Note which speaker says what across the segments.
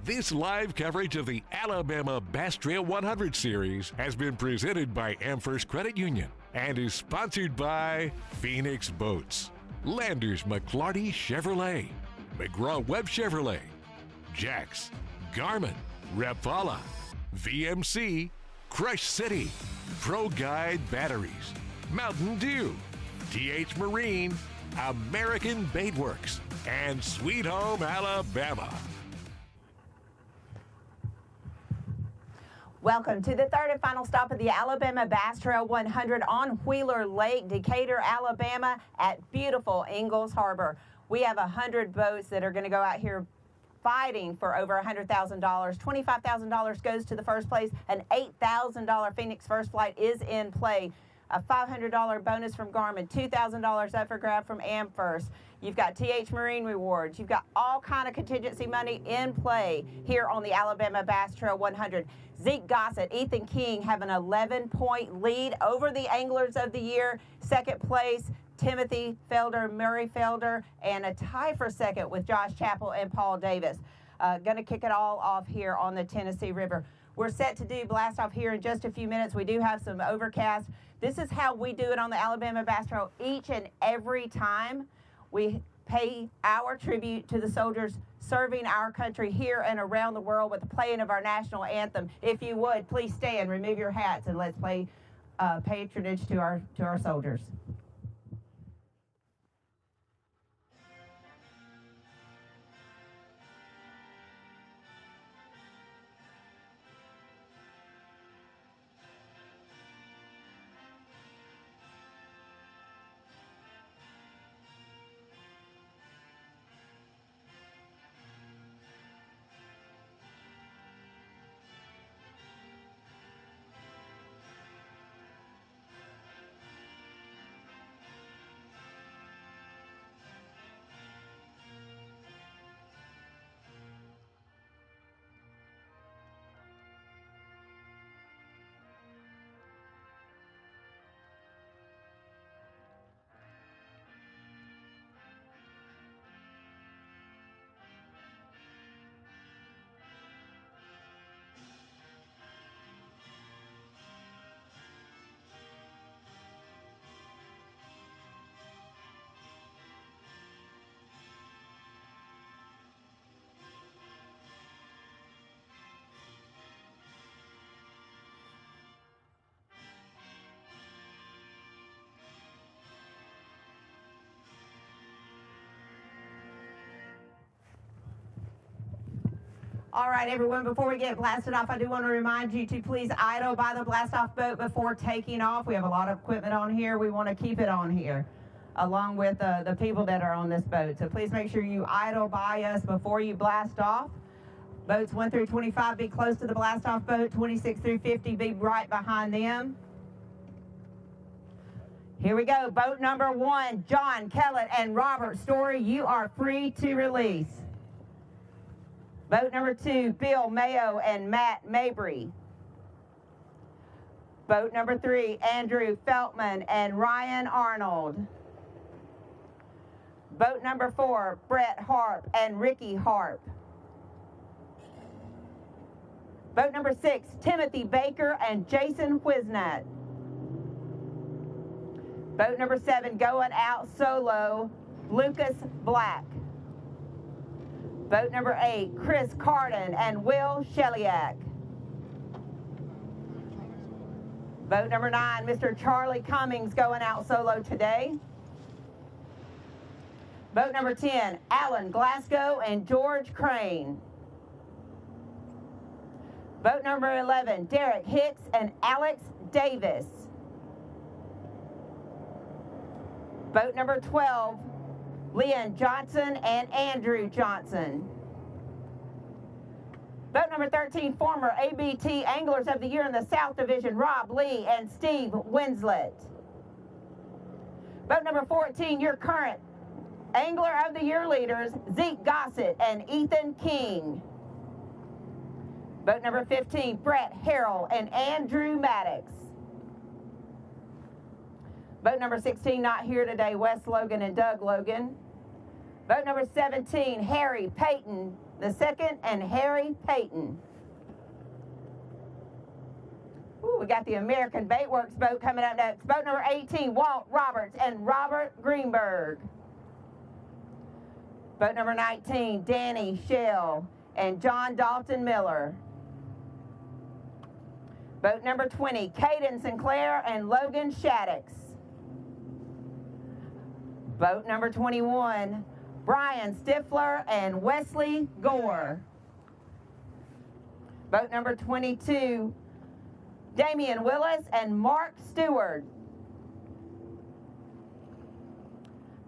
Speaker 1: This live coverage of the Alabama Bass Trail 100 Series has been presented by AmFirst Credit Union and is sponsored by Phoenix Boats, Landers McLarty Chevrolet, McGraw-Webb Chevrolet, Jax, Garmin, Rapala, VMC, Crush City, Pro Guide Batteries, Mountain Dew, TH Marine, American Baitworks, and Sweet Home Alabama.
Speaker 2: Welcome to the third and final stop of the Alabama Bass Trail 100 on Wheeler Lake, Decatur, Alabama at beautiful Ingalls Harbor. We have 100 boats that are going to go out here fighting for over $100,000. $25,000 goes to the first place. An $8,000 Phoenix First Flight is in play. A $500 bonus from Garmin, $2,000 up for grab from AmFirst. You've got TH Marine rewards. You've got all kind of contingency money in play here on the Alabama Bass Trail 100. Zeke Gossett, Ethan King have an 11-point lead over the Anglers of the Year. Second place, Timothy Felder, Murray Felder, and a tie for second with Josh Chappell and Paul Davis. Going to kick it all off here on the Tennessee River. We're set to do blast off here in just a few minutes. We do have some overcast. This is how we do it on the Alabama Bass Trail each and every time. We pay our tribute to the soldiers serving our country here and around the world with the playing of our national anthem. If you would, please stand, remove your hats, and let's pay patronage to our soldiers. All right, everyone, before we get blasted off, I do want to remind you to please idle by the blast-off boat before taking off. We have a lot of equipment on here. We want to keep it on here, along with the people that are on this boat. So please make sure you idle by us before you blast off. Boats 1 through 25, be close to the blast-off boat. 26 through 50, be right behind them. Here we go. Boat number 1, John Kellett and Robert Story, you are free to release. Boat number 2, Bill Mayo and Matt Mabry. Boat number 3, Andrew Feltman and Ryan Arnold. Boat number 4, Brett Harp and Ricky Harp. Boat number 6, Timothy Baker and Jason Wisnat. Boat number 7, going out solo, Lucas Black. Boat number 8, Chris Carden and Will Sheliak. Boat number 9, Mr. Charlie Cummings going out solo today. Boat number 10, Alan Glasgow and George Crane. Boat number 11, Derek Hicks and Alex Davis. Boat number 12, Leon Johnson and Andrew Johnson. Boat number 13, former ABT Anglers of the Year in the South Division, Rob Lee and Steve Winslet. Boat number 14, your current Angler of the Year leaders, Zeke Gossett and Ethan King. Boat number 15, Brett Harrell and Andrew Maddox. Boat number 16, not here today, Wes Logan and Doug Logan. Boat number 17, Harry Payton II and Harry Payton. Ooh, we got the American Baitworks boat coming up next. Boat number 18, Walt Roberts and Robert Greenberg. Boat number 19, Danny Shell and John Dalton Miller. Boat number 20, Caden Sinclair and Logan Shaddix. Boat number 21, Brian Stifler and Wesley Gore. Boat number 22, Damian Willis and Mark Stewart.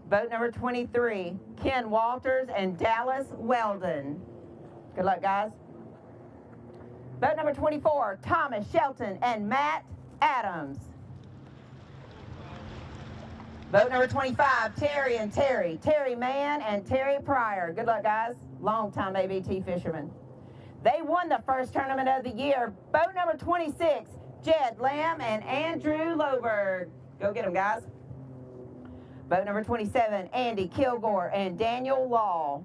Speaker 2: Boat number 23, Ken Walters and Dallas Weldon. Good luck, guys. Boat number 24, Thomas Shelton and Matt Adams. Boat number 25, Terry and Terry. Terry Mann and Terry Pryor. Good luck, guys. Long-time ABT fishermen. They won the first tournament of the year. Boat number 26, Jed Lamb and Andrew Loberg. Go get them, guys. Boat number 27, Andy Kilgore and Daniel Law.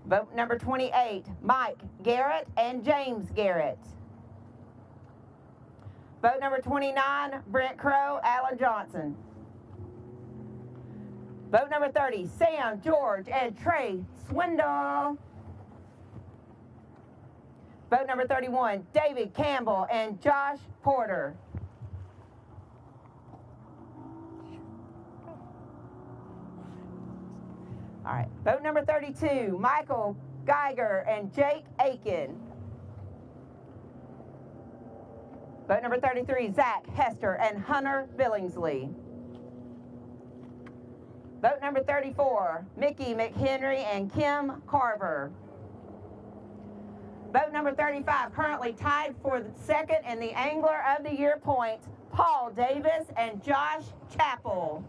Speaker 2: Boat number 28, Mike Garrett and James Garrett. Boat number 29, Brent Crow, Alan Johnson. Boat number 30, Sam George and Trey Swindle. Boat number 31, David Campbell and Josh Porter. All right, boat number 32, Michael Geiger and Jake Aiken. Boat number 33, Zach Hester and Hunter Billingsley. Boat number 34, Mickey McHenry and Kim Carver. Boat number 35, currently tied for the second in the Angler of the Year points, Paul Davis and Josh Chappell.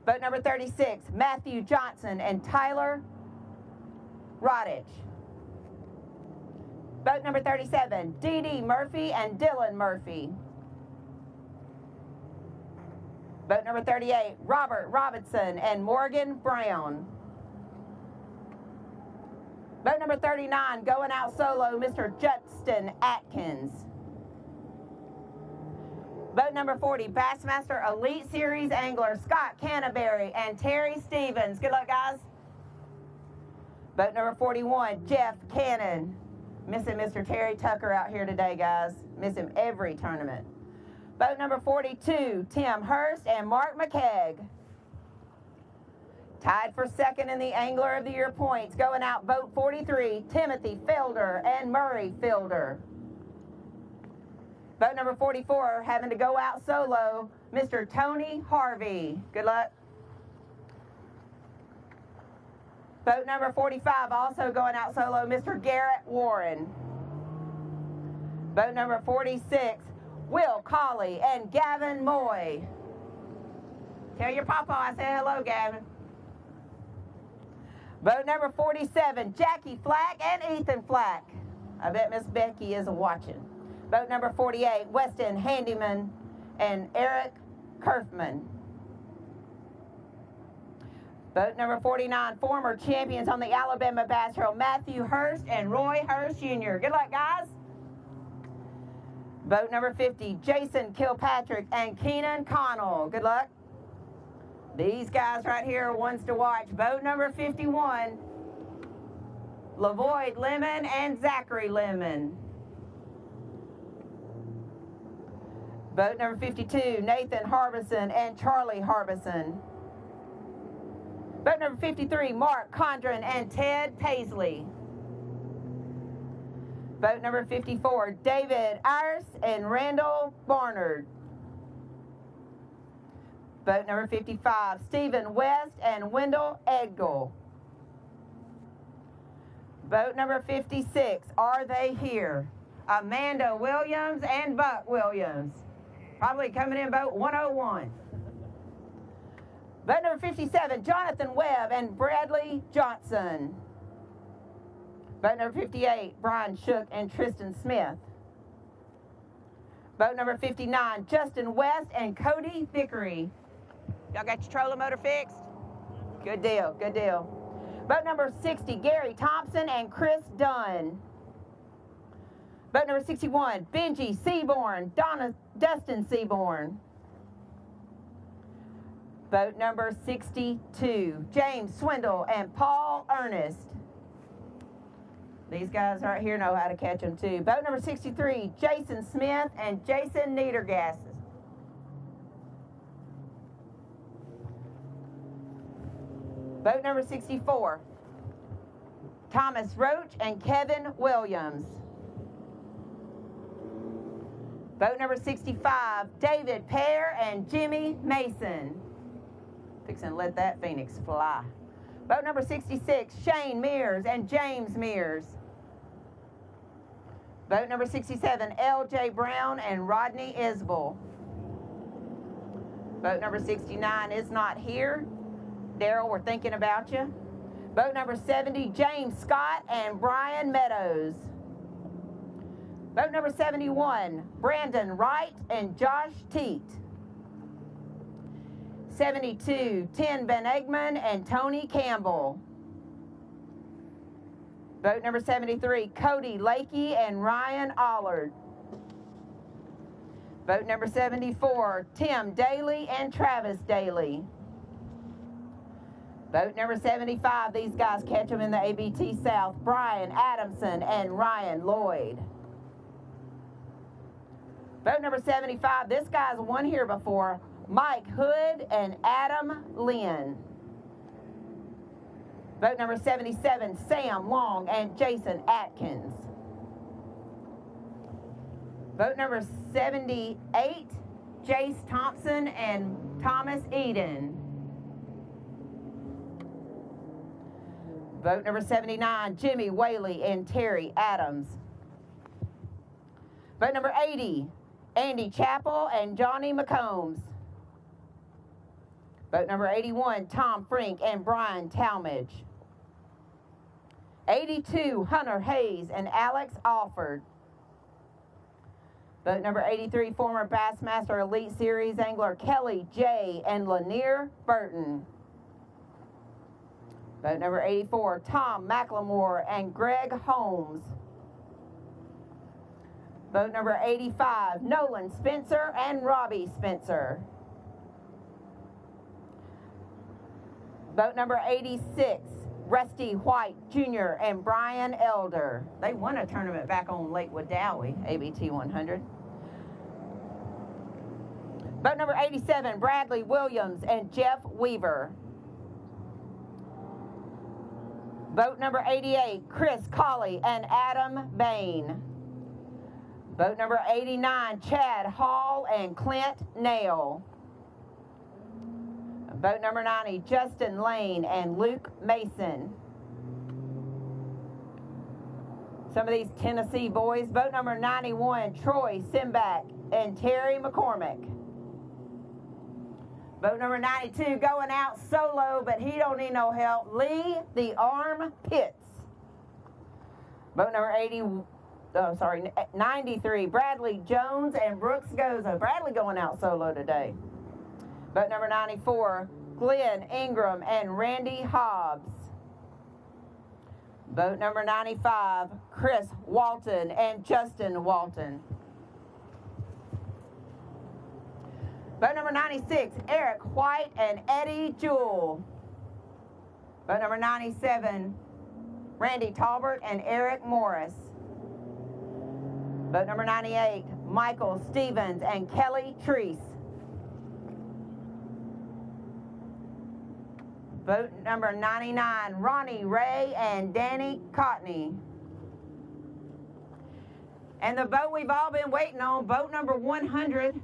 Speaker 2: Boat number 36, Matthew Johnson and Tyler Rodich. Boat number 37, Dee Dee Murphy and Dylan Murphy. Boat number 38, Robert Robinson and Morgan Brown. Boat number 39, going out solo, Mr. Justin Atkins. Boat number 40, Bassmaster Elite Series angler Scott Canterbury and Terry Stevens. Good luck, guys. Boat number 41, Jeff Cannon. Missing Mr. Terry Tucker out here today, guys. Miss him every tournament. Boat number 42, Tim Hurst and Mark McKegg. Tied for second in the Angler of the Year points. Going out boat 43, Timothy Fielder and Murray Fielder. Boat number 44, having to go out solo, Mr. Tony Harvey. Good luck. Boat number 45, also going out solo, Mr. Garrett Warren. Boat number 46, Will Colley and Gavin Moy. Tell your papa I said hello, Gavin. Boat number 47, Jackie Flack and Ethan Flack. I bet Miss Becky is watching. Boat number 48, Weston Handyman and Eric Kerfman. Boat number 49, former champions on the Alabama Bass Trail, Matthew Hurst and Roy Hurst Jr. Good luck, guys. Boat number 50, Jason Kilpatrick and Keenan Connell. Good luck. These guys right here are ones to watch. Boat number 51, LaVoyd Lemon and Zachary Lemon. Boat number 52, Nathan Harbison and Charlie Harbison. Boat number 53, Mark Condren and Ted Paisley. Boat number 54, David Ayers and Randall Barnard. Boat number 55, Stephen West and Wendell Edgell. Boat number 56, Are They Here? Amanda Williams and Buck Williams. Probably coming in boat 101. Boat number 57, Jonathan Webb and Bradley Johnson. Boat number 58, Brian Shook and Tristan Smith. Boat number 59, Justin West and Cody Vickery. Y'all got your trolling motor fixed? Good deal, good deal. Boat number 60, Gary Thompson and Chris Dunn. Boat number 61, Benji Seaborn, Dustin Seaborn. Boat number 62, James Swindle and Paul Ernest. These guys right here know how to catch them too. Boat number 63, Jason Smith and Jason Niedergasses. Boat number 64, Thomas Roach and Kevin Williams. Boat number 65, David Pear and Jimmy Mason. Fixing to let that Phoenix fly. Boat number 66, Shane Mears and James Mears. Boat number 67, L.J. Brown and Rodney Isbell. Boat number 69 is not here. Daryl, we're thinking about you. Boat number 70, James Scott and Brian Meadows. Boat number 71, Brandon Wright and Josh Teat. 72, Tim Van Egman and Tony Campbell. Boat number 73, Cody Lakey and Ryan Allard. Boat number 74, Tim Daly and Travis Daly. Boat number 75, these guys catch them in the ABT South, Brian Adamson and Ryan Lloyd. Boat number 75, this guy's won here before, Mike Hood and Adam Lynn. Boat number 77, Sam Long and Jason Atkins. Boat number 78, Jace Thompson and Thomas Eden. Boat number 79, Jimmy Whaley and Terry Adams. Boat number 80, Andy Chappell and Johnny McCombs. Boat number 81, Tom Frink and Brian Talmadge. 82, Hunter Hayes and Alex Alford. Boat number 83, former Bassmaster Elite Series angler Kelly J. and Lanier Burton. Boat number 84, Tom McLemore and Greg Holmes. Boat number 85, Nolan Spencer and Robbie Spencer. Boat number 86, Rusty White Jr. and Brian Elder. They won a tournament back on Lake Wadowee, ABT 100. Boat number 87, Bradley Williams and Jeff Weaver. Boat number 88, Chris Colley and Adam Bain. Boat number 89, Chad Hall and Clint Nail. Boat number 90, Justin Lane and Luke Mason. Some of these Tennessee boys. Boat number 91, Troy Simback and Terry McCormick. Boat number 92, going out solo, but he don't need no help, Lee the Arm Pitts. Boat number 93, Bradley Jones and Brooks Goza. Bradley going out solo today. Boat number 94, Glenn Ingram and Randy Hobbs. Boat number 95, Chris Walton and Justin Walton. Boat number 96, Eric White and Eddie Jewell. Boat number 97, Randy Talbert and Eric Morris. Boat number 98, Michael Stevens and Kelly Treese. Boat number 99, Ronnie Ray and Danny Cotney. And the boat we've all been waiting on, boat number 100.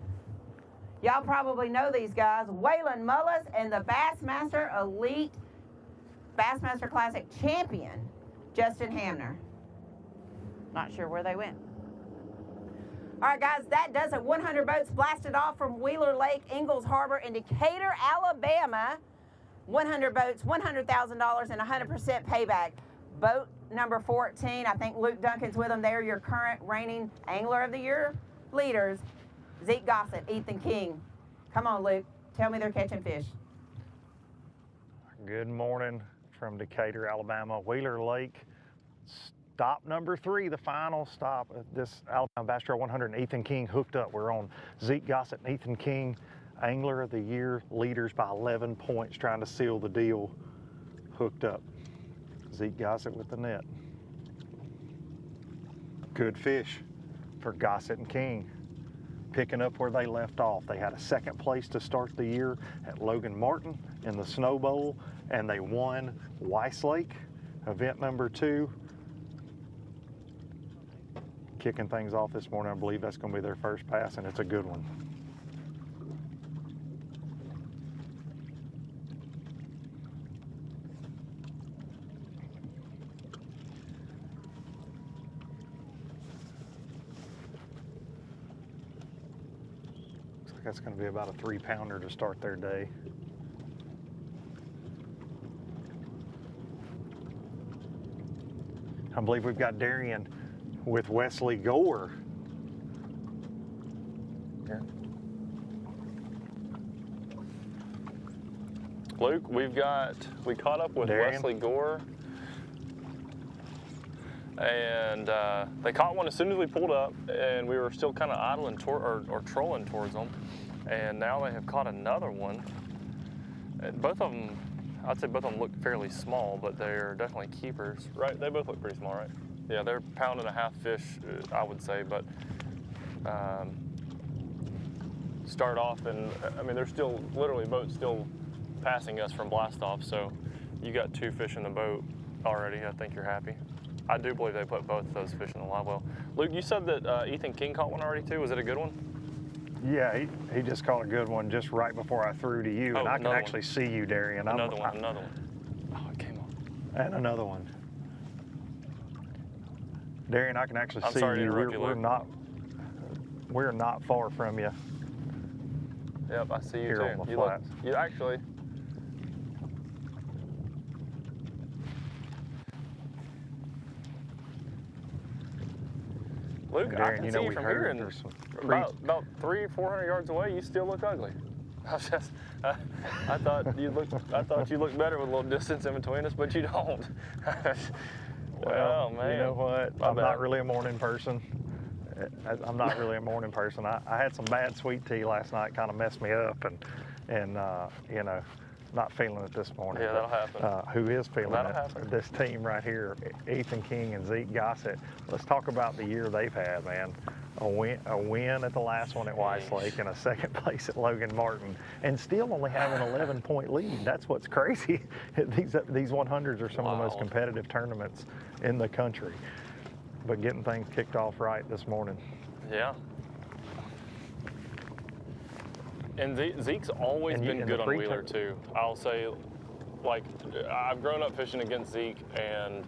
Speaker 2: Y'all probably know these guys. Waylon Mullis and the Bassmaster Elite Bassmaster Classic champion, Justin Hamner. Not sure where they went. All right, guys, that does it. 100 boats blasted off from Wheeler Lake, Ingalls Harbor, in Decatur, Alabama. 100 boats, $100,000 and 100% payback. Boat number 14, I think Luke Duncan's with them. They're your current reigning Angler of the Year leaders. Zeke Gossett, Ethan King. Come on, Luke. Tell me they're catching fish.
Speaker 3: Good morning from Decatur, Alabama. Wheeler Lake, stop number 3, the final stop at this Alabama Bass Trail 100. And Ethan King hooked up. We're on Zeke Gossett and Ethan King, Angler of the Year leaders by 11 points, trying to seal the deal. Hooked up. Zeke Gossett with the net. Good fish for Gossett and King, picking up where they left off. They had a second place to start the year at Logan Martin in the Snow Bowl, and they won Weiss Lake, event number 2. Kicking things off this morning, I believe that's going to be their first pass, and it's a good one. That's going to be about a 3-pounder to start their day. I believe we've got Darian with Wesley Gore. Here.
Speaker 4: Luke, we caught up with
Speaker 3: Darian.
Speaker 4: Wesley Gore, and they caught one as soon as we pulled up, and we were still kind of idling or trolling towards them, and now they have caught another one. And both of them, I'd say both of them look fairly small, but they're definitely keepers, right? They both look pretty small, right? Yeah, they're 1.5 pound fish, I would say, but start off, and I mean, they're still literally boats still passing us from blast off, so you got 2 fish in the boat already. I think you're happy. I do believe they put both of those fish in the live well. Luke, you said that Ethan King caught one already too. Was it a good one?
Speaker 3: Yeah, he just caught a good one just right before I threw to you, and I can actually see you, Darian.
Speaker 4: Another one. Oh, it came on.
Speaker 3: And another one. Darian, I can actually see
Speaker 4: sorry to
Speaker 3: you.
Speaker 4: interrupt you, Luke.
Speaker 3: We're not far from you.
Speaker 4: Yep, I see you
Speaker 3: Here
Speaker 4: too.
Speaker 3: on the
Speaker 4: You
Speaker 3: flats.
Speaker 4: you actually. Luke, I
Speaker 3: Darian,
Speaker 4: can
Speaker 3: you
Speaker 4: see
Speaker 3: know
Speaker 4: you
Speaker 3: we
Speaker 4: from
Speaker 3: heard
Speaker 4: here, and
Speaker 3: there's some
Speaker 4: about 300-400 yards away, you still look ugly. I thought you looked better with a little distance in between us, but you don't.
Speaker 3: Well,
Speaker 4: man,
Speaker 3: you know what?
Speaker 4: My
Speaker 3: I'm
Speaker 4: bad.
Speaker 3: not really a morning person. I'm not really a morning person. I had some bad sweet tea last night, kind of messed me up, and you know, not feeling it this morning.
Speaker 4: Yeah, that'll happen.
Speaker 3: Who is feeling
Speaker 4: That'll
Speaker 3: it?
Speaker 4: happen.
Speaker 3: This team right here, Ethan King and Zeke Gossett. Let's talk about the year they've had, man. A win at the last one at Weiss Lake, and a second place at Logan Martin, and still only have an 11-point lead. That's what's crazy. These 100s are some of the most competitive tournaments in the country. But getting things kicked off right this morning.
Speaker 4: Yeah. And Zeke's always been good on Wheeler too. I'll say, like, I've grown up fishing against Zeke, and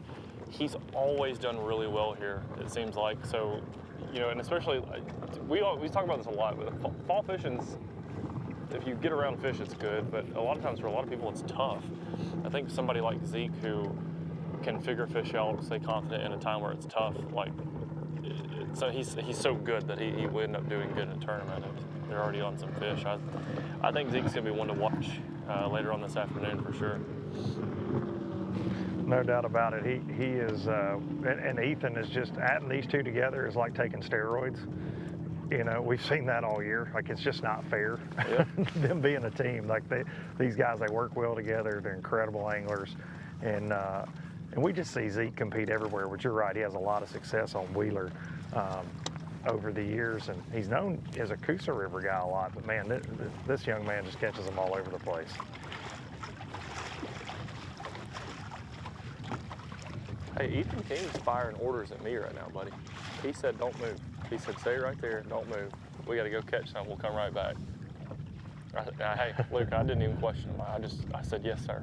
Speaker 4: he's always done really well here, it seems like. So, you know, and especially, we talk about this a lot, but fall fishing's, if you get around fish, it's good, but a lot of times for a lot of people, it's tough. I think somebody like Zeke who can figure fish out, stay confident in a time where it's tough, like, so he's so good that he will end up doing good in a tournament. And they're already on some fish. I think Zeke's gonna be one to watch later on this afternoon for sure.
Speaker 3: No doubt about it. He is, and Ethan is just adding these two together is like taking steroids. You know, we've seen that all year. Like, it's just not fair.
Speaker 4: Yep.
Speaker 3: Them being a team, like these guys, they work well together. They're incredible anglers, and we just see Zeke compete everywhere. But you're right, he has a lot of success on Wheeler over the years, and he's known as a Coosa River guy a lot. But man, this young man just catches them all over the place.
Speaker 4: Hey, Ethan King's firing orders at me right now, buddy. He said, don't move. He said, stay right there, don't move. We got to go catch some, we'll come right back. Hey, Luke, I didn't even question him. I said, yes, sir.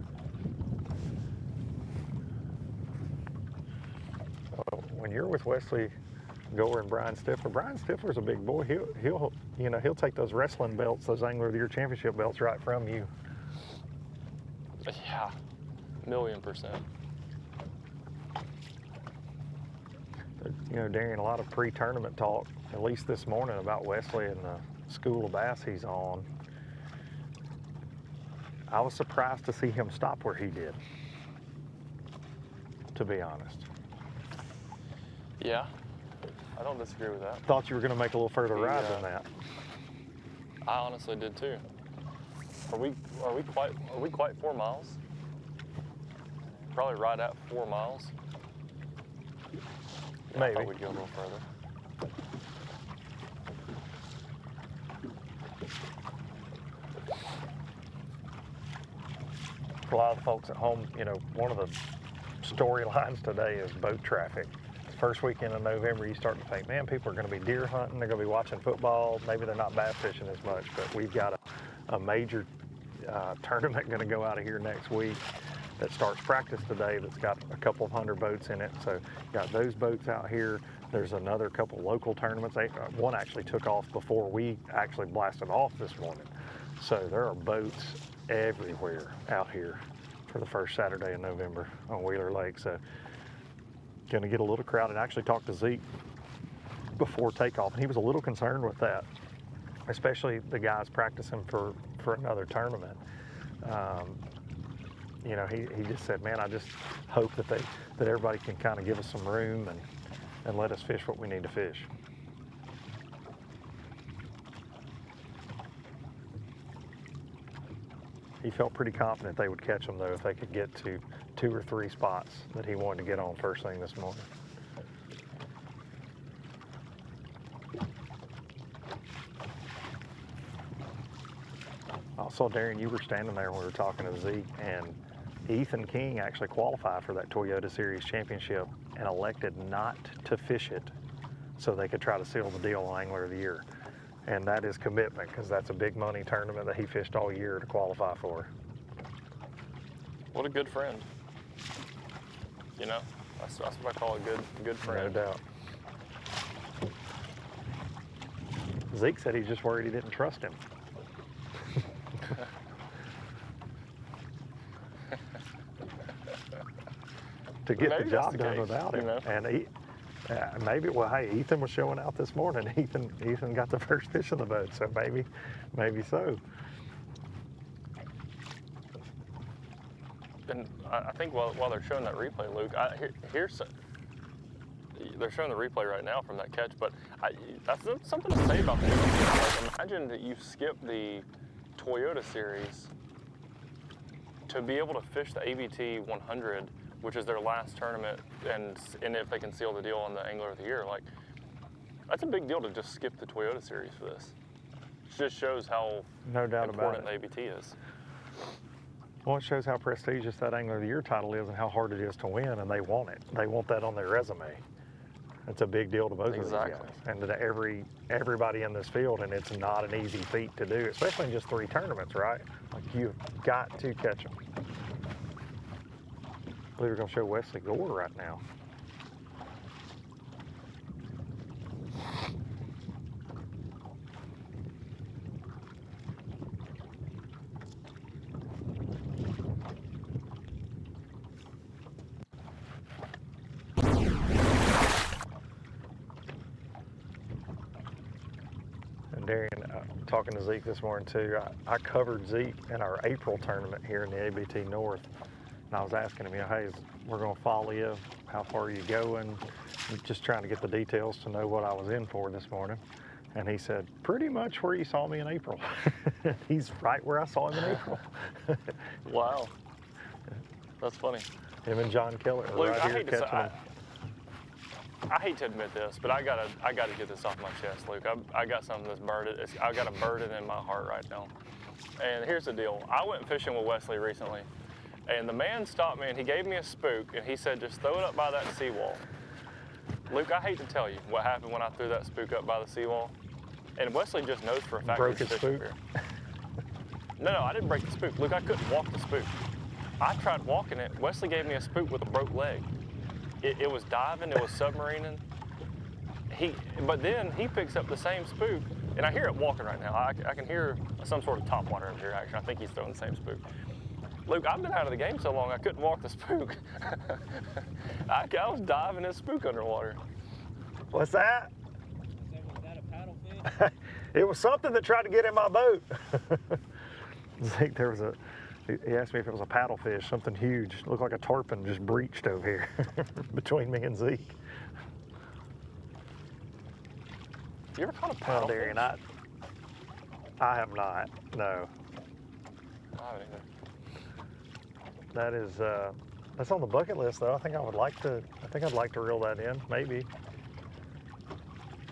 Speaker 3: When you're with Wesley Gore and Brian Stifler's a big boy. He'll take those wrestling belts, those Angler of the Year championship belts right from you.
Speaker 4: Yeah, 1,000,000%.
Speaker 3: You know, Darian, a lot of pre-tournament talk, at least this morning, about Wesley school of bass he's on, I was surprised to see him stop where he did, to be honest.
Speaker 4: Yeah, I don't disagree with that.
Speaker 3: Thought you were going to make a little further ride than that.
Speaker 4: I honestly did too. Are we quite 4 miles? Probably right at 4 miles. Yeah,
Speaker 3: Maybe.
Speaker 4: I thought we'd go a little further.
Speaker 3: For a lot of the folks at home, you know, one of the storylines today is boat traffic. First weekend of November, you start to think, man, people are going to be deer hunting, they're going to be watching football, maybe they're not bass fishing as much, but we've got a major tournament going to go out of here next week that starts practice today that's got a couple of hundred boats in it. So you got those boats out here. There's another couple local tournaments. One actually took off before we actually blasted off this morning. So there are boats everywhere out here for the first Saturday in November on Wheeler Lake. So going to get a little crowded. I actually talked to Zeke before takeoff, and he was a little concerned with that, especially the guys practicing for another tournament. You know, he just said, man, I just hope that everybody can kind of give us some room and let us fish what we need to fish. He felt pretty confident they would catch them, though, if they could get to 2 or 3 spots that he wanted to get on first thing this morning. I saw, Darren, you were standing there when we were talking to Zeke, and Ethan King actually qualified for that Toyota Series championship and elected not to fish it so they could try to seal the deal on Angler of the Year. And that is commitment, because that's a big money tournament that he fished all year to qualify for.
Speaker 4: What a good friend. You know, that's what I call a good friend.
Speaker 3: No doubt. Zeke said he's just worried he didn't trust him. To get
Speaker 4: Maybe
Speaker 3: the job
Speaker 4: the
Speaker 3: done
Speaker 4: case,
Speaker 3: without him.
Speaker 4: you know?
Speaker 3: And maybe, well, hey, Ethan was showing out this morning. Ethan got the first fish of the boat, so maybe so.
Speaker 4: And I think while they're showing that replay, Luke, they're showing the replay right now from that catch, but that's something to say about that. Like, imagine that you skip the Toyota Series to be able to fish the ABT100, which is their last tournament, and if they can seal the deal on the Angler of the Year, like, that's a big deal to just skip the Toyota Series for this. It just shows how important the ABT is.
Speaker 3: Well, it shows how prestigious that Angler of the Year title is and how hard it is to win, and they want it. They want that on their resume. It's a big deal to both of these guys, and to everybody in this field, and it's not an easy feat to do, especially in just 3 tournaments, right? Like, you've got to catch them. I believe we're going to show Wesley Gore right now. And Darian, talking to Zeke this morning too, I covered Zeke in our April tournament here in the ABT North. And I was asking him, you know, hey, we're going to follow you. How far are you going? Just trying to get the details to know what I was in for this morning. And he said, pretty much where you saw me in April. He's right where I saw him in April.
Speaker 4: Wow. That's funny.
Speaker 3: Him and John Keller are right here catching them.
Speaker 4: I hate to admit this, but I gotta get this off my chest, Luke. I got something that's burdened. I got a burden in my heart right now. And here's the deal. I went fishing with Wesley recently, and the man stopped me and he gave me a spook and he said, just throw it up by that seawall. Luke, I hate to tell you what happened when I threw that spook up by the seawall. And Wesley just knows for a fact
Speaker 3: broke
Speaker 4: he's
Speaker 3: his
Speaker 4: fishing
Speaker 3: spook?
Speaker 4: here. No, I didn't break the spook. Luke, I couldn't walk the spook. I tried walking it. Wesley gave me a spook with a broke leg. It was diving, it was submarining. But then he picks up the same spook, and I hear it walking right now. I can hear some sort of topwater in here action. I think he's throwing the same spook. Luke, I've been out of the game so long I couldn't walk the spook. I was diving his spook underwater.
Speaker 3: What's that?
Speaker 5: Was that a paddle fish?
Speaker 3: It was something that tried to get in my boat. Zeke, he asked me if it was a paddlefish, something huge. Looked like a tarpon just breached over here between me and Zeke.
Speaker 4: You ever caught a
Speaker 3: Well,
Speaker 4: paddlefish?
Speaker 3: Darian, I have not, no.
Speaker 4: I haven't either.
Speaker 3: That is, that's on the bucket list though. I think I'd like to reel that in, maybe.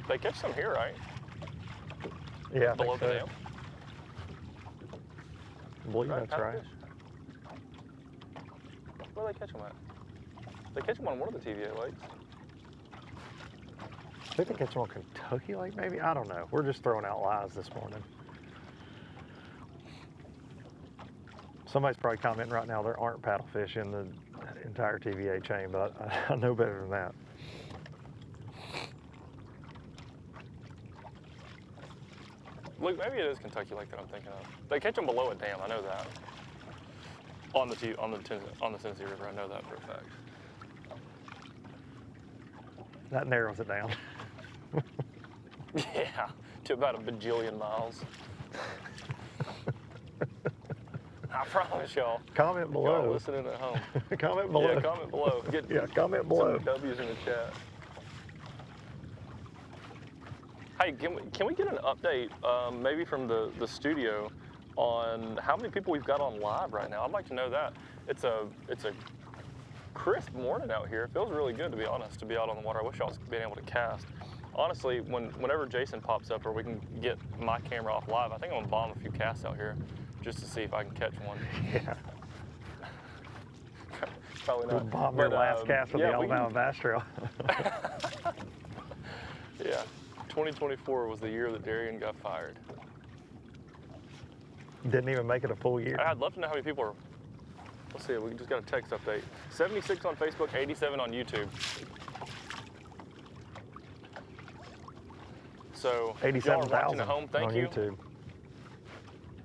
Speaker 4: They catch some here, right?
Speaker 3: Yeah, I
Speaker 4: Below
Speaker 3: think
Speaker 4: the
Speaker 3: so.
Speaker 4: dam?
Speaker 3: I believe
Speaker 4: Right,
Speaker 3: that's right.
Speaker 4: paddlefish? Where do they catch them at? They catch them on one of the TVA lakes.
Speaker 3: I think they catch them on Kentucky Lake, maybe? I don't know. We're just throwing out lies this morning. Somebody's probably commenting right now there aren't paddlefish in the entire TVA chain, but I know better than that.
Speaker 4: Luke, maybe it is Kentucky Lake that I'm thinking of. They catch them below a dam, I know that. On the Tennessee River, I know that for a fact.
Speaker 3: That narrows it down.
Speaker 4: Yeah, to about a bajillion miles. I promise y'all.
Speaker 3: Comment below.
Speaker 4: Y'all listening at home.
Speaker 3: Comment below.
Speaker 4: Yeah, comment below. Get
Speaker 3: comment below.
Speaker 4: some W's in the chat. Hey, can we get an update, maybe from the studio, on how many people we've got on live right now? I'd like to know that. It's a crisp morning out here. It feels really good, to be honest, to be out on the water. I wish I was being able to cast. Honestly, whenever Jason pops up or we can get my camera off live, I think I'm gonna bomb a few casts out here just to see if I can catch one.
Speaker 3: Yeah.
Speaker 4: Probably not.
Speaker 3: Bomb your last cast with the Alabama Bass Trail.
Speaker 4: Yeah, 2024 was the year that Darian got fired.
Speaker 3: Didn't even make it a full year.
Speaker 4: I'd love to know how many people are. Let's see, we just got a text update. 76 on Facebook, 87 on YouTube. So, if y'all are watching at home, thank you.
Speaker 3: YouTube.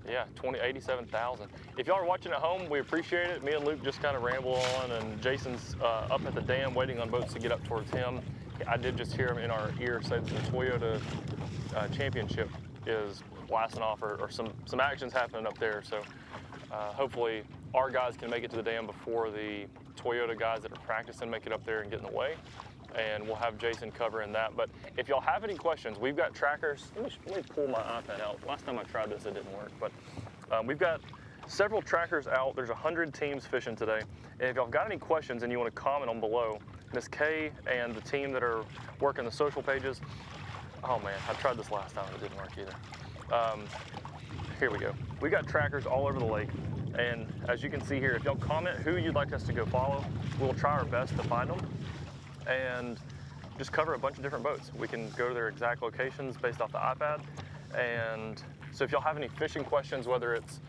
Speaker 4: Yeah, 87,000. If y'all are watching at home, we appreciate it. Me and Luke just kind of ramble on, and Jason's up at the dam waiting on boats to get up towards him. I did just hear him in our ear say that the Toyota championship is blasting off, or some action's happening up there. So hopefully our guys can make it to the dam before the Toyota guys that are practicing make it up there and get in the way. And we'll have Jason covering that. But if y'all have any questions, we've got trackers. Let me pull my iPad out. Last time I tried this, it didn't work. But we've got several trackers out. There's 100 teams fishing today. And if y'all got any questions and you want to comment on below, Miss Kay and the team that are working the social pages. Oh man, I tried this last time. It didn't work either. Here we go. We got trackers all over the lake. And as you can see here, if y'all comment who you'd like us to go follow, we'll try our best to find them and just cover a bunch of different boats. We can go to their exact locations based off the iPad. And so if y'all have any fishing questions, whether it's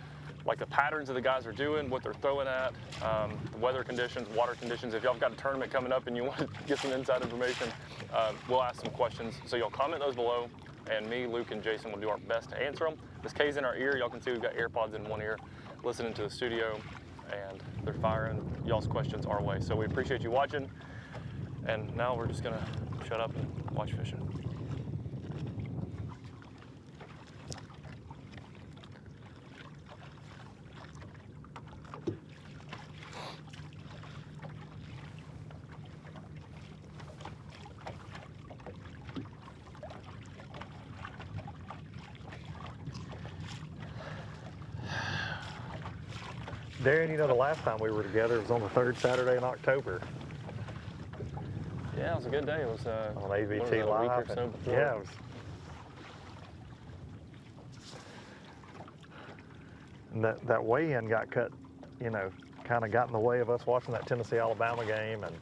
Speaker 4: like the patterns that the guys are doing, what they're throwing at, the weather conditions, water conditions, if y'all have got a tournament coming up and you want to get some inside information, we'll ask some questions. So y'all comment those below, and me, Luke, and Jason will do our best to answer them. This K's in our ear. Y'all can see we've got AirPods in one ear, listening to the studio, and they're firing y'all's questions our way. So we appreciate you watching. And now we're just gonna shut up and watch fishing.
Speaker 3: Darren, you know the last time we were together was on the third Saturday in October.
Speaker 4: Yeah, it was a good day. It was
Speaker 3: on ABT
Speaker 4: a week
Speaker 3: Live.
Speaker 4: or so before.
Speaker 3: Yeah, it was. And that weigh-in got cut, you know, kind of got in the way of us watching that Tennessee-Alabama game, and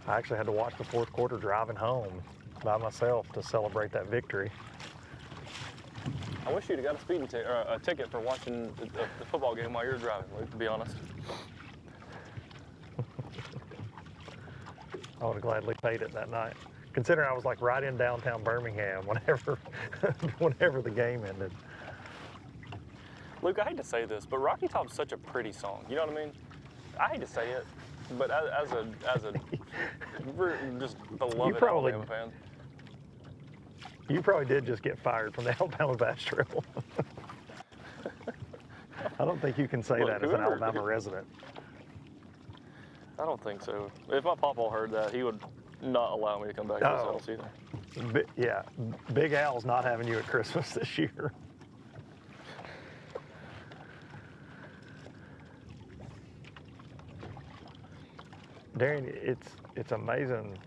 Speaker 3: I actually had to watch the fourth quarter driving home by myself to celebrate that victory.
Speaker 4: I wish you'd have got a speeding a ticket for watching the football game while you were driving, Luke, to be honest.
Speaker 3: I would have gladly paid it that night, considering I was like right in downtown Birmingham whenever the game ended.
Speaker 4: Luke, I hate to say this, but Rocky Top's such a pretty song. You know what I mean? I hate to say it, but as a just beloved Alabama fan.
Speaker 3: You probably did just get fired from the Alabama Bass Trail. I don't think you can say that as an Alabama resident.
Speaker 4: I don't think so. If my papa heard that, he would not allow me to come back to his house either.
Speaker 3: Yeah, Big Al's not having you at Christmas this year. Darren, it's amazing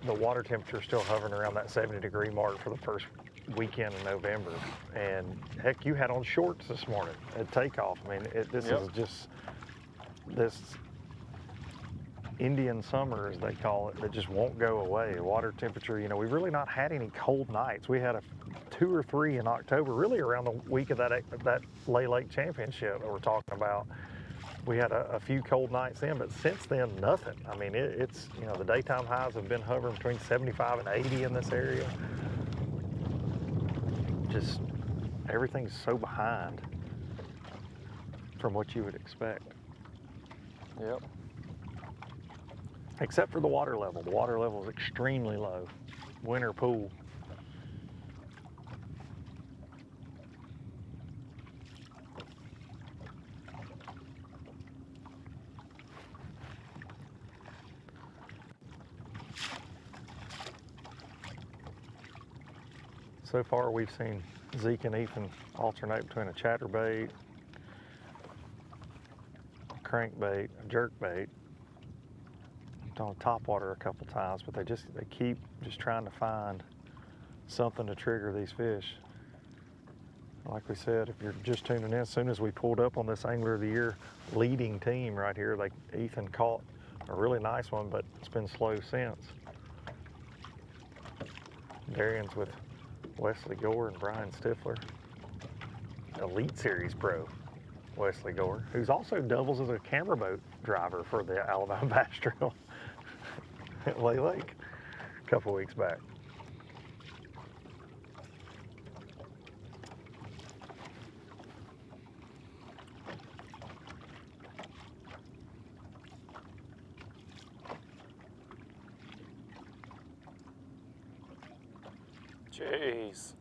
Speaker 3: the water temperature is still hovering around that 70-degree mark for the first weekend in November. And heck, you had on shorts this morning at takeoff. I mean, this is just this Indian summer, as they call it, that just won't go away. Water temperature, we've really not had any cold nights. We had 2 or 3 in October, really around the week of that Lay Lake Championship that we're talking about. We had a few cold nights then, but since then, nothing. I mean, it's, the daytime highs have been hovering between 75 and 80 in this area. Just everything's so behind from what you would expect.
Speaker 4: Yep.
Speaker 3: Except for the water level. The water level is extremely low. Winter pool. So far, we've seen Zeke and Ethan alternate between a chatterbait, a crankbait, a jerkbait. On topwater a couple times, but they keep just trying to find something to trigger these fish. Like we said, if you're just tuning in, as soon as we pulled up on this Angler of the Year leading team right here, Ethan caught a really nice one, but it's been slow since. Darian's with Wesley Gore and Brian Stifler. Elite Series pro, Wesley Gore, who's also doubles as a camera boat driver for the Alabama Bass Trail at Lay Lake a couple weeks back.
Speaker 4: Jeez.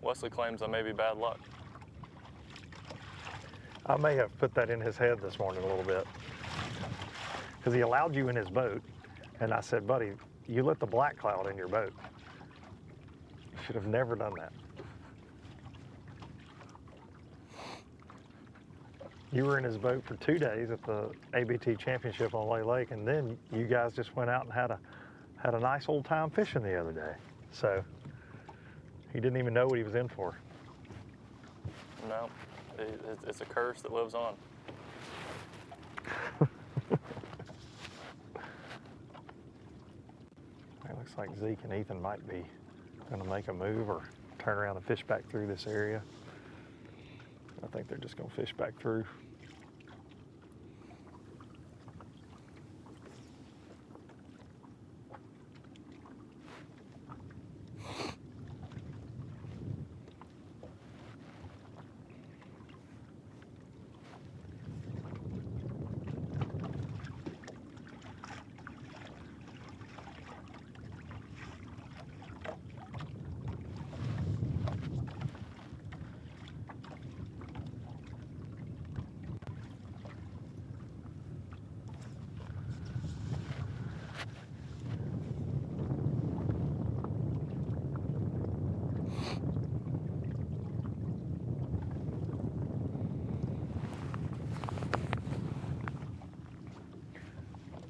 Speaker 4: Wesley claims I may be bad luck.
Speaker 3: I may have put that in his head this morning a little bit, because he allowed you in his boat, and I said, buddy, you let the black cloud in your boat. You should have never done that. You were in his boat for 2 days at the ABT Championship on Lay Lake, and then you guys just went out and had a nice old time fishing the other day. So he didn't even know what he was in for.
Speaker 4: No, it's a curse that lives on.
Speaker 3: It looks like Zeke and Ethan might be going to make a move or turn around and fish back through this area. I think they're just going to fish back through.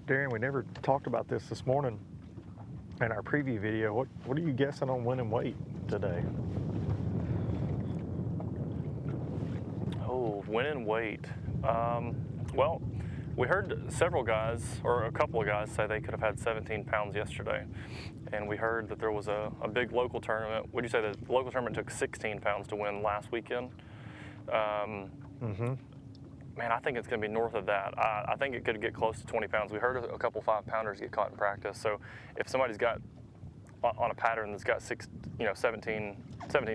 Speaker 3: Darren, we never talked about this morning in our preview video. What are you guessing on win and weight today?
Speaker 4: Oh, win and weight. Well, we heard several guys, or a couple of guys, say they could have had 17 pounds yesterday. And we heard that there was a big local tournament. Would you say the local tournament took 16 pounds to win last weekend? Man, I think it's going to be north of that. I think it could get close to 20 pounds. We heard a couple 5-pounders get caught in practice. So if somebody's got on a pattern that's got 17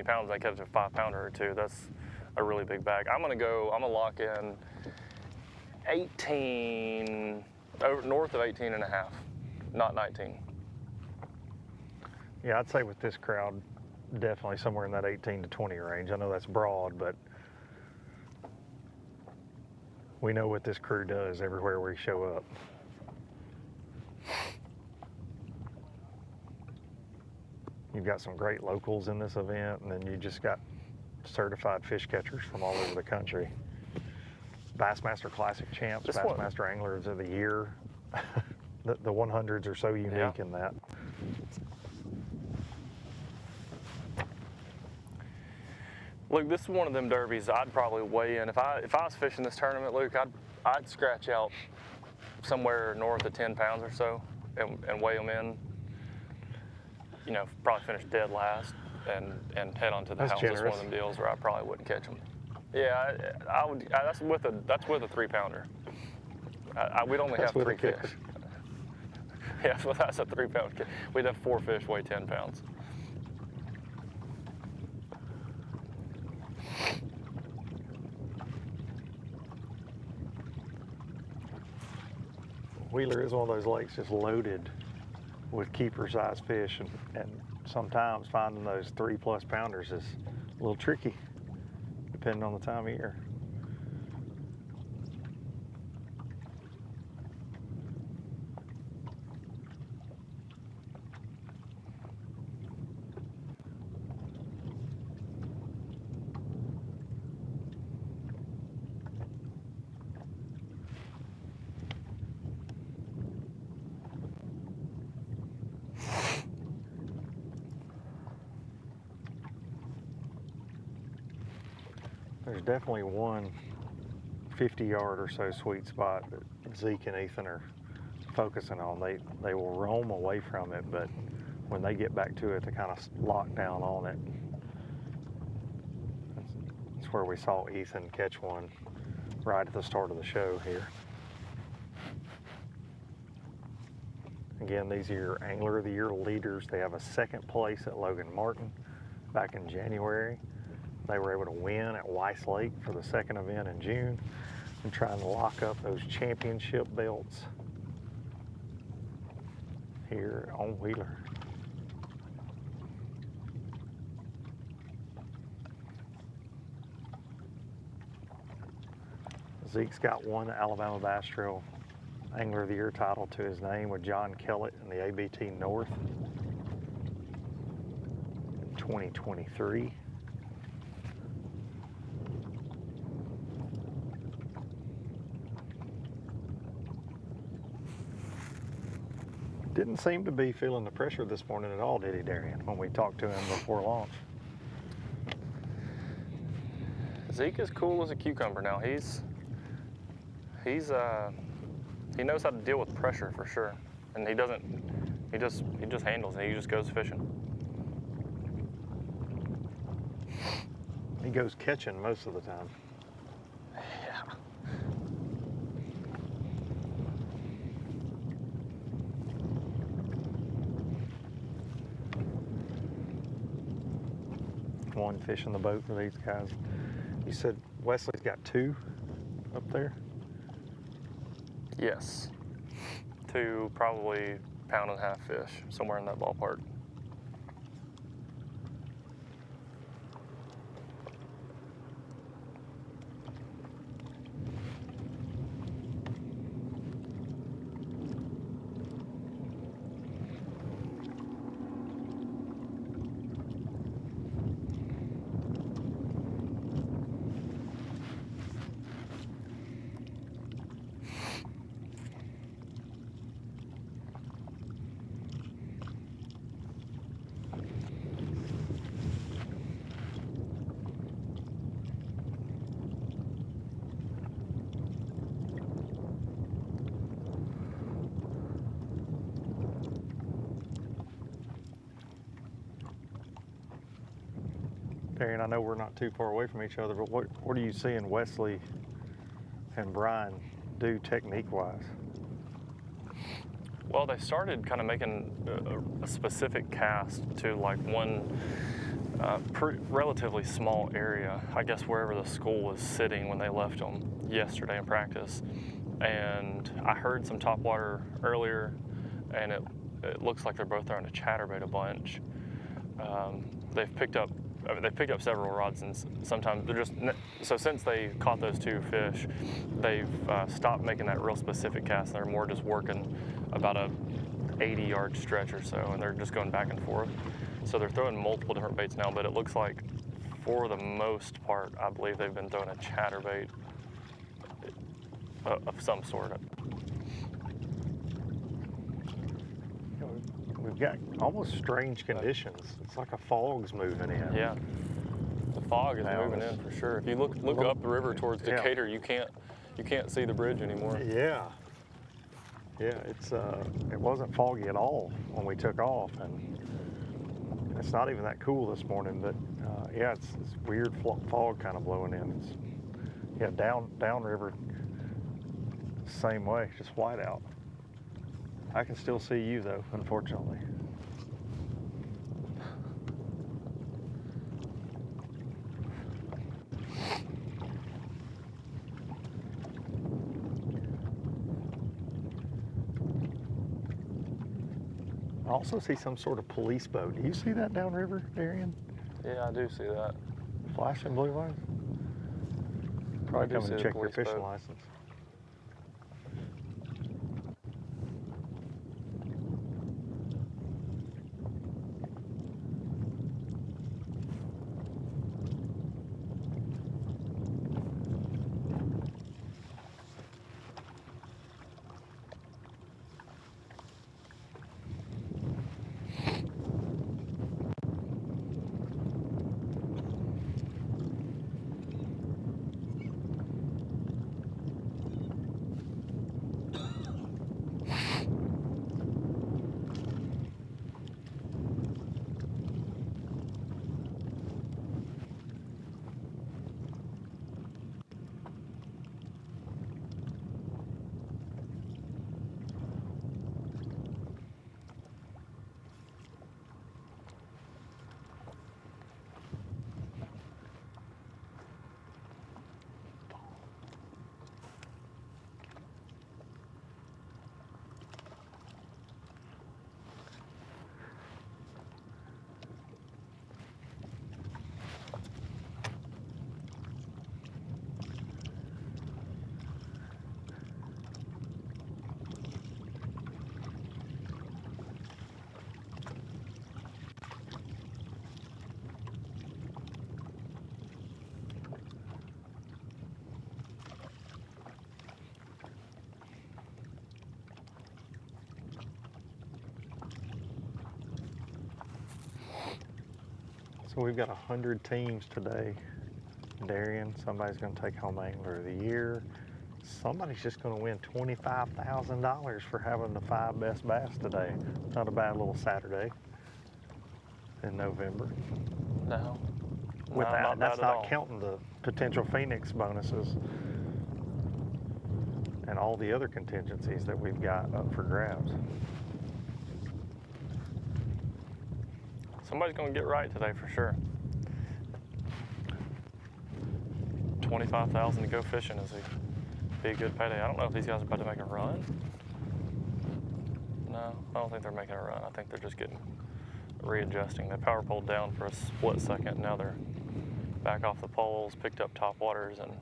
Speaker 4: pounds, they catch a 5-pounder or two. That's a really big bag. I'm going to lock in 18, north of 18 and a half, not 19.
Speaker 3: Yeah, I'd say with this crowd, definitely somewhere in that 18 to 20 range. I know that's broad, but we know what this crew does everywhere we show up. You've got some great locals in this event, and then you just got certified fish catchers from all over the country. Bassmaster Classic champs, Bassmaster Anglers of the Year. The 100s are so unique in that.
Speaker 4: Luke, this is one of them derbies I'd probably weigh in. If I was fishing this tournament, Luke, I'd scratch out somewhere north of 10 pounds or so and weigh them in. You know, probably finish dead last and head on to the house. It's one of them deals where I probably wouldn't catch them. Yeah, I would. That's with a 3-pounder. We'd only have 3 fish. Yeah, so that's a 3-pound. We'd have 4 fish weigh 10 pounds.
Speaker 3: Wheeler is one of those lakes just loaded with keeper-sized fish, and sometimes finding those 3+ pounders is a little tricky, depending on the time of year. There's definitely one 50-yard or so sweet spot that Zeke and Ethan are focusing on. They will roam away from it, but when they get back to it, they kind of lock down on it. That's where we saw Ethan catch one right at the start of the show here. Again, these are your Angler of the Year leaders. They have a 2nd place at Logan Martin back in January. They were able to win at Weiss Lake for the 2nd event in June and trying to lock up those championship belts here on Wheeler. Zeke's got one Alabama Bass Trail Angler of the Year title to his name with John Kellett in the ABT North in 2023. Didn't seem to be feeling the pressure this morning at all, did he, Darian, when we talked to him before launch?
Speaker 4: Zeke is cool as a cucumber now. He knows how to deal with pressure for sure, and he just handles it. He just goes fishing.
Speaker 3: He goes catching most of the time.
Speaker 4: Yeah.
Speaker 3: One fish in the boat for these guys. You said Wesley's got 2 up there?
Speaker 4: Yes. 2 probably 1.5-pound fish, somewhere in that ballpark.
Speaker 3: Darian, I know we're not too far away from each other, but what are you seeing Wesley and Brian do technique-wise?
Speaker 4: Well, they started kind of making a specific cast to like one relatively small area, I guess wherever the school was sitting when they left them yesterday in practice. And I heard some topwater earlier, and it looks like they're both throwing a chatterbait a bunch. They've picked up several rods, and sometimes they're just, so since they caught those two fish, they've stopped making that real specific cast. They're more just working about a 80-yard stretch or so, and they're just going back and forth. So they're throwing multiple different baits now, but it looks like for the most part, I believe they've been throwing a chatterbait of some sort.
Speaker 3: We've got almost strange conditions. It's like a fog's moving in.
Speaker 4: Yeah, the fog is moving in for sure. If you look up the river towards Decatur, you can't see the bridge anymore.
Speaker 3: Yeah. Yeah, it wasn't foggy at all when we took off, and it's not even that cool this morning. But yeah, it's weird fog kind of blowing in. Downriver, same way, just white out. I can still see you though, unfortunately. I also see some sort of police boat. Do you see that downriver, Darian?
Speaker 4: Yeah, I do see that.
Speaker 3: Flashing blue lights? Probably coming to check your fishing license. So we've got 100 teams today. Darian, somebody's going to take home Angler of the Year. Somebody's just going to win $25,000 for having the 5 best bass today. Not a bad little Saturday in November.
Speaker 4: No.
Speaker 3: That's not counting the potential Phoenix bonuses and all the other contingencies that we've got up for grabs.
Speaker 4: Somebody's going to get right today for sure. $25,000 to go fishing is be a good payday. I don't know if these guys are about to make a run. No, I don't think they're making a run. I think they're just readjusting. They power pulled down for a split second. Now they're back off the poles, picked up top waters, and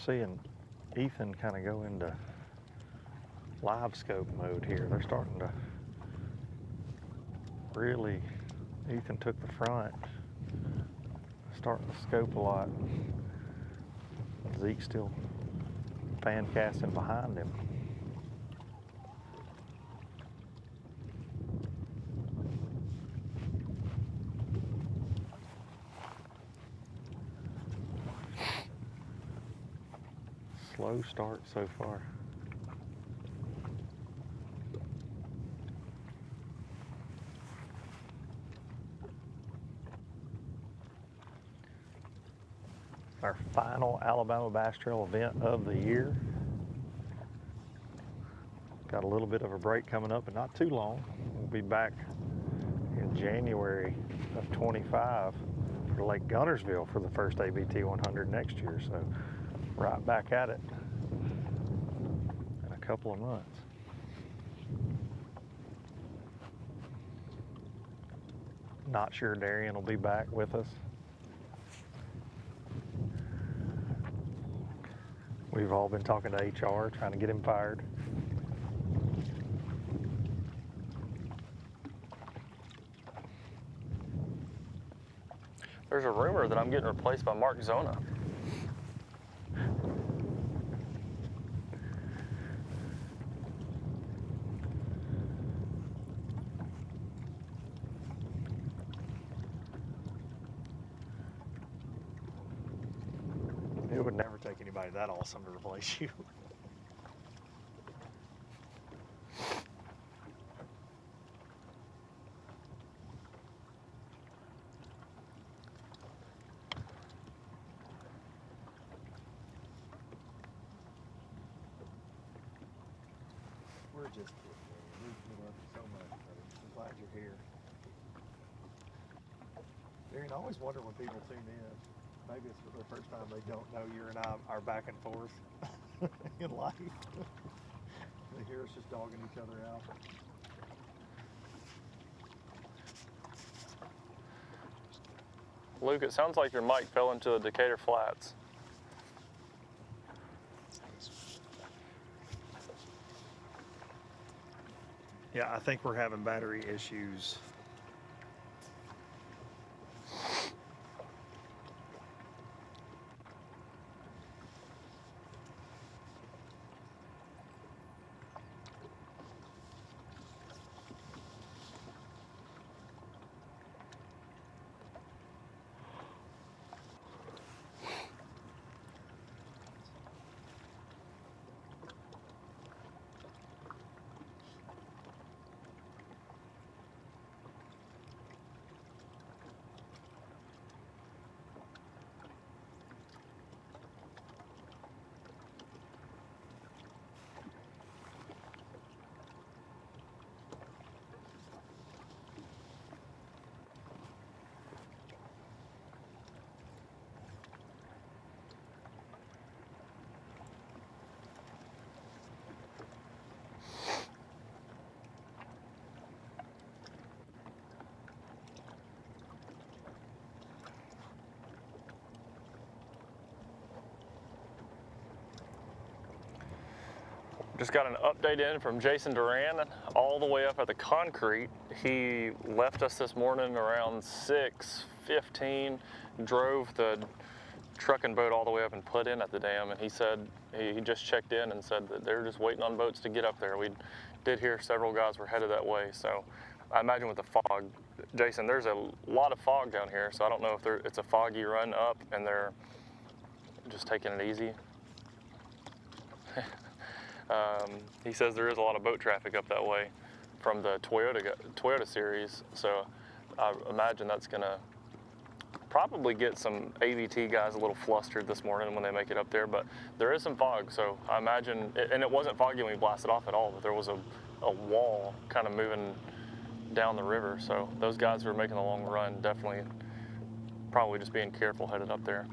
Speaker 3: seeing Ethan kind of go into live scope mode here. They're starting to really, Ethan took the front, starting to scope a lot. Zeke's still fan casting behind him. Slow start so far. our final Alabama Bass Trail event of the year. Got a little bit of a break coming up, but not too long. We'll be back in January of 25 for Lake Guntersville for the first ABT 100 next year. So right back at it in a couple of months. Not sure Darian will be back with us. We've all been talking to HR, trying to get him fired.
Speaker 4: There's a rumor that I'm getting replaced by Mark Zona.
Speaker 3: It would never take anybody that awesome to replace you. We're just kidding, man. We love you so much, brother. I'm glad you're here. Darren, I always wonder when people tune in. Maybe it's for the first time they don't know you and I are back and forth in life. They hear us just dogging each other out.
Speaker 4: Luke, it sounds like your mic fell into the Decatur flats.
Speaker 3: Yeah, I think we're having battery issues.
Speaker 4: Just got an update in from Jason Duran all the way up at the concrete. He left us this morning around 6:15, drove the truck and boat all the way up and put in at the dam, and he said he just checked in and said that they're just waiting on boats to get up there. We did hear several guys were headed that way, so I imagine with the fog, Jason, there's a lot of fog down here, so I don't know if it's a foggy run up and they're just taking it easy. He says there is a lot of boat traffic up that way from the Toyota series, so I imagine that's gonna probably get some ABT guys a little flustered this morning when they make it up there, but there is some fog, so I imagine, and it wasn't foggy when we blasted off at all, but there was a wall kind of moving down the river, so those guys who are making the long run definitely probably just being careful headed up there.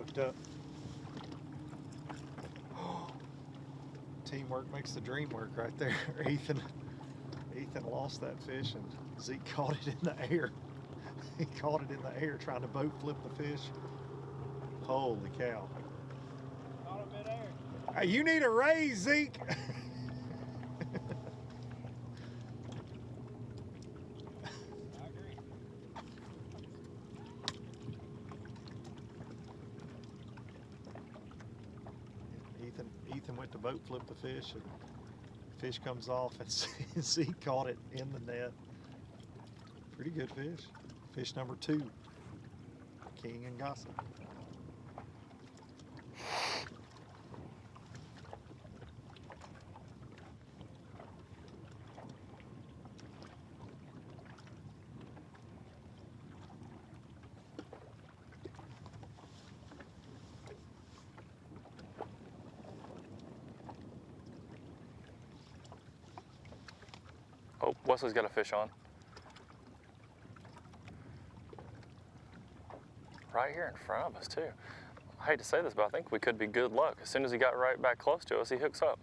Speaker 3: hooked up. Teamwork makes the dream work right there. Ethan lost that fish and Zeke caught it in the air. He caught it in the air trying to boat flip the fish. Holy cow.
Speaker 5: Caught him midair.
Speaker 3: Hey, you need a raise, Zeke.
Speaker 5: I agree.
Speaker 3: Ethan went to boat flip the fish and fish comes off and Zeke caught it in the net. Pretty good fish. Fish number 2, King and Gossip.
Speaker 4: Oh, Wesley's got a fish on. Right here in front of us, too. I hate to say this, but I think we could be good luck. As soon as he got right back close to us, he hooks up.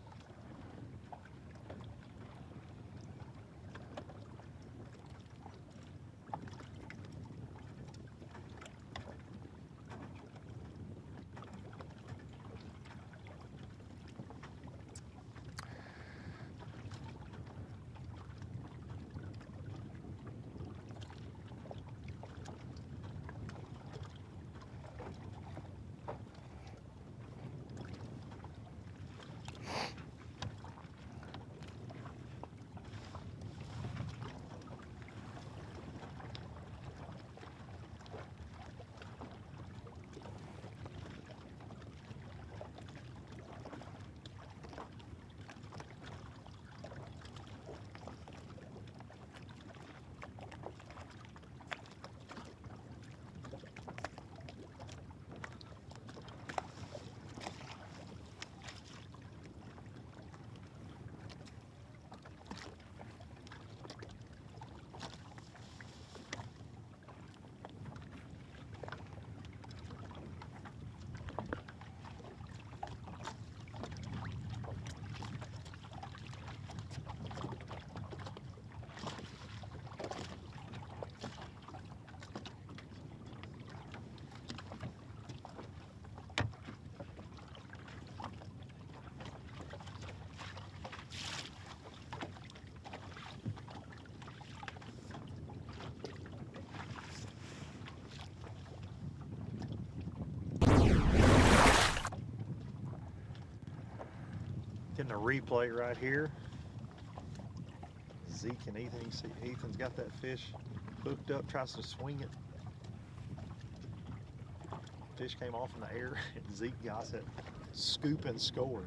Speaker 3: Getting a replay right here. Zeke and Ethan, you see Ethan's got that fish hooked up, tries to swing it. Fish came off in the air and Zeke got it. Scoop and score.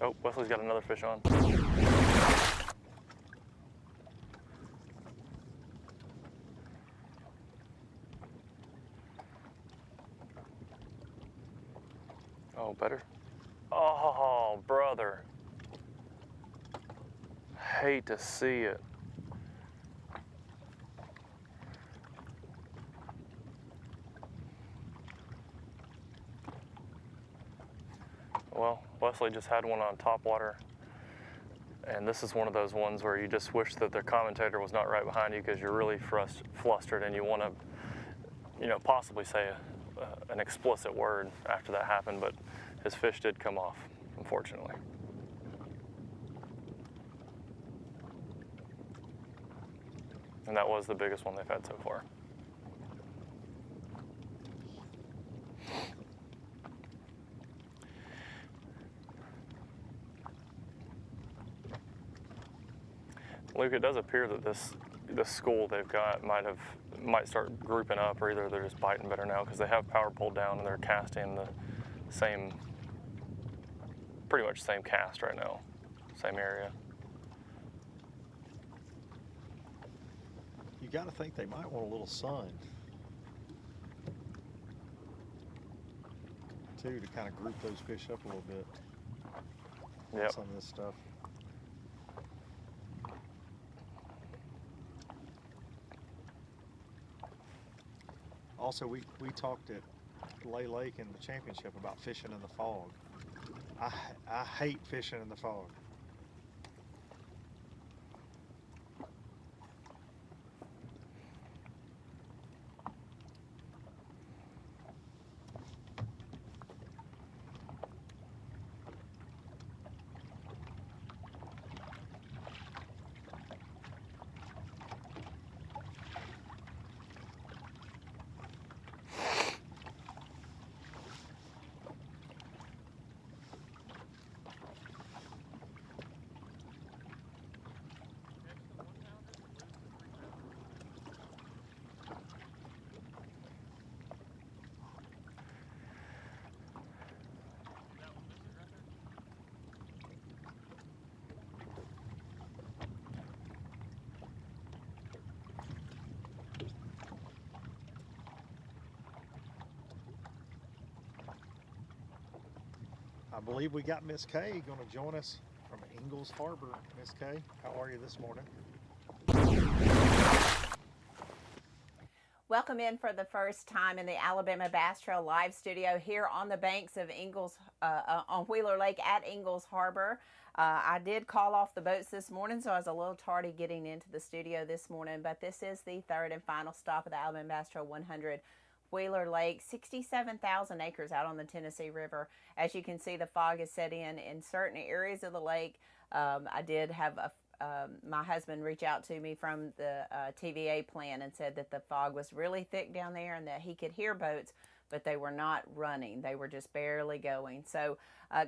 Speaker 4: Oh, Wesley's got another fish on. Oh, better. Oh, brother. Hate to see it. Well, Wesley just had one on top water, and this is one of those ones where you just wish that the commentator was not right behind you because you're really flustered and you want to, possibly say an explicit word after that happened, but his fish did come off, unfortunately. And that was the biggest one they've had so far. Luke, it does appear that this school they've got might start grouping up, or either they're just biting better now because they have power pulled down and they're casting the same, pretty much same cast right now, same area.
Speaker 6: You got to think they might want a little sun, too, to kind of group those fish up a little bit.
Speaker 4: Yep.
Speaker 6: Some of this stuff. Also, we talked at Lay Lake in the championship about fishing in the fog. I hate fishing in the fog. I believe we got Miss Kay going to join us from Ingalls Harbor. Miss Kay, how are you this morning?
Speaker 2: Welcome in for the first time in the Alabama Bass Trail live studio here on the banks of Ingalls, on Wheeler Lake at Ingalls Harbor. I did call off the boats this morning, so I was a little tardy getting into the studio this morning, but this is the third and final stop of the Alabama Bass Trail 100. Wheeler Lake, 67,000 acres out on the Tennessee River. As you can see, the fog has set in certain areas of the lake. I did have my husband reach out to me from the TVA plan and said that the fog was really thick down there and that he could hear boats, but they were not running. They were just barely going. So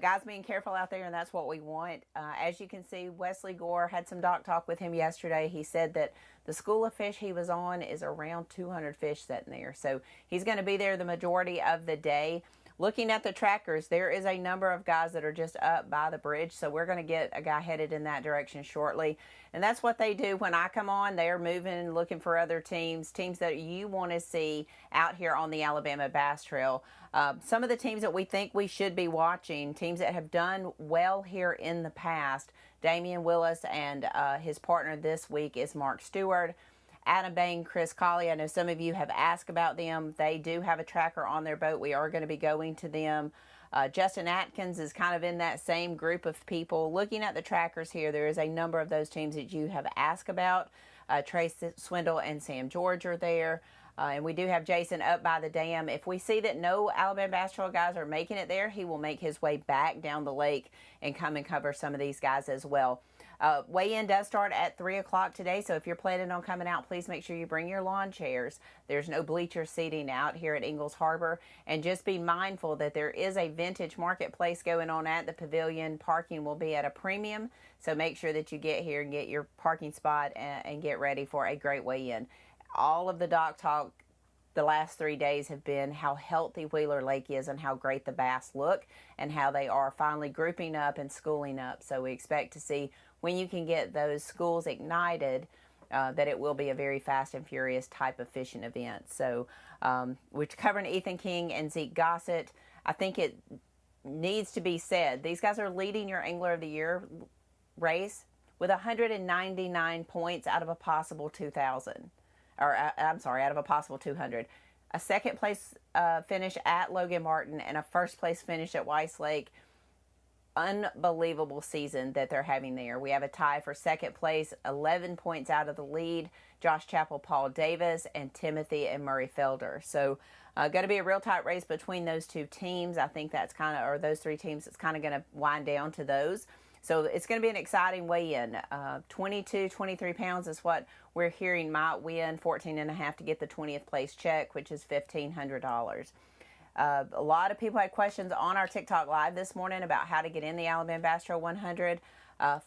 Speaker 2: guys, being careful out there, and that's what we want. As you can see, Wesley Gore had some dock talk with him yesterday. He said that the school of fish he was on is around 200 fish sitting there. So he's going to be there the majority of the day. Looking at the trackers, there is a number of guys that are just up by the bridge, so we're going to get a guy headed in that direction shortly. And that's what they do when I come on. They're moving, looking for other teams that you want to see out here on the Alabama Bass Trail. Some of the teams that we think we should be watching, teams that have done well here in the past. Damian Willis and his partner this week is Mark Stewart. Adam Bain, Chris Colley, I know some of you have asked about them. They do have a tracker on their boat. We are going to be going to them. Justin Atkins is kind of in that same group of people. Looking at the trackers here, there is a number of those teams that you have asked about. Trace Swindle and Sam George are there. And we do have Jason up by the dam. If we see that no Alabama Bass Trail guys are making it there, he will make his way back down the lake and come and cover some of these guys as well. Weigh-in does start at 3 o'clock today, so if you're planning on coming out, please make sure you bring your lawn chairs. There's no bleacher seating out here at Ingalls Harbor, and just be mindful that there is a vintage marketplace going on at the pavilion. Parking will be at a premium, so make sure that you get here and get your parking spot and get ready for a great weigh-in. All of the dock talk the last 3 days have been how healthy Wheeler Lake is and how great the bass look and how they are finally grouping up and schooling up. So we expect to see when you can get those schools ignited, that it will be a very fast and furious type of fishing event. So we're covering Ethan King and Zeke Gossett. I think it needs to be said, these guys are leading your Angler of the Year race with 199 points out of a possible 2,000. Or I'm sorry, out of a possible 200. A second place finish at Logan Martin and a first place finish at Weiss Lake. Unbelievable season that they're having there. We have a tie for second place, 11 points out of the lead. Josh Chappell, Paul Davis, and Timothy and Murray Felder. So going to be a real tight race between those two teams. I think that's kind of, or those three teams, it's kind of going to wind down to those. So it's going to be an exciting weigh-in. 22, 23 pounds is what we're hearing might win. 14 and a half to get the 20th place check, which is $1,500. A lot of people had questions on our TikTok Live this morning about how to get in the Alabama Bass Trail 100.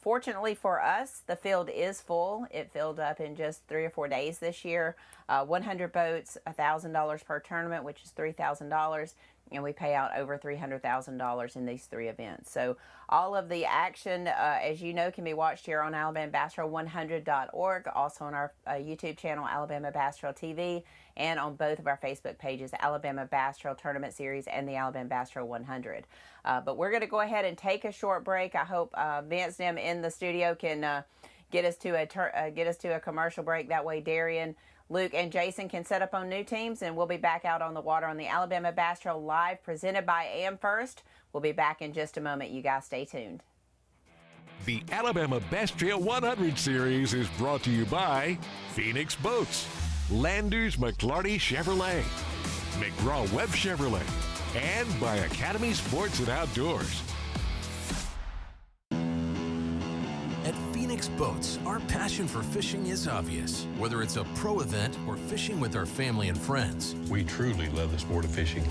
Speaker 2: Fortunately for us, the field is full. It filled up in just 3 or 4 days this year. 100 boats, $1,000 per tournament, which is $3,000. And we pay out over $300,000 in these 3 events. So all of the action, as you know, can be watched here on AlabamaBassTrail100.org, also on our YouTube channel, Alabama Bass Trail TV, and on both of our Facebook pages, Alabama Bass Trail Tournament Series and the Alabama Bass Trail 100. But we're going to go ahead and take a short break. I hope Vince Nim in the studio can get us to a commercial break. That way, Darian, Luke, and Jason can set up on new teams, and we'll be back out on the water on the Alabama Bass Trail Live, presented by AmFirst. We'll be back in just a moment. You guys stay tuned.
Speaker 1: The Alabama Bass Trail 100 Series is brought to you by Phoenix Boats, Landers McClarty Chevrolet, McGraw-Webb Chevrolet, and by Academy Sports and Outdoors.
Speaker 7: At Phoenix Boats, our passion for fishing is obvious. Whether it's a pro event or fishing with our family and friends,
Speaker 8: we truly love the sport of fishing.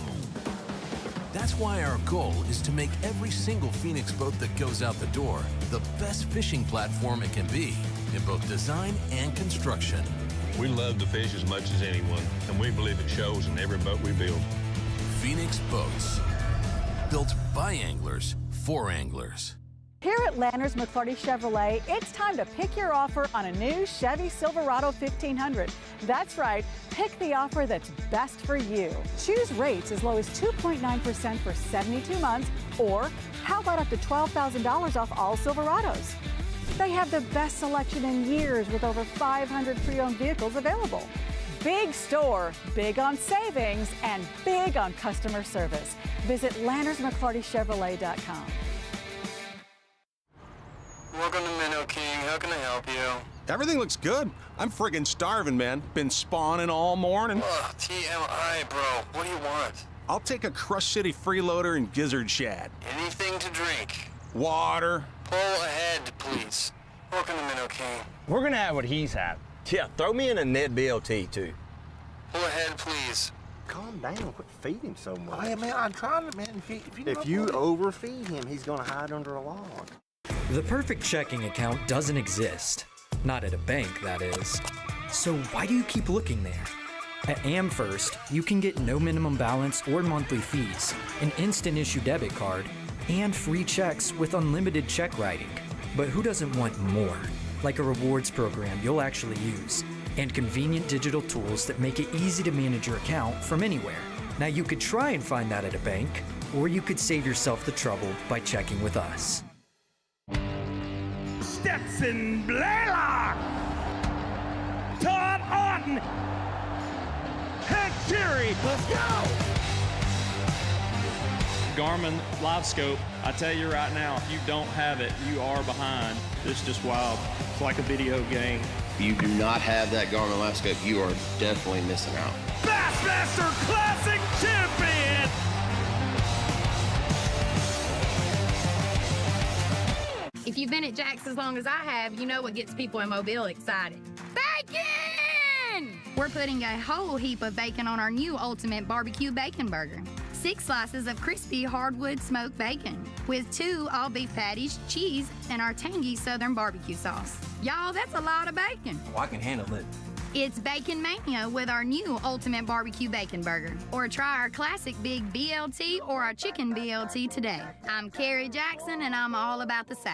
Speaker 7: That's why our goal is to make every single Phoenix boat that goes out the door the best fishing platform it can be in both design and construction.
Speaker 8: We love to fish as much as anyone, and we believe it shows in every boat we build.
Speaker 7: Phoenix Boats, built by anglers for anglers.
Speaker 9: Here at Landers McClarty Chevrolet, it's time to pick your offer on a new Chevy Silverado 1500. That's right, pick the offer that's best for you. Choose rates as low as 2.9% for 72 months, or how about up to $12,000 off all Silverados? They have the best selection in years with over 500 pre-owned vehicles available. Big store, big on savings, and big on customer service. Visit LandersMcClartyChevrolet.com.
Speaker 10: Welcome to Minnow King. How can I help you?
Speaker 11: Everything looks good. I'm friggin' starving, man. Been spawning all morning.
Speaker 10: Ugh, TMI, bro. What do you want?
Speaker 11: I'll take a Crush City freeloader and gizzard shad.
Speaker 10: Anything to drink.
Speaker 11: Water.
Speaker 10: Pull ahead, please. Welcome to Minnow King.
Speaker 12: We're gonna have what he's had. Yeah, throw me in a net BLT, too.
Speaker 10: Pull ahead, please.
Speaker 13: Calm down. Quit feeding him so much.
Speaker 14: Hey, man, I'm trying to, man.
Speaker 13: If you overfeed him, he's gonna hide under a log.
Speaker 15: The perfect checking account doesn't exist. Not at a bank, that is. So why do you keep looking there? At AmFirst, you can get no minimum balance or monthly fees, an instant issue debit card, and free checks with unlimited check writing. But who doesn't want more? Like a rewards program you'll actually use, and convenient digital tools that make it easy to manage your account from anywhere. Now you could try and find that at a bank, or you could save yourself the trouble by checking with us.
Speaker 16: Stetson Blaylock, Todd Auten, Hank Terry, let's go!
Speaker 17: Garmin Live Scope, I tell you right now, if you don't have it, you are behind. It's just wild. It's like a video game.
Speaker 18: If you do not have that Garmin Live Scope, you are definitely missing out.
Speaker 16: Bassmaster Classic Champion!
Speaker 19: If you've been at Jack's as long as I have, you know what gets people in Mobile excited. Bacon! We're putting a whole heap of bacon on our new Ultimate Barbecue Bacon Burger. 6 slices of crispy hardwood smoked bacon with 2 all-beef patties, cheese, and our tangy Southern barbecue sauce. Y'all, that's a lot of bacon.
Speaker 12: Oh, I can handle it.
Speaker 19: It's Bacon Mania with our new Ultimate Barbecue Bacon Burger. Or try our classic Big BLT or our Chicken BLT today. I'm Carrie Jackson, and I'm all about the South.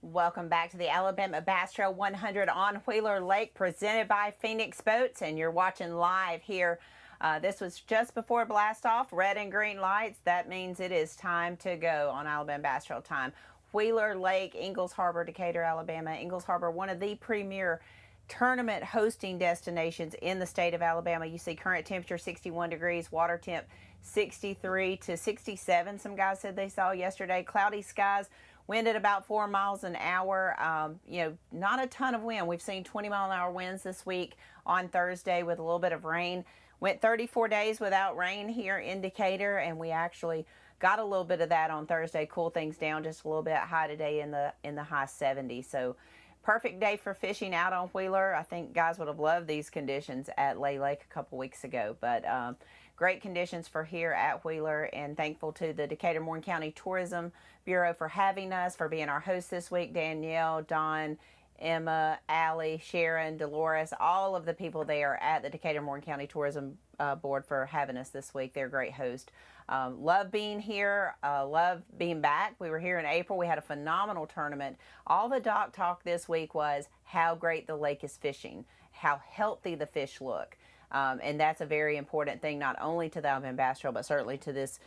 Speaker 2: Welcome back to the Alabama Bass Trail 100 on Wheeler Lake, presented by Phoenix Boats, and you're watching live here. This was just before blast off, red and green lights. That means it is time to go on Alabama Bass Trail time. Wheeler Lake, Ingalls Harbor, Decatur, Alabama. Ingalls Harbor, one of the premier tournament hosting destinations in the state of Alabama. You see current temperature 61 degrees, water temp 63 to 67. Some guys said they saw yesterday. Cloudy skies. Wind at about 4 miles an hour. Not a ton of wind. We've seen 20-mile-an-hour winds this week on Thursday with a little bit of rain. Went 34 days without rain here in Decatur, and we actually got a little bit of that on Thursday. Cool things down just a little bit. High today in the high 70s. So perfect day for fishing out on Wheeler. I think guys would have loved these conditions at Lay Lake a couple weeks ago, but great conditions for here at Wheeler, and thankful to the Decatur Morgan County Tourism Bureau for having us, for being our host this week. Danielle, Don, Emma, Allie, Sharon, Dolores, all of the people there at the Decatur Morgan County Tourism Board for having us this week. They're a great host. Love being here. Love being back. We were here in April. We had a phenomenal tournament. All the doc talk this week was how great the lake is fishing, how healthy the fish look. And that's a very important thing, not only to the Alabama Bass Trail, but certainly to this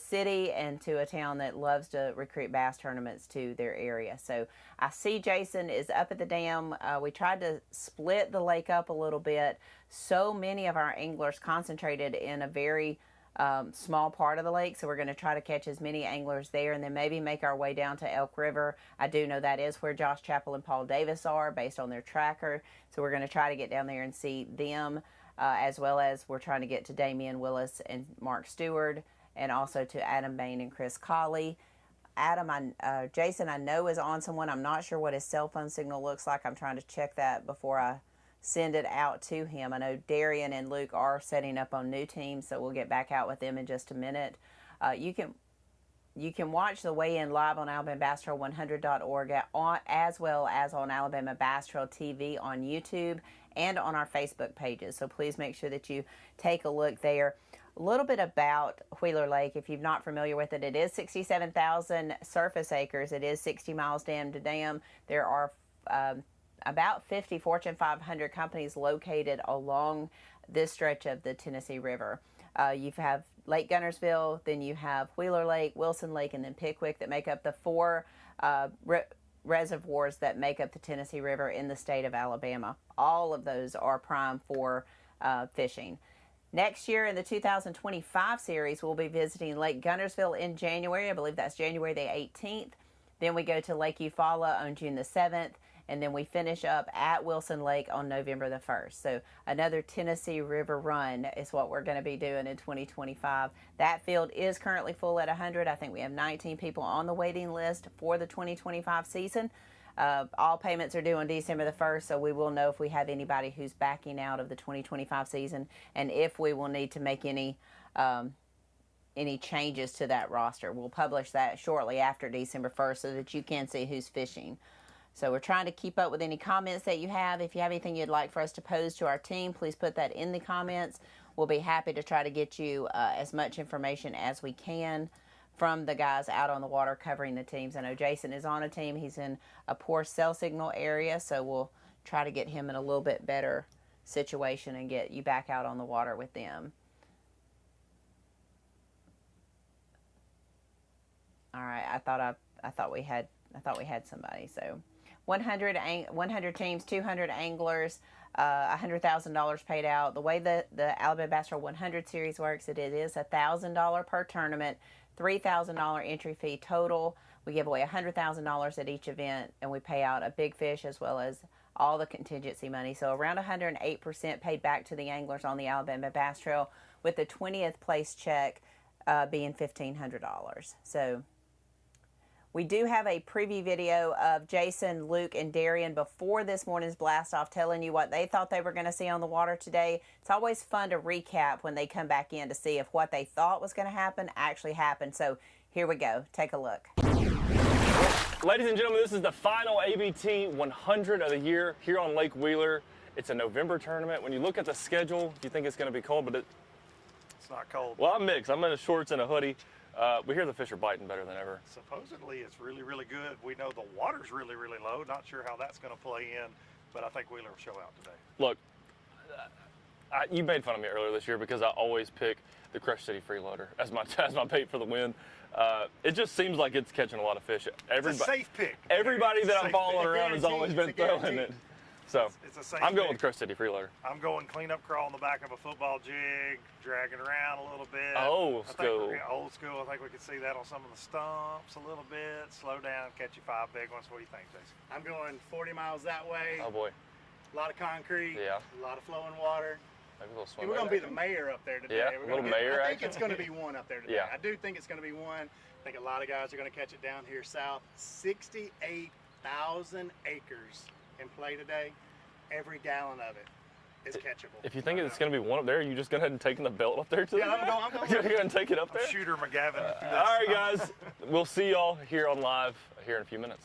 Speaker 2: city and to a town that loves to recruit bass tournaments to their area. So I see Jason is up at the dam. We tried to split the lake up a little bit. So many of our anglers concentrated in a very small part of the lake, so we're going to try to catch as many anglers there and then maybe make our way down to Elk River. I do know that is where Josh Chappell and Paul Davis are based on their tracker, so we're going to try to get down there and see them, as well as we're trying to get to Damian Willis and Mark Stewart, and also to Adam Bain and Chris Colley. Jason, I know is on someone. I'm not sure what his cell phone signal looks like. I'm trying to check that before I send it out to him. I know Darian and Luke are setting up on new teams, so we'll get back out with them in just a minute. You can watch the weigh-in live on AlabamaBassTrail100.org, as well as on Alabama Bass Trail TV on YouTube and on our Facebook pages. So please make sure that you take a look there. A little bit about Wheeler Lake, if you're not familiar with it, it is 67,000 surface acres. It is 60 miles dam to dam. There are about 50 Fortune 500 companies located along this stretch of the Tennessee River. You have Lake Guntersville, then you have Wheeler Lake, Wilson Lake, and then Pickwick that make up the four reservoirs that make up the Tennessee River in the state of Alabama. All of those are prime for fishing. Next year in the 2025 series, we'll be visiting Lake Guntersville in January. I believe that's January the 18th. Then we go to Lake Eufaula on June the 7th. And then we finish up at Wilson Lake on November the 1st. So another Tennessee River run is what we're going to be doing in 2025. That field is currently full at 100. I think we have 19 people on the waiting list for the 2025 season. All payments are due on December the 1st, so we will know if we have anybody who's backing out of the 2025 season and if we will need to make any changes to that roster. We'll publish that shortly after December 1st so that you can see who's fishing. So we're trying to keep up with any comments that you have. If you have anything you'd like for us to pose to our team, please put that in the comments. We'll be happy to try to get you as much information as we can from the guys out on the water covering the teams. I know Jason is on a team. He's in a poor cell signal area, so we'll try to get him in a little bit better situation and get you back out on the water with them. All right, I thought we had somebody. So 100 teams, 200 anglers, $100,000 paid out. The way the Alabama Bass Trail 100 series works, it is $1,000 per tournament, $3,000 entry fee total. We give away $100,000 at each event, and we pay out a big fish as well as all the contingency money. So around 108% paid back to the anglers on the Alabama Bass Trail, with the 20th place check being $1,500. So we do have a preview video of Jason, Luke, and Darian before this morning's blast off, telling you what they thought they were going to see on the water today. It's always fun to recap when they come back in to see if what they thought was going to happen actually happened. So here we go. Take a look.
Speaker 4: Ladies and gentlemen, this is the final ABT 100 of the year here on Lake Wheeler. It's a November tournament. When you look at the schedule, you think it's going to be cold, but
Speaker 6: it's not cold.
Speaker 4: Well, I'm mixed. I'm in shorts and a hoodie. We hear the fish are biting better than ever.
Speaker 6: Supposedly it's really, really good. We know the water's really, really low. Not sure how that's going to play in, but I think Wheeler will show out today.
Speaker 4: Look, you made fun of me earlier this year because I always pick the Crush City Freeloader as my bait for the win. It just seems like it's catching a lot of fish.
Speaker 6: It's a safe pick.
Speaker 4: Everybody that I'm following around has always been throwing it. So I'm going with Crush City Freeloader.
Speaker 6: I'm going cleanup crawl on the back of a football jig, dragging around a little bit.
Speaker 4: Old school.
Speaker 6: Old school. I think we can see that on some of the stumps a little bit. Slow down, catch you 5 big ones. What do you think, Jason?
Speaker 13: I'm going 40 miles that way.
Speaker 4: Oh boy.
Speaker 13: A lot of concrete.
Speaker 4: Yeah.
Speaker 13: A lot of flowing water.
Speaker 4: Maybe a little swim.
Speaker 13: We're going to be the mayor up there today.
Speaker 4: Yeah, a little mayor
Speaker 13: I think it's going to be one up there today.
Speaker 4: Yeah.
Speaker 13: I do think it's going to be one. I think a lot of guys are going to catch it down here south. 68 1,000 acres in play today. Every gallon of it is catchable.
Speaker 4: If you think it's going to be one up there, you just go ahead and take the belt up there to
Speaker 13: Yeah, I'm going.
Speaker 4: You're going to take it up there?
Speaker 6: Shooter McGavin.
Speaker 4: All right, guys. We'll see y'all here on live here in a few minutes.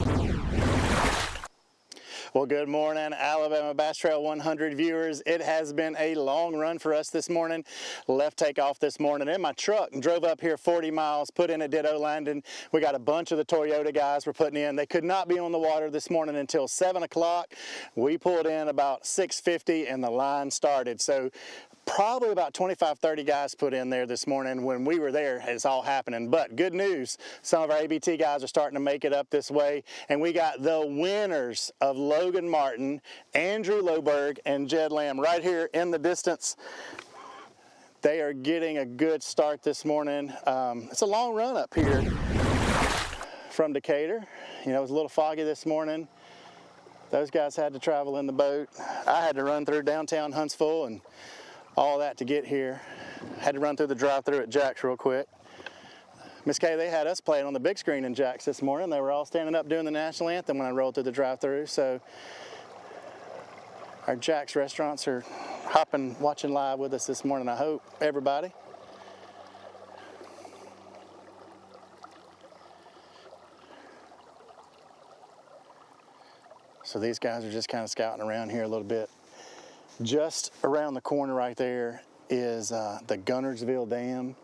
Speaker 14: Well, good morning, Alabama Bass Trail 100 viewers. It has been a long run for us this morning. Left takeoff this morning in my truck and drove up here 40 miles, put in a ditto landing. We got a bunch of the Toyota guys we're putting in. They could not be on the water this morning until 7 o'clock. We pulled in about 6:50 and the line started. So probably about 25-30 guys put in there this morning. When we were there, it's all happening. But good news, some of our ABT guys are starting to make it up this way, and we got the winners of Logan Martin, Andrew Loberg, and Jed Lamb right here in the distance. They are getting a good start this morning. It's a long run up here from Decatur. You know, it was a little foggy this morning. Those guys had to travel in the boat. I had to run through downtown Huntsville and all that to get here. Had to run through the drive-thru at Jack's real quick. Miss Kay, they had us playing on the big screen in Jack's this morning. They were all standing up doing the national anthem when I rolled through the drive-thru. So our Jack's restaurants are hopping, watching live with us this morning, I hope, everybody. So these guys are just kind of scouting around here a little bit. Just around the corner right there is the Gunnersville Dam.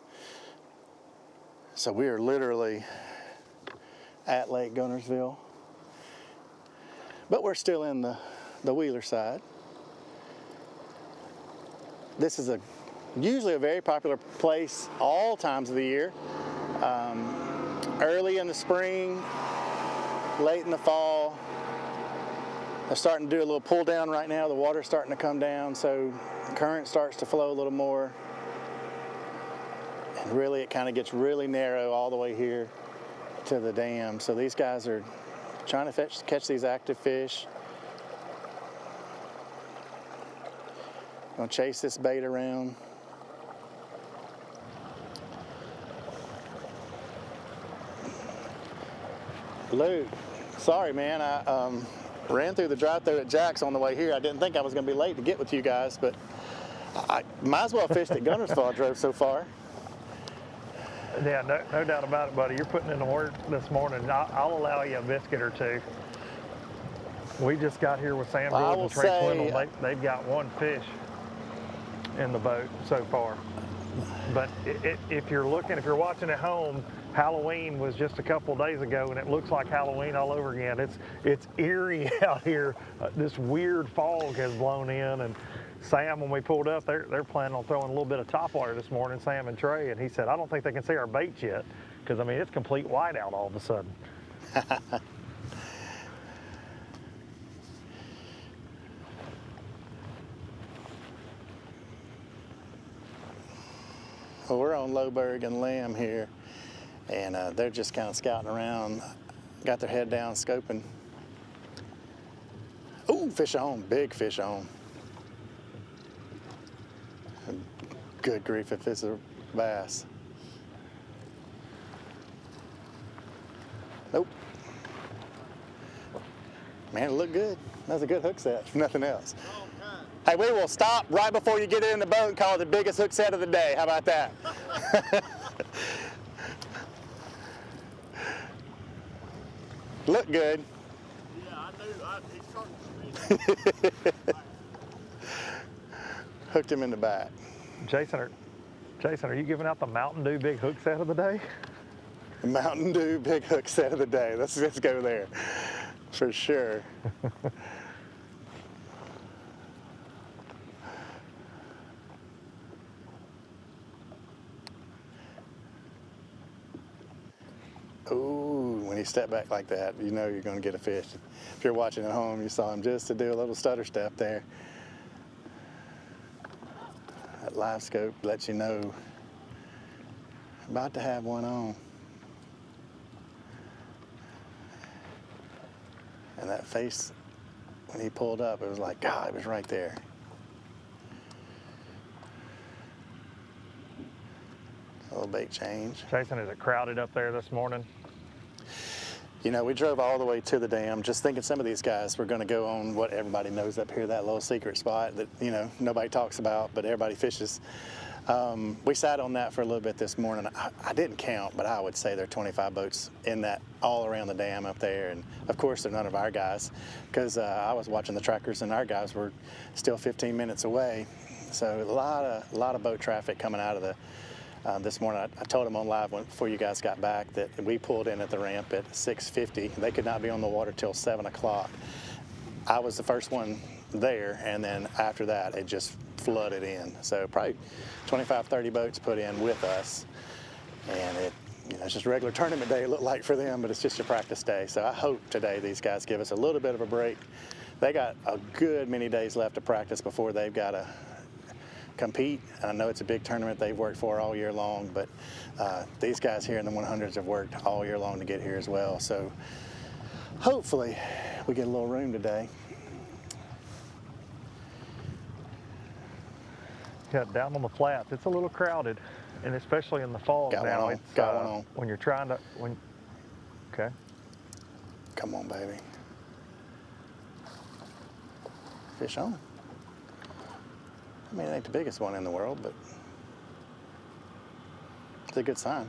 Speaker 14: So we are literally at Lake Gunnersville, but we're still in the Wheeler side. This is usually a very popular place all times of the year. Early in the spring, late in the fall. They're starting to do a little pull down right now. The water's starting to come down, so the current starts to flow a little more. And really, it kind of gets really narrow all the way here to the dam. So these guys are trying to catch these active fish. Gonna chase this bait around. Luke, sorry man, I ran through the drive-thru at Jack's on the way here. I didn't think I was going to be late to get with you guys, but I might as well have fished at Gunnersville. I drove so far.
Speaker 3: Yeah, no doubt about it, buddy. You're putting in the work this morning. I'll allow you a biscuit or two. We just got here with Sam George and Trey Swindle. They've got one fish in the boat so far. But if you're watching at home, Halloween was just a couple days ago, and it looks like Halloween all over again. It's eerie out here. This weird fog has blown in, and Sam, when we pulled up, they're planning on throwing a little bit of topwater this morning, Sam and Trey, and he said, I don't think they can see our baits yet, because, I mean, it's complete whiteout all of a sudden.
Speaker 14: Well, we're on Loberg and Lamb here, and they're just kind of scouting around, got their head down, scoping. Ooh, fish on, big fish on. Good grief if it's a bass. Nope. Man, it looked good. That was a good hook set, if nothing else. Hey, we will stop right before you get in the boat and call it the biggest hook set of the day. How about that? Look good.
Speaker 5: Yeah, I knew. He's starting.
Speaker 14: Hooked him in the back.
Speaker 3: Jason, are you giving out the Mountain Dew big hook set of the day?
Speaker 14: The Mountain Dew big hook set of the day. Let's go there, for sure. Ooh, when you step back like that, you know you're going to get a fish. If you're watching at home, you saw him just to do a little stutter step there. That live scope lets you know about to have one on. And that face, when he pulled up, it was like, God, it was right there. A little bait change.
Speaker 3: Jason, is it crowded up there this morning?
Speaker 14: You know, we drove all the way to the dam just thinking some of these guys were going to go on what everybody knows up here, that little secret spot that, you know, nobody talks about, but everybody fishes. We sat on that for a little bit this morning. I didn't count, but I would say there are 25 boats in that all around the dam up there. And of course, they're none of our guys, because I was watching the trackers and our guys were still 15 minutes away. So a lot of boat traffic coming out of the this morning. I told them on live before you guys got back that we pulled in at the ramp at 6:50. They could not be on the water till 7 o'clock. I was the first one there, and then after that, it just flooded in. So probably 25, 30 boats put in with us, and it's just a regular tournament day, it looked like for them, but it's just a practice day. So I hope today these guys give us a little bit of a break. They got a good many days left to practice before they've got to compete. I know it's a big tournament they've worked for all year long, but these guys here in the 100s have worked all year long to get here as well. So hopefully we get a little room today.
Speaker 3: Yeah, down on the flats, it's a little crowded, and especially in the fall now. It's
Speaker 14: got one on.
Speaker 3: When you're trying to, okay.
Speaker 14: Come on, baby. Fish on. I mean, it ain't the biggest one in the world, but it's a good sign.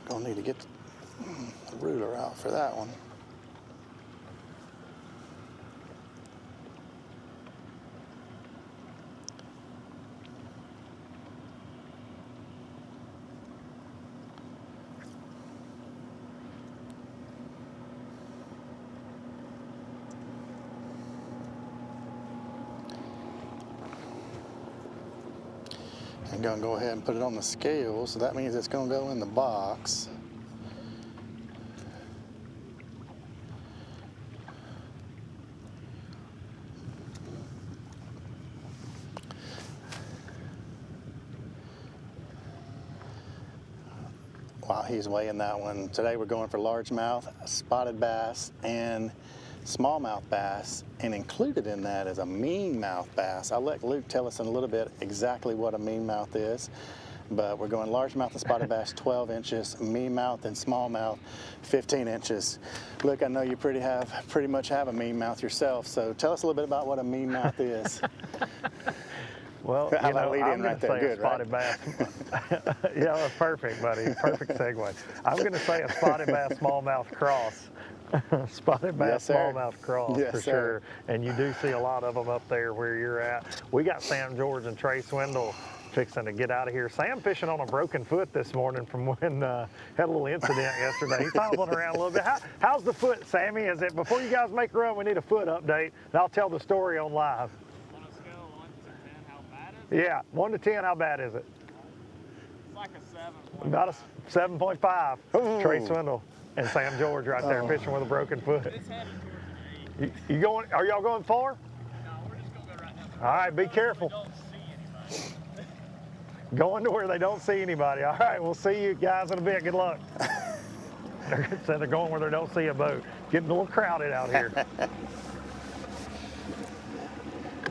Speaker 14: Gonna need to get the ruler out for that one. I'm gonna go ahead and put it on the scale, so that means it's gonna go in the box. While he's weighing that one, today we're going for largemouth, spotted bass, and smallmouth bass, and included in that is a meanmouth bass. I'll let Luke tell us in a little bit exactly what a meanmouth is, but we're going largemouth and spotted bass 12 inches, meanmouth and smallmouth 15 inches. Luke, I know you pretty much have a meanmouth yourself, so tell us a little bit about what a meanmouth is.
Speaker 3: Well,
Speaker 14: I'm going to say
Speaker 3: a spotted bass. Yeah, that's perfect, buddy. Perfect segue. I'm going to say a spotted bass smallmouth cross. Spotted bass smallmouth cross, for sure. And you do see a lot of them up there where you're at. We got Sam George and Trey Swindle fixing to get out of here. Sam fishing on a broken foot this morning from when had a little incident yesterday. He's hobbling around a little bit. How's the foot, Sammy? Is it, before you guys make a run, we need a foot update, and I'll tell the story on live.
Speaker 20: On a scale of 1 to 10, how bad is it?
Speaker 3: Yeah, 1 to 10, how bad is it?
Speaker 20: It's like a 7.
Speaker 3: About a 7.5. Trey Swindle and Sam George right there fishing with a broken foot.
Speaker 20: It's headed towards the 8.
Speaker 3: You going? Are y'all going far?
Speaker 20: No, we're just going to go right down the
Speaker 3: All right, be careful.
Speaker 20: Don't see anybody.
Speaker 3: Going to where they don't see anybody. All right, we'll see you guys in a bit. Good luck. They're going where they don't see a boat. Getting a little crowded out here.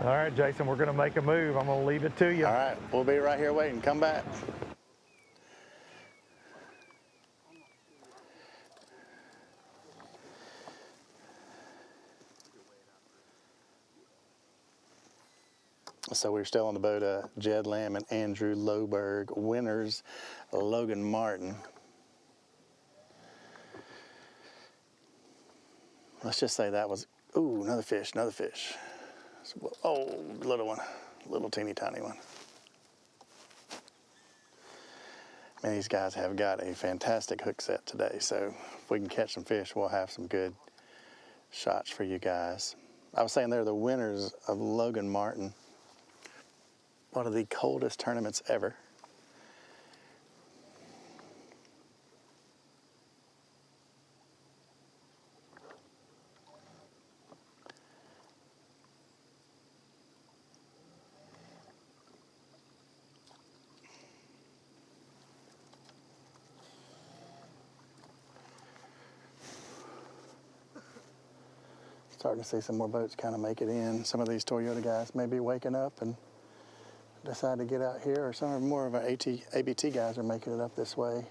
Speaker 3: All right, Jason, we're going to make a move. I'm going to leave it to you.
Speaker 14: All right, we'll be right here waiting. Come back. So we're still on the boat of Jed Lamb and Andrew Loberg, winners Logan Martin. Let's just say that was, ooh, another fish, another fish. Oh, little one, little teeny tiny one. Man, these guys have got a fantastic hook set today, so if we can catch some fish, we'll have some good shots for you guys. I was saying they're the winners of Logan Martin. One of the coldest tournaments ever. starting to see some more boats kind of make it in. Some of these Toyota guys may be waking up and decide to get out here, or some more of our ABT guys are making it up this way.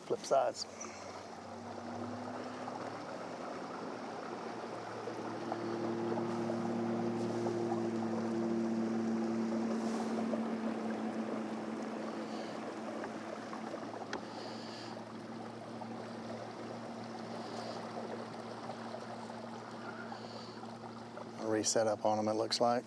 Speaker 14: Flip sides. Reset up on them, it looks like.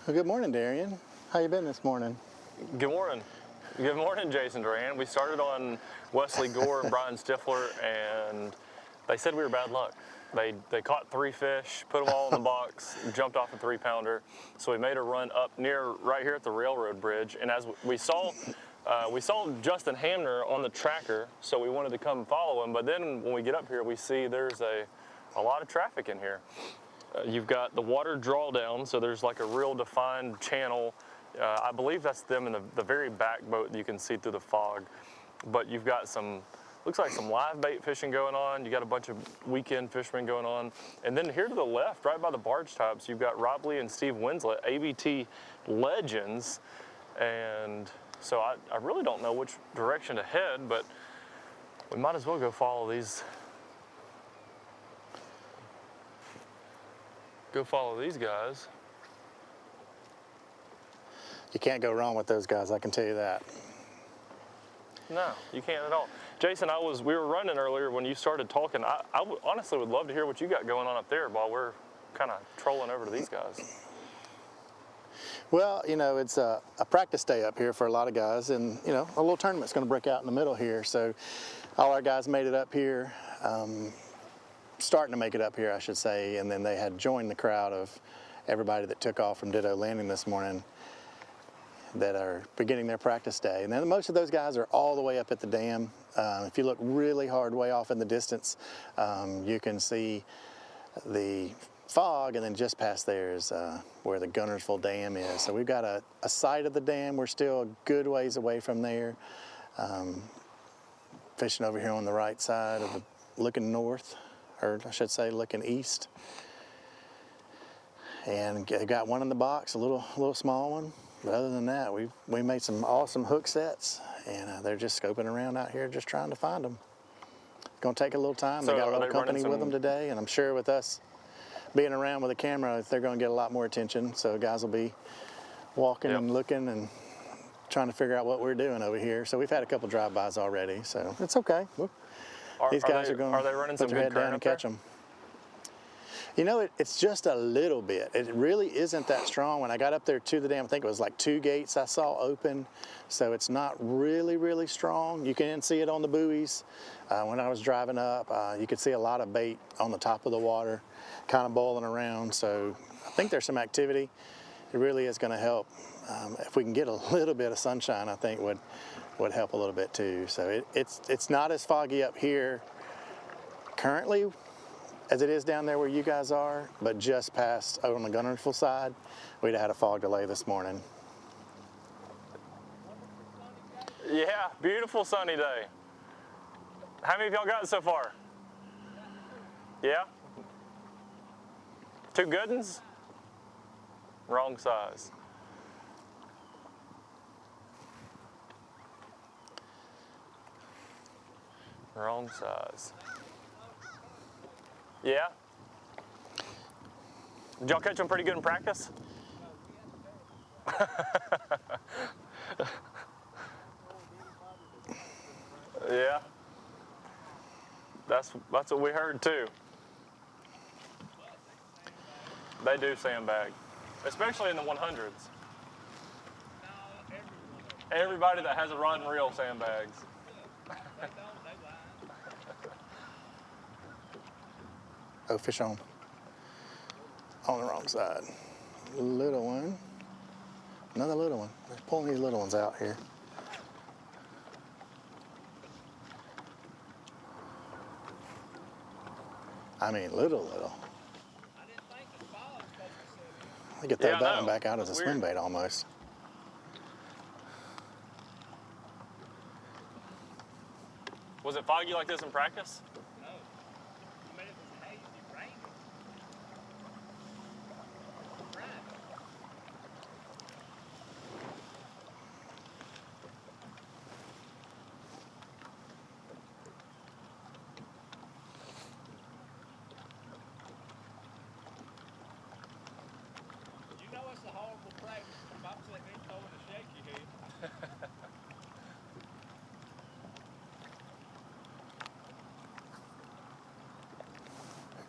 Speaker 14: Well, good morning, Darian. How you been this morning?
Speaker 4: Good morning. Good morning, Jason Duran. We started on Wesley Gore and Brian Stifler, and they said we were bad luck. They caught 3 fish, put them all in the box, jumped off a 3-pounder. So we made a run up near right here at the railroad bridge. And as we saw Justin Hamner on the tracker, so we wanted to come follow him. But then when we get up here, we see there's a lot of traffic in here. You've got the water drawdown, so there's like a real defined channel. I believe that's them in the very back boat that you can see through the fog. But you've got looks like some live bait fishing going on. You got a bunch of weekend fishermen going on. And then here to the left, right by the barge tops, you've got Rob Lee and Steve Winslet, ABT legends. And so I really don't know which direction to head, but we might as well go follow these. Go follow these guys.
Speaker 14: You can't go wrong with those guys, I can tell you that.
Speaker 4: No, you can't at all. Jason, we were running earlier when you started talking. I honestly would love to hear what you got going on up there while we're kind of trolling over to these guys.
Speaker 14: Well, you know, it's a practice day up here for a lot of guys, and, you know, a little tournament's going to break out in the middle here. So all our guys made it up here, starting to make it up here, I should say, and then they had joined the crowd of everybody that took off from Ditto Landing this morning that are beginning their practice day. And then most of those guys are all the way up at the dam. If you look really hard way off in the distance, you can see the fog, and then just past there is where the Gunnersville Dam is. So we've got a sight of the dam. We're still a good ways away from there. Fishing over here on the right side of looking north, or I should say looking east. And got one in the box, a little small one. But other than that, we made some awesome hook sets, and they're just scoping around out here just trying to find them. It's going to take a little time.
Speaker 4: So
Speaker 14: they got a little company with them today, and I'm sure with us being around with a camera, they're going to get a lot more attention. So guys will be walking and looking and trying to figure out what we're doing over here. So we've had a couple drive-bys already, so it's okay. These guys are going to put their head down and catch them. You know, it's just a little bit. It really isn't that strong. When I got up there to the dam, I think it was like 2 gates I saw open, so it's not really, really strong. You can see it on the buoys. When I was driving up, you could see a lot of bait on the top of the water, kind of boiling around, so I think there's some activity. It really is going to help. If we can get a little bit of sunshine, I think would help a little bit too. So it's not as foggy up here currently as it is down there where you guys are, but just past over on the Gunnersville side, we'd have had a fog delay this morning.
Speaker 4: Yeah, beautiful sunny day. How many of y'all got it so far? Yeah? 2 good ones? Wrong size. Wrong size. Yeah? Did y'all catch them pretty good in practice? Yeah. That's what we heard too. They do sandbag, especially in the 100s. Everybody that has a rod and reel sandbags.
Speaker 14: Oh, fish on the wrong side. Little one, another little one. They're pulling these little ones out here. I mean, little. I get that one back out as a swim bait almost.
Speaker 4: Was it foggy like this in practice?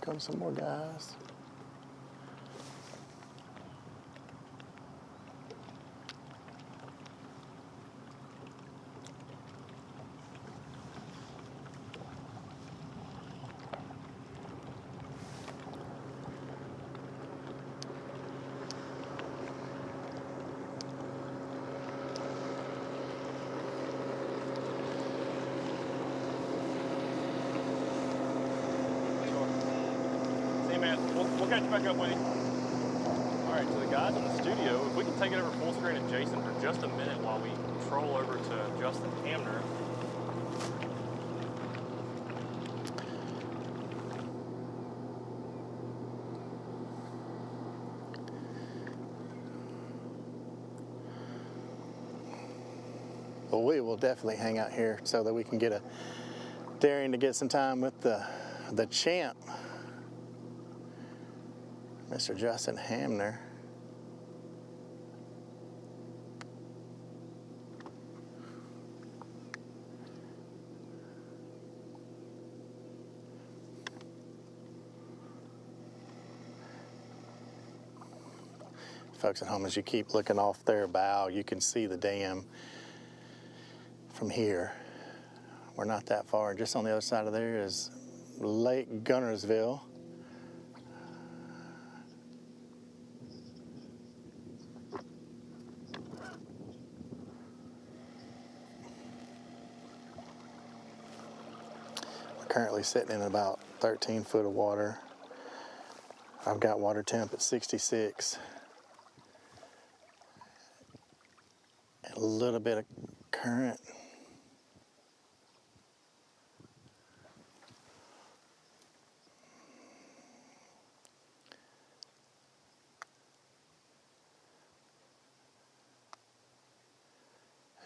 Speaker 14: Come some more guys.
Speaker 4: man. We'll catch back up with you. All right, so the guys in the studio, if we can take it over full screen at Jason for just a minute while we troll over to Justin Hamner.
Speaker 14: Well, we will definitely hang out here so that we can get a daring to get some time with the champ, Mr. Justin Hamner. Folks at home, as you keep looking off their bow, you can see the dam from here. We're not that far. Just on the other side of there is Lake Gunnersville. We're currently sitting in about 13 foot of water. I've got water temp at 66. A little bit of current.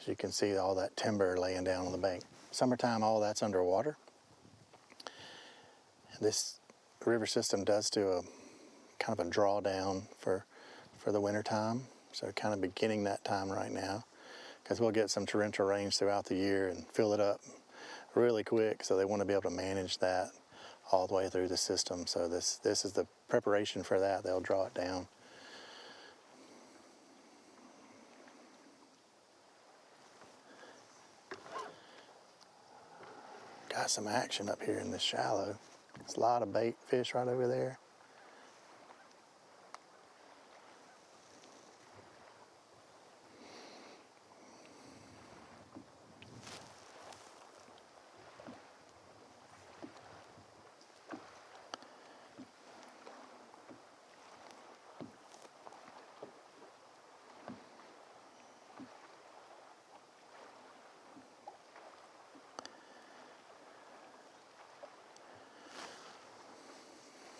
Speaker 14: As you can see, all that timber laying down on the bank. Summertime, all that's underwater. This river system does do a kind of a drawdown for the winter time. So kind of beginning that time right now, because we'll get some torrential rains throughout the year and fill it up really quick. So they want to be able to manage that all the way through the system. So this is the preparation for that. They'll draw it down. Got some action up here in this shallow. There's a lot of bait fish right over there.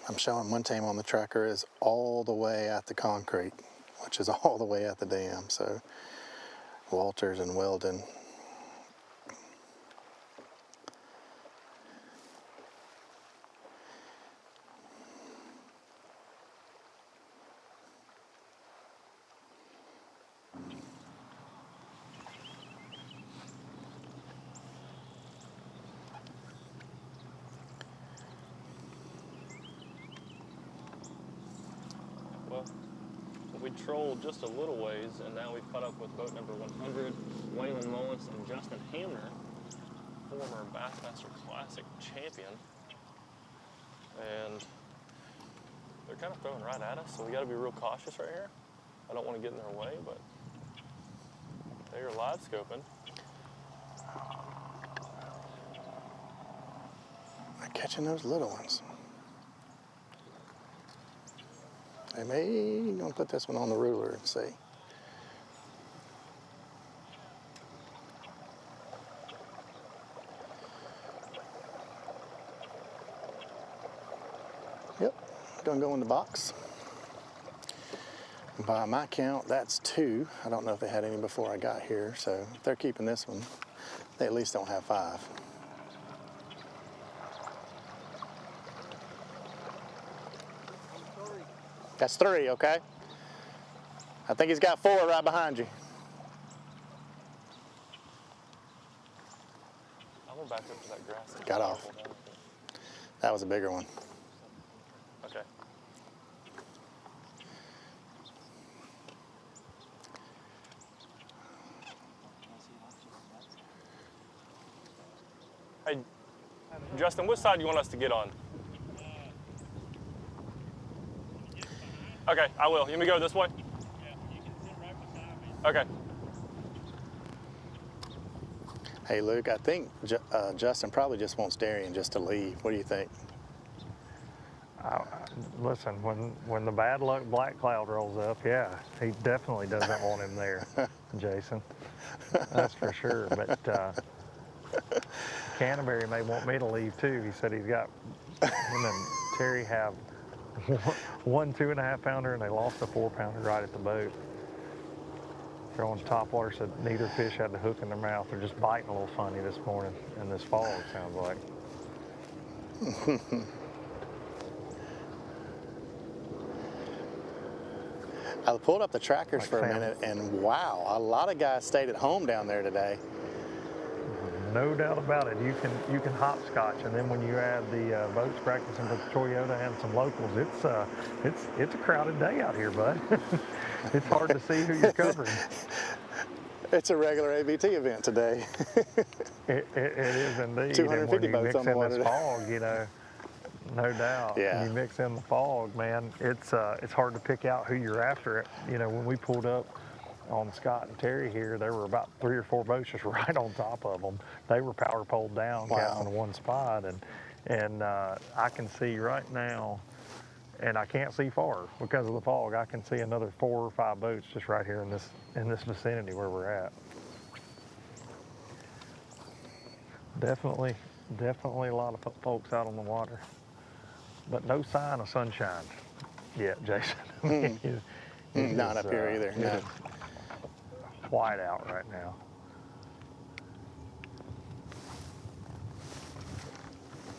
Speaker 14: I'm showing one team on the tracker is all the way at the concrete, which is all the way at the dam. So Walters and Weldon.
Speaker 4: We trolled just a little ways, and now we've caught up with boat number 100, Waylon Mullins and Justin Hamner, former Bassmaster Classic champion. And they're kind of throwing right at us, so we got to be real cautious right here. I don't want to get in their way, but they are live scoping.
Speaker 14: I'm catching those little ones. They may gonna put this one on the ruler and see. Yep, gonna go in the box. By my count, that's 2. I don't know if they had any before I got here, so if they're keeping this one, they at least don't have 5. That's 3, okay? I think he's got 4 right behind you.
Speaker 4: I went back up to that grass.
Speaker 14: Got off. That was a bigger one.
Speaker 4: Okay. Hey, Justin, which side do you want us to get on? Okay, I will. You want me to go this way?
Speaker 20: Yeah, you can sit right beside me.
Speaker 4: Okay.
Speaker 14: Hey, Luke, I think Justin probably just wants Darian just to leave. What do you think?
Speaker 3: Listen, when the bad luck black cloud rolls up, yeah, he definitely doesn't want him there, Jason. That's for sure. But Canterbury may want me to leave too. He said he's got him and Terry have one 2.5 pounder, and they lost a 4 pounder right at the boat. Throwing topwater, said neither fish had the hook in their mouth. They're just biting a little funny this morning in this fog, sounds like.
Speaker 14: I pulled up the trackers for a minute, and wow, a lot of guys stayed at home down there today.
Speaker 3: No doubt about it. You can hopscotch, and then when you add the boats practicing with Toyota and some locals, it's a crowded day out here, bud. It's hard to see who you're covering.
Speaker 14: It's a regular ABT event today.
Speaker 3: It is indeed.
Speaker 14: 250
Speaker 3: and when you
Speaker 14: boats
Speaker 3: mix
Speaker 14: on the
Speaker 3: in
Speaker 14: water
Speaker 3: this fog, you know, no doubt.
Speaker 14: Yeah.
Speaker 3: When you mix in the fog, man, it's hard to pick out who you're after. You know, when we pulled up on Scott and Terry here, there were about 3 or 4 boats just right on top of them. They were power poled down, casting one spot, and I can see right now, and I can't see far because of the fog. I can see another 4 or 5 boats just right here in this vicinity where we're at. Definitely a lot of folks out on the water, but no sign of sunshine yet, Jason.
Speaker 14: Not up here either. No.
Speaker 3: White out right now.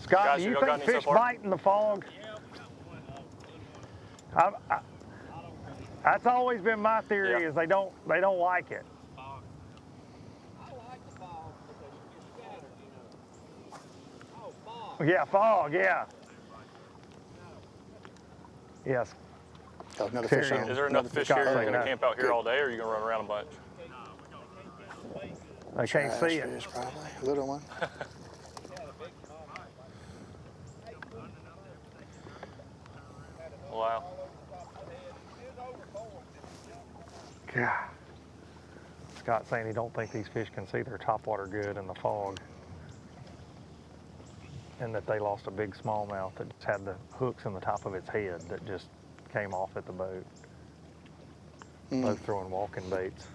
Speaker 3: Scott,
Speaker 4: Guys,
Speaker 3: do you
Speaker 4: you
Speaker 3: think
Speaker 4: got any
Speaker 3: fish
Speaker 4: so far?
Speaker 3: bite in the fog? That's always been my theory. Is they don't like it. Yeah, fog. Yeah. Yes.
Speaker 14: Oh, another fish on.
Speaker 4: Is there enough fish here? Are you going to camp out here all day, or are you going to run around a bunch?
Speaker 3: I can't see it.
Speaker 14: Fish, probably. Little one.
Speaker 4: Wow.
Speaker 3: God. Scott's saying he don't think these fish can see their topwater good in the fog, and that they lost a big smallmouth that just had the hooks in the top of its head that just came off at the boat. Both throwing walking baits.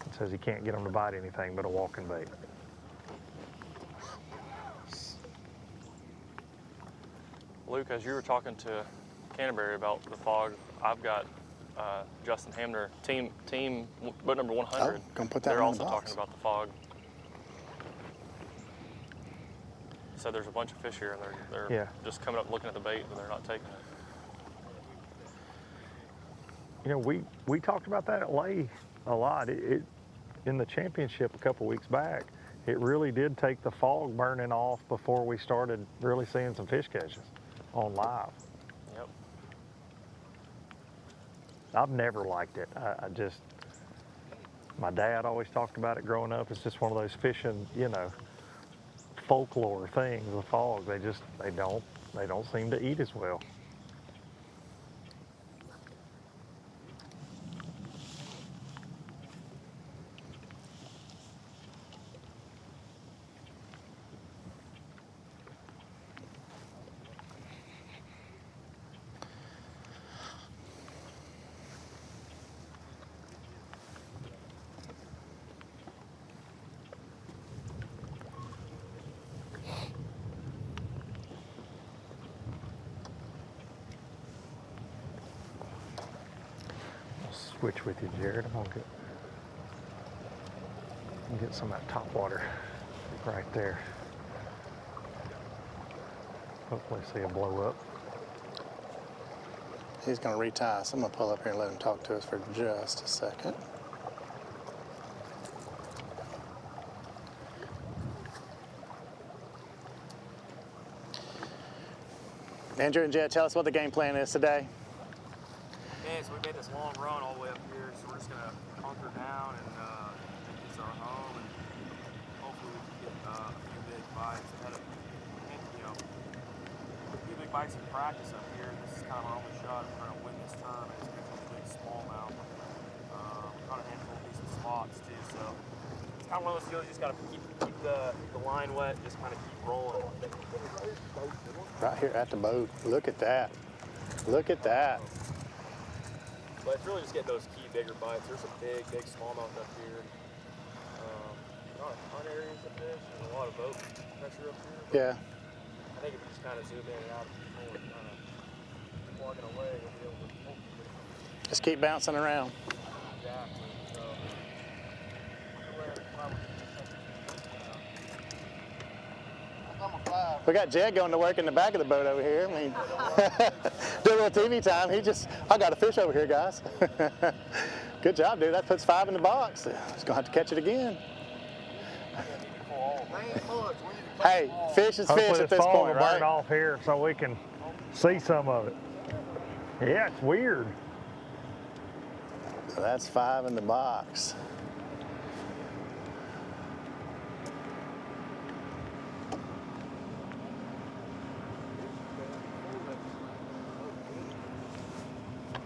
Speaker 3: It says he can't get them to bite anything but a walking bait.
Speaker 4: Luke, as you were talking to Canterbury about the fog, I've got Justin Hamner, team boat number 100.
Speaker 14: Gonna put that
Speaker 4: They're
Speaker 14: in
Speaker 4: also
Speaker 14: the box.
Speaker 4: talking about the fog. So there's a bunch of fish here, and they're just coming up looking at the bait, but they're not taking it.
Speaker 3: You know, we talked about that at Lay a lot. In the championship a couple weeks back, it really did take the fog burning off before we started really seeing some fish catches on live.
Speaker 4: Yep.
Speaker 3: I've never liked it. My dad always talked about it growing up. It's just one of those fishing, you know, folklore things. The fog, they don't seem to eat as well. Switch with you, Jared. I'm gonna get some of that top water right there. Hopefully see it blow up.
Speaker 14: He's gonna retie, so I'm gonna pull up here and let him talk to us for just a second. Andrew and Jed, tell us what the game plan is today.
Speaker 17: Yeah, so we made this long run all the way up here, so we're just gonna hunker down and make this our home, and hopefully we can get a few big bites. I had a few big bites in practice up here. This is kind of our only shot at trying to win this tournament. It's a big smallmouth. Caught a handful of decent spots too, so it's kind of one of those deals. You just got to keep the line wet, just kind of keep rolling.
Speaker 14: Right here at the boat. Look at that. Look at that.
Speaker 17: But it's really just getting those key bigger bites. There's some big smallmouth up here. Not a ton of areas to fish. There's a lot of boat pressure up here.
Speaker 14: Yeah.
Speaker 17: I think if you just kind of zoom in and out of people and kind of plugging away, you'll be able to hopefully.
Speaker 14: Just keep bouncing around.
Speaker 17: Exactly. So,
Speaker 14: we got Jed going to work in the back of the boat over here. I mean, do a little TV time. I got a fish over here, guys. Good job, dude. That puts 5 in the box. He's gonna have to catch it again. Hey, fish is fish at this point, right?
Speaker 3: Burn off here so we can see some of it. Yeah, it's weird.
Speaker 14: So that's 5 in the box.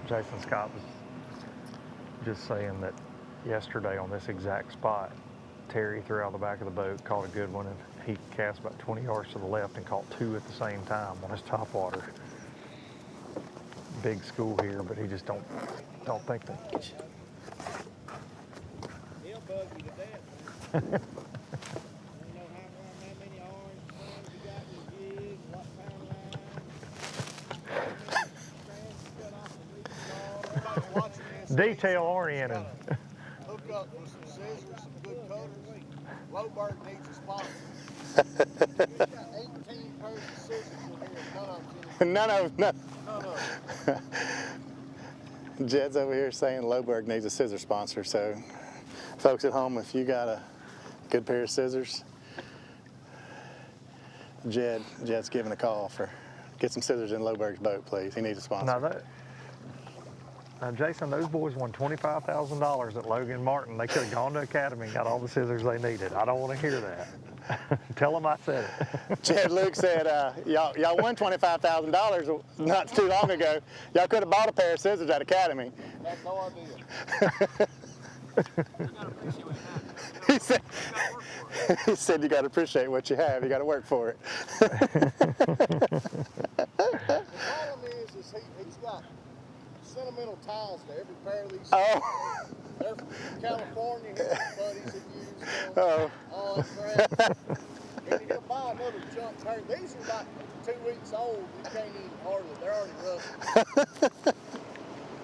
Speaker 3: Jason Scott was just saying that yesterday on this exact spot, Terry threw out the back of the boat, caught a good one, and he cast about 20 yards to the left and caught 2 at the same time on his topwater. Big school here, but he just don't think that.
Speaker 5: He'll bug you to death.
Speaker 3: Detail oriented.
Speaker 5: Hook up with some scissors, some good cutters. Lowberg needs a sponsor. We've got 18 pairs of scissors in here.
Speaker 14: None of them.
Speaker 5: None of them.
Speaker 14: Jed's over here saying Lowberg needs a scissor sponsor. So, folks at home, if you got a good pair of scissors, Jed's giving a call for get some scissors in Lowberg's boat, please. He needs a sponsor.
Speaker 3: Now, Jason, those boys won $25,000 at Logan Martin. They could have gone to Academy and got all the scissors they needed. I don't want to hear that. Tell them I said it.
Speaker 14: Jed Luke said, y'all won $25,000 not too long ago. Y'all could have bought a pair of scissors at Academy.
Speaker 5: I have no idea.
Speaker 14: He said you got to appreciate what you have. You got to work for it.
Speaker 5: The problem is he's got sentimental ties to every pair of these.
Speaker 14: Oh.
Speaker 5: They're from California. His buddies have used them.
Speaker 14: Oh.
Speaker 5: On crap. And he'll buy another junk pair. These are about 2 weeks old. You can't even hardly. They're already rusty.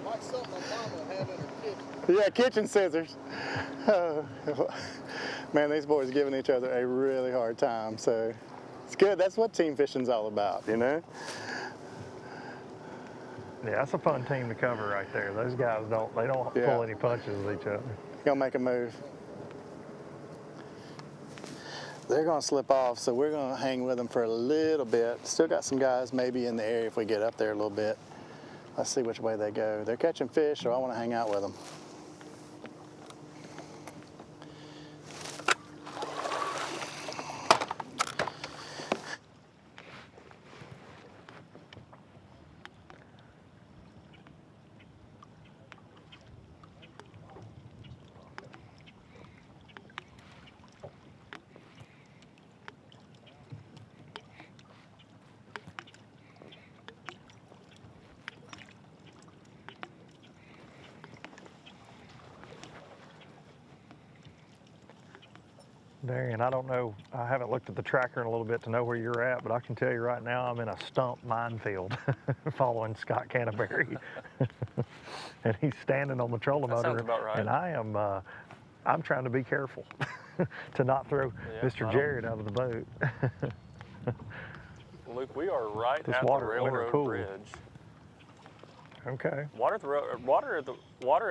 Speaker 5: Like something my mama would have in her kitchen.
Speaker 14: Yeah, kitchen scissors. Oh. Man, these boys are giving each other a really hard time. So it's good. That's what team fishing's all about, you know?
Speaker 3: Yeah, that's a fun team to cover right there. Those guys don't pull any punches with each other.
Speaker 14: Gonna make a move. They're gonna slip off, so we're gonna hang with them for a little bit. Still got some guys maybe in the area if we get up there a little bit. Let's see which way they go. They're catching fish, so I wanna hang out with them.
Speaker 3: Darian, I don't know, I haven't looked at the tracker in a little bit to know where you're at, but I can tell you right now I'm in a stump minefield following Scott Canterbury. And he's standing on the trolling motor.
Speaker 4: Sounds about right.
Speaker 3: And I'm trying to be careful to not throw Mr. Jared out of the boat.
Speaker 4: Luke, we are right
Speaker 3: This
Speaker 4: at
Speaker 3: water,
Speaker 4: the railroad
Speaker 3: Pool.
Speaker 4: bridge.
Speaker 3: Okay.
Speaker 4: Water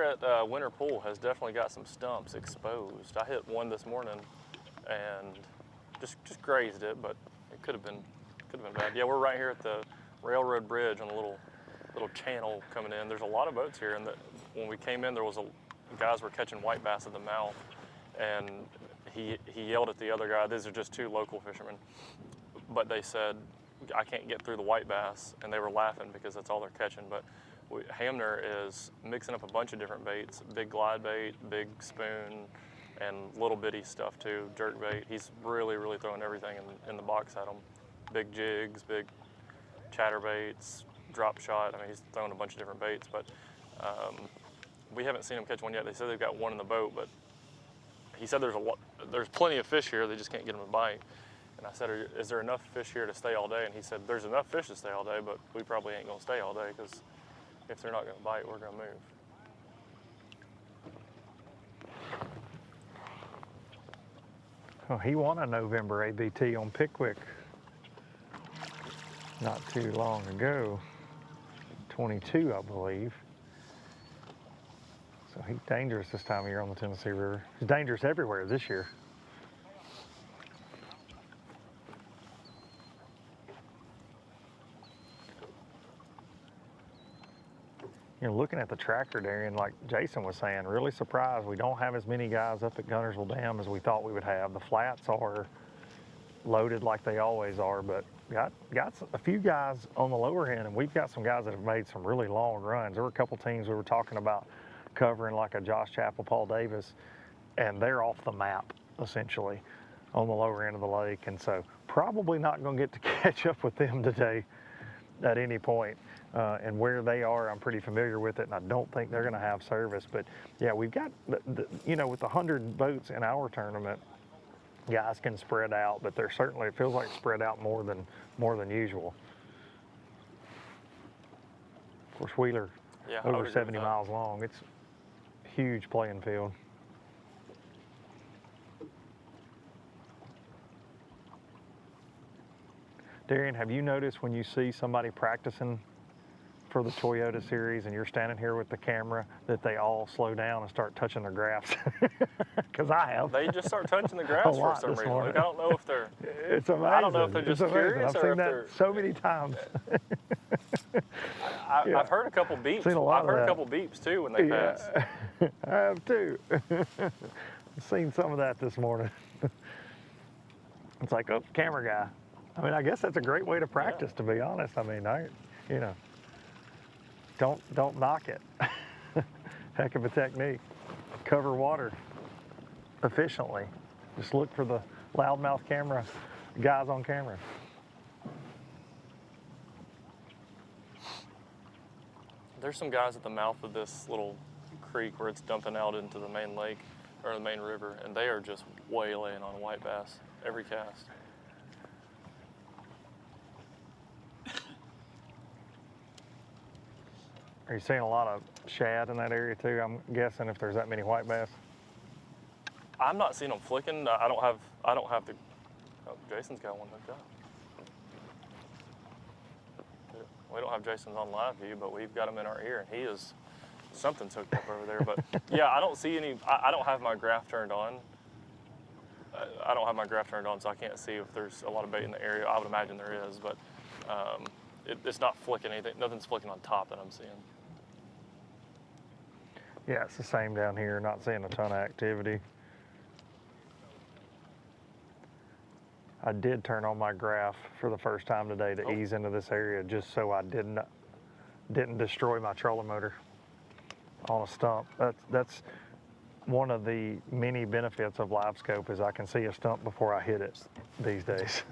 Speaker 4: at Winter Pool has definitely got some stumps exposed. I hit one this morning and just grazed it, but it could have been bad. Yeah, we're right here at the railroad bridge on a little channel coming in. There's a lot of boats here, and when we came in, there was guys were catching white bass at the mouth, and he yelled at the other guy. These are just 2 local fishermen, but they said, I can't get through the white bass, and they were laughing because that's all they're catching. But Hamner is mixing up a bunch of different baits, big glide bait, big spoon, and little bitty stuff too, jerk bait. He's really, really throwing everything in the box at him. Big jigs, big chatterbaits, drop shot. I mean, he's throwing a bunch of different baits, but we haven't seen him catch one yet. They said they've got one in the boat, but he said there's plenty of fish here, they just can't get them to bite. And I said, is there enough fish here to stay all day? And he said, there's enough fish to stay all day, but we probably ain't gonna stay all day, because if they're not gonna bite, we're gonna move.
Speaker 3: Well, he won a November ABT on Pickwick not too long ago, 22, I believe. So he's dangerous this time of year on the Tennessee River. He's dangerous everywhere this year. You know, looking at the tracker, Darian, like Jason was saying, really surprised we don't have as many guys up at Guntersville Dam as we thought we would have. The flats are loaded like they always are, but got a few guys on the lower end, and we've got some guys that have made some really long runs. There were a couple teams we were talking about covering, like a Josh Chappell, Paul Davis, and they're off the map, essentially, on the lower end of the lake, and so probably not going to get to catch up with them today at any point. And where they are, I'm pretty familiar with it, and I don't think they're going to have service. But yeah, we've got, you know, with the 100 boats in our tournament, guys can spread out, but they're certainly, it feels like spread out more than usual. Of course, Wheeler,
Speaker 4: yeah,
Speaker 3: over 70 miles long. It's a huge playing field. Darian, have you noticed when you see somebody practicing for the Toyota series and you're standing here with the camera that they all slow down and start touching their graphs? Because I have.
Speaker 4: They just start touching the grass for some reason. Like, I don't know if they're.
Speaker 3: It's amazing.
Speaker 4: I don't know if they're just curious
Speaker 3: I've
Speaker 4: or
Speaker 3: seen
Speaker 4: if
Speaker 3: that
Speaker 4: they're.
Speaker 3: So many times.
Speaker 4: I've heard a couple beeps. I've heard a couple beeps too when they pass.
Speaker 3: I have too. I've seen some of that this morning. It's like, oh, camera guy. I mean, I guess that's a great way to practice, to be honest. I mean, you know, don't knock it. Heck of a technique. Cover water efficiently. Just look for the loudmouth camera, guys on camera.
Speaker 4: There's some guys at the mouth of this little creek where it's dumping out into the main lake or the main river, and they are just waylaying on white bass every cast.
Speaker 3: Are you seeing a lot of shad in that area too? I'm guessing if there's that many white bass.
Speaker 4: I'm not seeing them flicking. I don't have the. Oh, Jason's got one hooked up. We don't have Jason's on live view, but we've got him in our ear, and he is something's hooked up over there. But yeah, I don't see any. I don't have my graph turned on. I don't have my graph turned on, so I can't see if there's a lot of bait in the area. I would imagine there is, but it's not flicking anything. Nothing's flicking on top that I'm seeing.
Speaker 3: Yeah, it's the same down here. Not seeing a ton of activity. I did turn on my graph for the first time today to ease into this area, just so I didn't destroy my trolling motor on a stump. That's one of the many benefits of live scope, is I can see a stump before I hit it these days.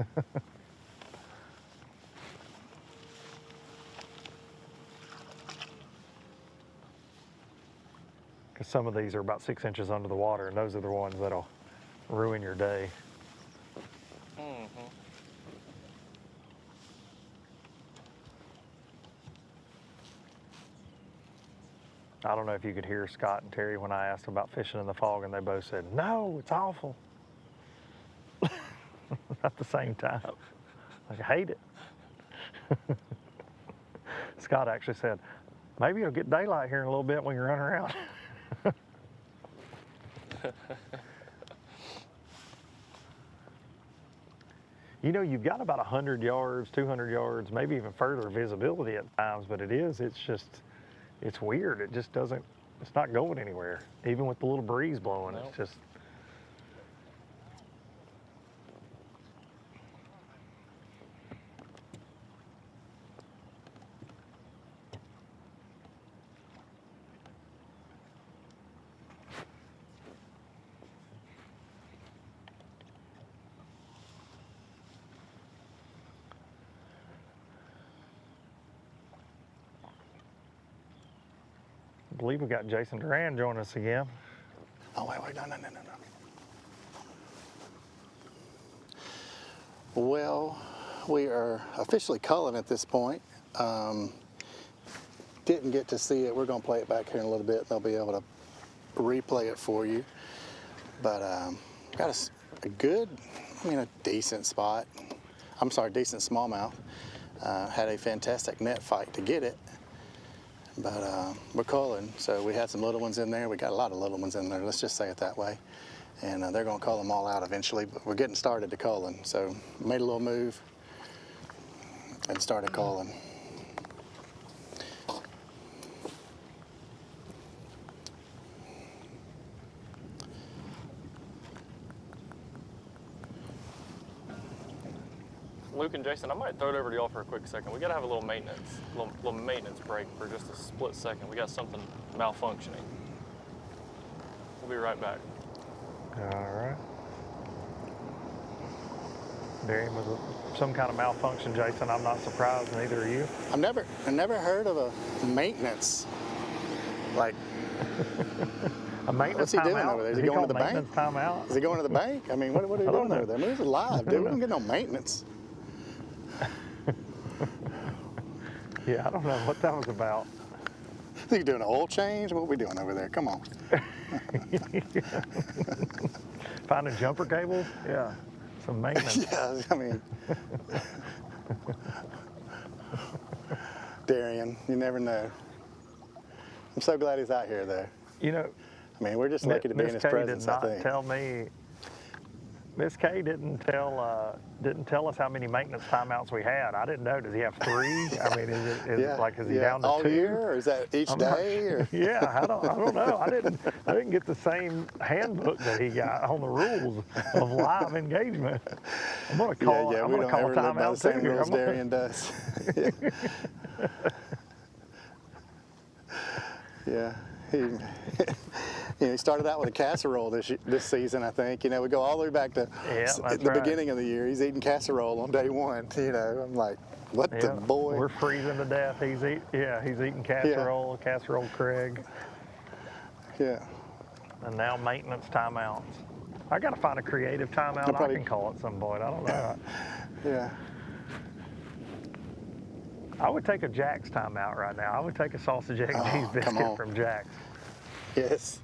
Speaker 3: Because some of these are about 6 inches under the water, and those are the ones that'll ruin your day. I don't know if you could hear Scott and Terry when I asked about fishing in the fog, and they both said, no, it's awful. At the same time. Like, I hate it. Scott actually said, maybe you'll get daylight here in a little bit when you run around. You know, you've got about 100 yards, 200 yards, maybe even further visibility at times, but it's weird. It just doesn't, it's not going anywhere. Even with the little breeze blowing, It's just. believe we got Jason Duran joining us again.
Speaker 14: Oh, wait, no. Well, we are officially culling at this point. Didn't get to see it. We're going to play it back here in a little bit. They'll be able to replay it for you. But got a good, a decent spot. I'm sorry, decent smallmouth. Had a fantastic net fight to get it. But we're culling, so we had some little ones in there. We got a lot of little ones in there, let's just say it that way. And they're going to cull them all out eventually, but we're getting started to culling. So made a little move and started culling.
Speaker 4: Luke and Jason, I might throw it over to y'all for a quick second. We got to have a little maintenance, little maintenance break for just a split second. We got something malfunctioning. We'll be right back.
Speaker 3: All right. Darian, was some kind of malfunction, Jason? I'm not surprised, neither are you.
Speaker 14: I've never heard of a maintenance, like.
Speaker 3: A maintenance
Speaker 14: What's he doing
Speaker 3: timeout?
Speaker 14: over there? Is he going to the bank?
Speaker 3: Timeout?
Speaker 14: Is he going to the bank? I mean, what are you doing over there? I mean, this is live, dude. We don't get no maintenance.
Speaker 3: Yeah, I don't know what that was about.
Speaker 14: Are you doing an oil change? What are we doing over there? Come on.
Speaker 3: Finding jumper cables? Yeah, some maintenance.
Speaker 14: Yeah, I mean. Darian, you never know. I'm so glad he's out here, though.
Speaker 3: You know,
Speaker 14: I mean, we're just lucky to be in his presence, I think.
Speaker 3: Tell me, Miss Kay didn't tell us how many maintenance timeouts we had. I didn't know. Does he have 3? I mean, is he down to 2?
Speaker 14: All year, or is that each day? Or?
Speaker 3: Yeah, I don't know. I didn't get the same handbook that he got on the rules of live engagement. I'm gonna call.
Speaker 14: Yeah,
Speaker 3: I'm
Speaker 14: we
Speaker 3: gonna
Speaker 14: don't
Speaker 3: call
Speaker 14: ever live by the same
Speaker 3: too.
Speaker 14: rules Darian does. Yeah. He started out with a casserole this season, I think. We go all the way back to the beginning of the year. He's eating casserole on day 1. I'm like, what the boy?
Speaker 3: We're freezing to death. He's eating casserole, casserole Craig.
Speaker 14: Yeah.
Speaker 3: And now maintenance timeouts. I got to find a creative timeout I can call at some point. I don't know.
Speaker 14: Yeah.
Speaker 3: I would take a Jack's timeout right now. I would take a sausage, egg, and cheese biscuit from Jack's.
Speaker 14: Yes.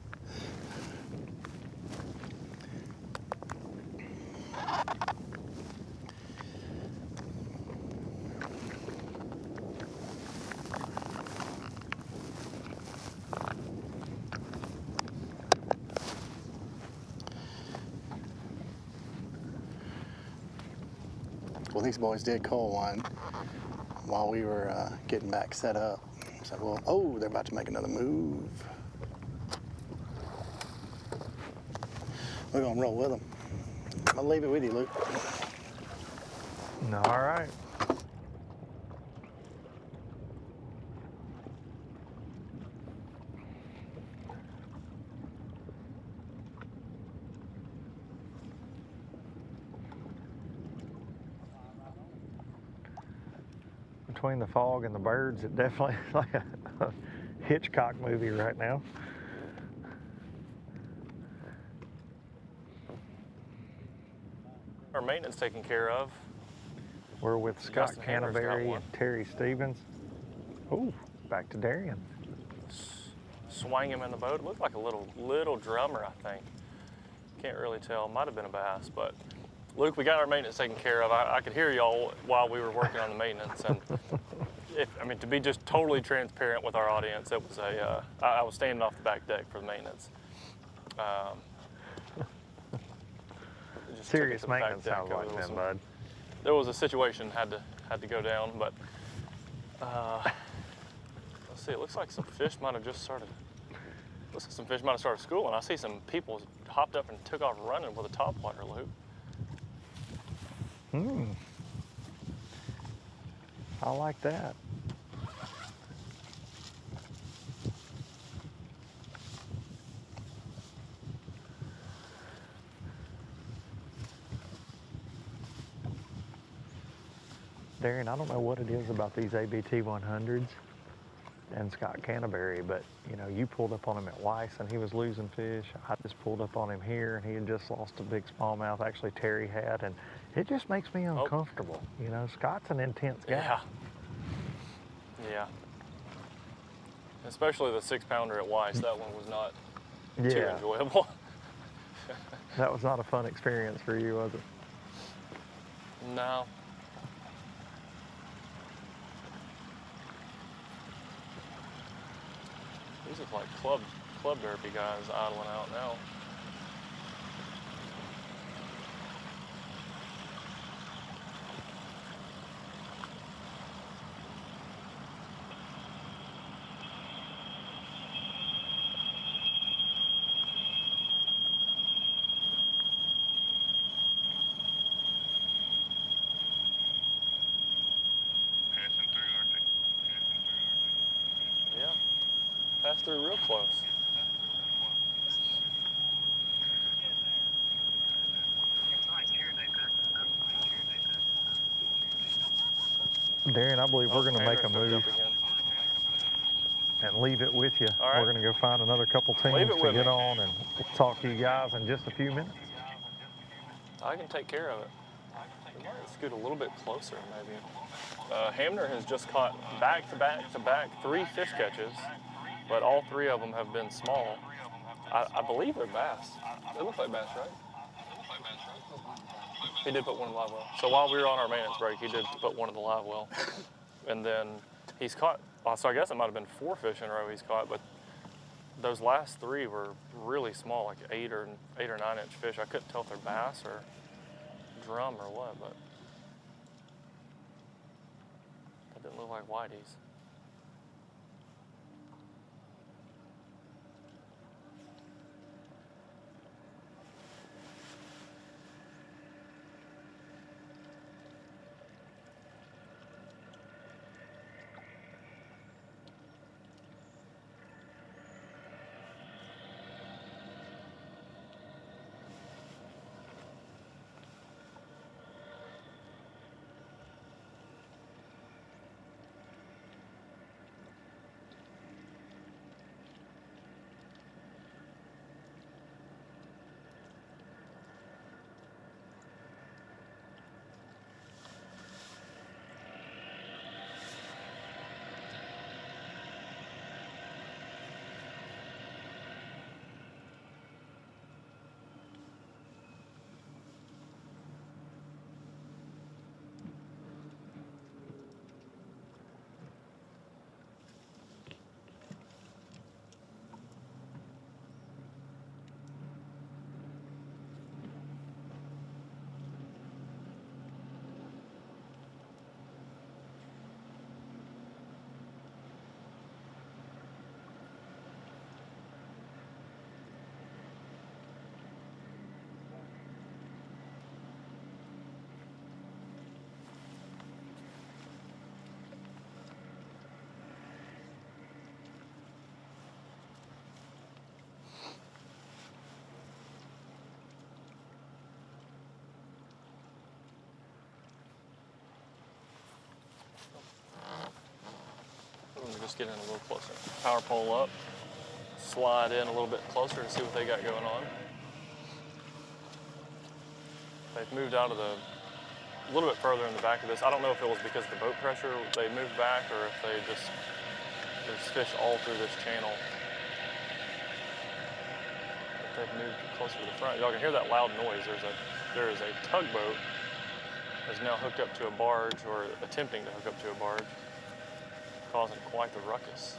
Speaker 14: Well, these boys did call one while we were getting back set up. So, well, oh, they're about to make another move. We're gonna roll with them. I'll leave it with you, Luke.
Speaker 3: All right. Between the fog and the birds, it definitely is like a Hitchcock movie right now.
Speaker 4: Our maintenance taken care of.
Speaker 3: We're with Scott Canterbury and Terry Stevens. Oh, back to Darian.
Speaker 4: Swang him in the boat. It looked like a little drummer, I think. Can't really tell. Might have been a bass, but Luke, we got our maintenance taken care of. I could hear y'all while we were working on the maintenance, and to be just totally transparent with our audience, it was I was standing off the back deck for the maintenance.
Speaker 3: Serious maintenance sounds like that, bud.
Speaker 4: There was a situation had to go down, but let's see. It looks like some fish might have just started. Looks like some fish might have started schooling. I see some people hopped up and took off running with a topwater loop.
Speaker 3: I like that. Darian, I don't know what it is about these ABT100s, and Scott Canterbury, but you know, you pulled up on him at Weiss and he was losing fish. I just pulled up on him here and he had just lost a big smallmouth. Actually, Terry had, and it just makes me uncomfortable. You know, Scott's an intense guy.
Speaker 4: Yeah. Yeah. Especially the 6-pounder at Weiss. That one was not too enjoyable.
Speaker 3: That was not a fun experience for you, was it?
Speaker 4: No. These are like club derby guys idling out now. Yeah, passed through real close.
Speaker 3: Darren, I believe we're going to make a move and leave it with you.
Speaker 4: All right.
Speaker 3: We're going to go find another couple teams to get on, and we'll talk to you guys in just a few minutes.
Speaker 4: I can take care of it. We might scoot a little bit closer, maybe. Hamner has just caught back-to-back-to-back 3 fish catches, but all 3 of them have been small. I believe they're bass. They look like bass, right? He did put one in the live well. So while we were on our maintenance break, he did put one in the live well. And then he's caught, so I guess it might have been 4 fish in a row he's caught, but those last 3 were really small, like 8 or 9 inch fish. I couldn't tell if they're bass or drum or what, but that didn't look like whiteys. Just get in a little closer. Power pole up, slide in a little bit closer to see what they got going on. They've moved out of a little bit further in the back of this. I don't know if it was because of the boat pressure they moved back or if there's fish all through this channel. But they've moved closer to the front. Y'all can hear that loud noise. There is a tugboat that's now hooked up to a barge or attempting to hook up to a barge, causing quite the ruckus.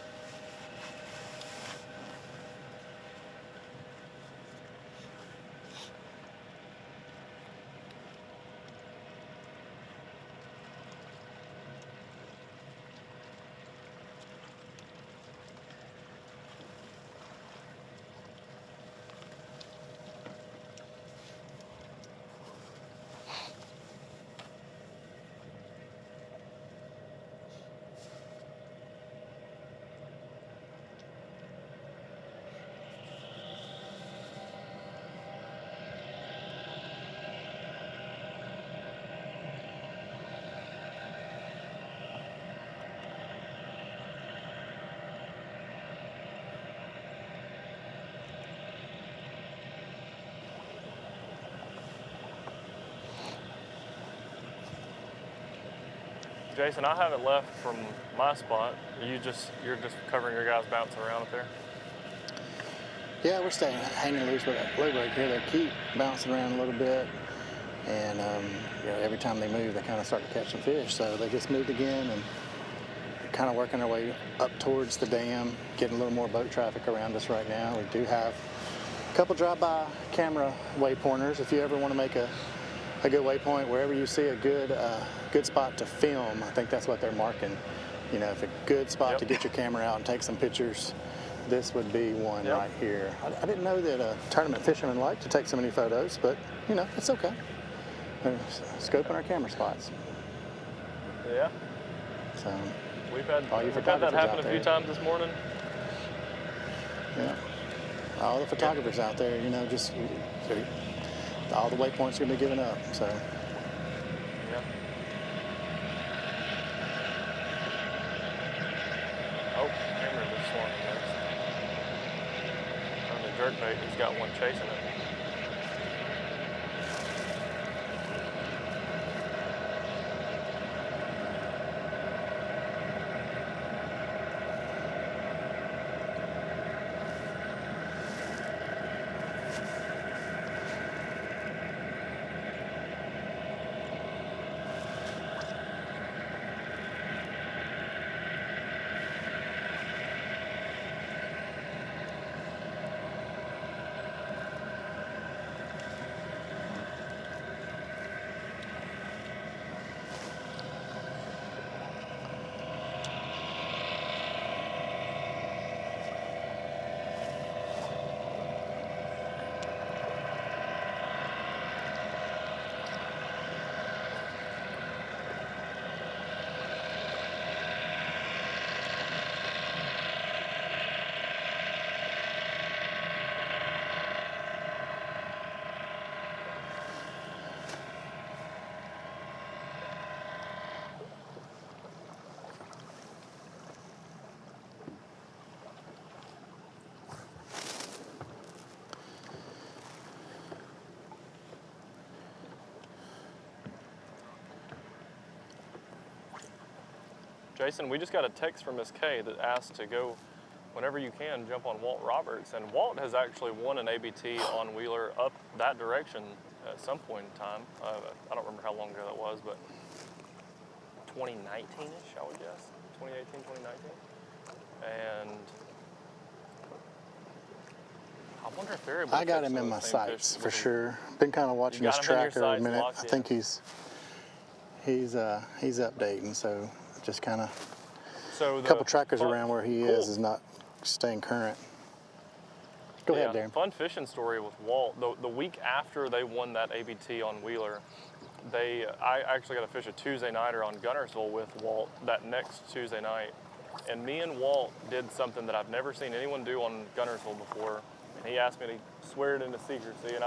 Speaker 4: Jason, I haven't left from my spot. You're just covering your guys bouncing around up there?
Speaker 14: Yeah, we're staying hanging loose with that blue break here. They keep bouncing around a little bit, and you know, every time they move, they kind of start to catch some fish. So they just moved again, and kind of working our way up towards the dam, getting a little more boat traffic around us right now. We do have a couple drive-by camera waypointers. If you ever want to make a good waypoint, wherever you see a good spot to film, I think that's what they're marking. You know, if a good spot to get your camera out and take some pictures, this would be one right here. I didn't know that tournament fishermen like to take so many photos, but you know, it's okay. They're scoping our camera spots.
Speaker 4: Yeah.
Speaker 14: So
Speaker 4: we've had that happen a few times this morning.
Speaker 14: Yeah. All the photographers out there, you know, just all the waypoints are going to be given up. So.
Speaker 4: Yeah. Oh, hammer this one. On the jerkbait, he's got one chasing it. Jason, we just got a text from Miss Kay that asked to go, whenever you can, jump on Walt Roberts. And Walt has actually won an ABT on Wheeler up that direction at some point in time. I don't remember how long ago that was, but 2019-ish, I would guess. 2018, 2019. And I wonder if they're able to
Speaker 14: I got
Speaker 4: catch
Speaker 14: him
Speaker 4: some
Speaker 14: in
Speaker 4: of
Speaker 14: my
Speaker 4: the same
Speaker 14: sights
Speaker 4: fish.
Speaker 14: for sure. Been kind of watching his tracker a minute. I think he's updating, so just kind of a couple trackers around where he is not staying current. Go ahead, Darren.
Speaker 4: Fun fishing story with Walt. The week after they won that ABT on Wheeler, I actually got to fish a Tuesday nighter on Gunnersville with Walt that next Tuesday night. And me and Walt did something that I've never seen anyone do on Gunnersville before. And he asked me to swear it into secrecy. And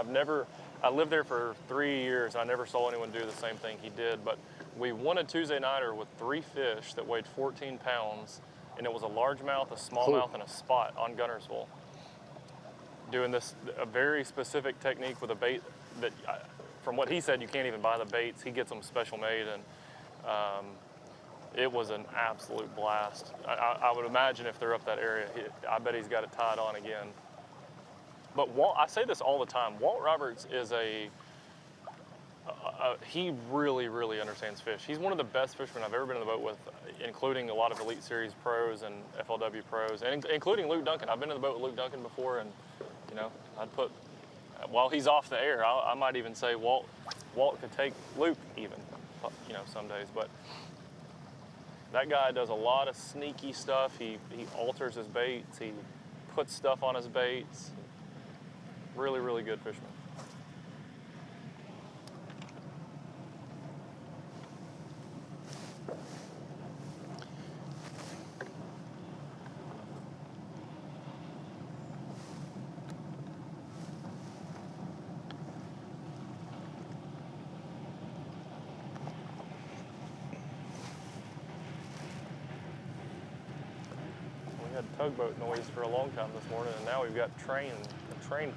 Speaker 4: I lived there for 3 years. And I never saw anyone do the same thing he did. But we won a Tuesday nighter with 3 fish that weighed 14 pounds. And it was a largemouth, a smallmouth, and a spot on Gunnersville. Doing a very specific technique with a bait that, from what he said, you can't even buy the baits. He gets them special made, and it was an absolute blast. I would imagine if they're up that area, I bet he's got it tied on again. But Walt, I say this all the time, Walt Roberts is he really, really understands fish. He's one of the best fishermen I've ever been in the boat with, including a lot of Elite Series pros and FLW pros, and including Luke Duncan. I've been in the boat with Luke Duncan before, and you know, while he's off the air, I might even say Walt could take Luke even, you know, some days. But that guy does a lot of sneaky stuff. He alters his baits. He puts stuff on his baits. Really, really good fisherman. We had tugboat noise for a long time this morning, and now we've got a train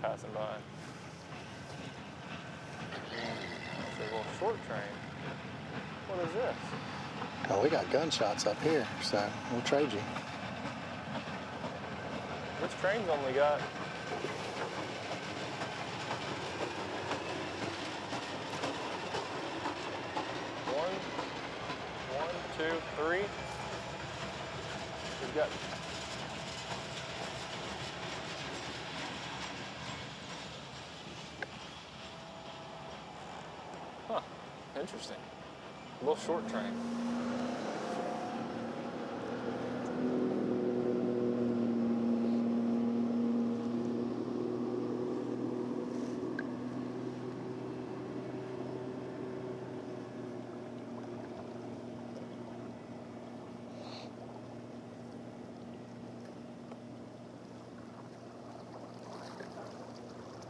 Speaker 4: passing by. It's a little short train. What is this?
Speaker 14: Oh, we got gunshots up here, so we'll trade you.
Speaker 4: This train's only got... One, two, three. We've got... Huh, interesting. A little short train.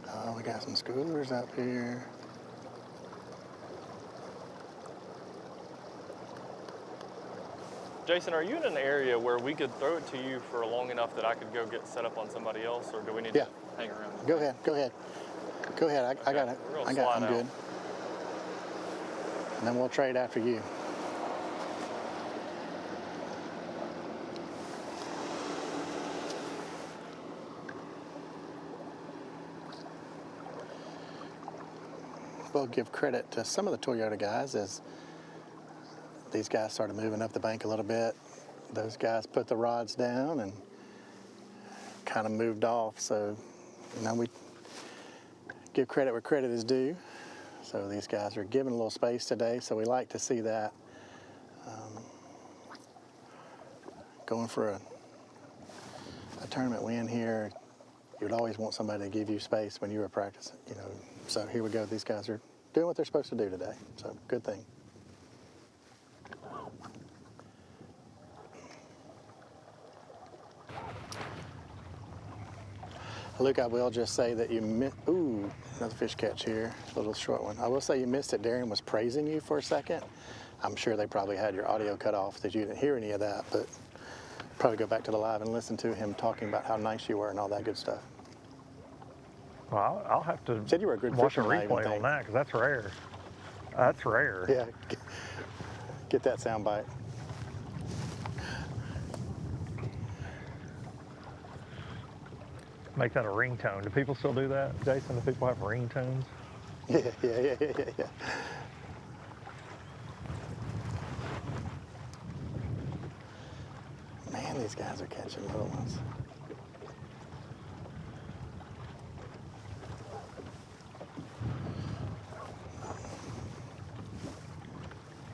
Speaker 14: Oh, we got some schoolers up here.
Speaker 4: Jason, are you in an area where we could throw it to you for long enough that I could go get set up on somebody else, or do we need to hang around?
Speaker 14: Go ahead. I got it. I'm good. And then we'll trade after you. We'll give credit to some of the Toyota guys as these guys started moving up the bank a little bit. Those guys put the rods down and kind of moved off. So, we give credit where credit is due. So these guys are given a little space today, so we like to see that. Going for a tournament win here, you would always want somebody to give you space when you were practicing, So here we go. These guys are doing what they're supposed to do today. So good thing. Luke, I will just say that you missed, ooh, another fish catch here, a little short one. I will say you missed it. Darian was praising you for a second. I'm sure they probably had your audio cut off that you didn't hear any of that, but probably go back to the live and listen to him talking about how nice you were and all that good stuff.
Speaker 3: Well, I'll have to
Speaker 14: said you were a good
Speaker 3: watch a
Speaker 14: fisherman,
Speaker 3: replay on that because that's rare. That's rare.
Speaker 14: Yeah, get that sound bite.
Speaker 3: Make that a ringtone. Do people still do that, Jason? Do people have ringtones?
Speaker 14: Yeah. Man, these guys are catching little ones.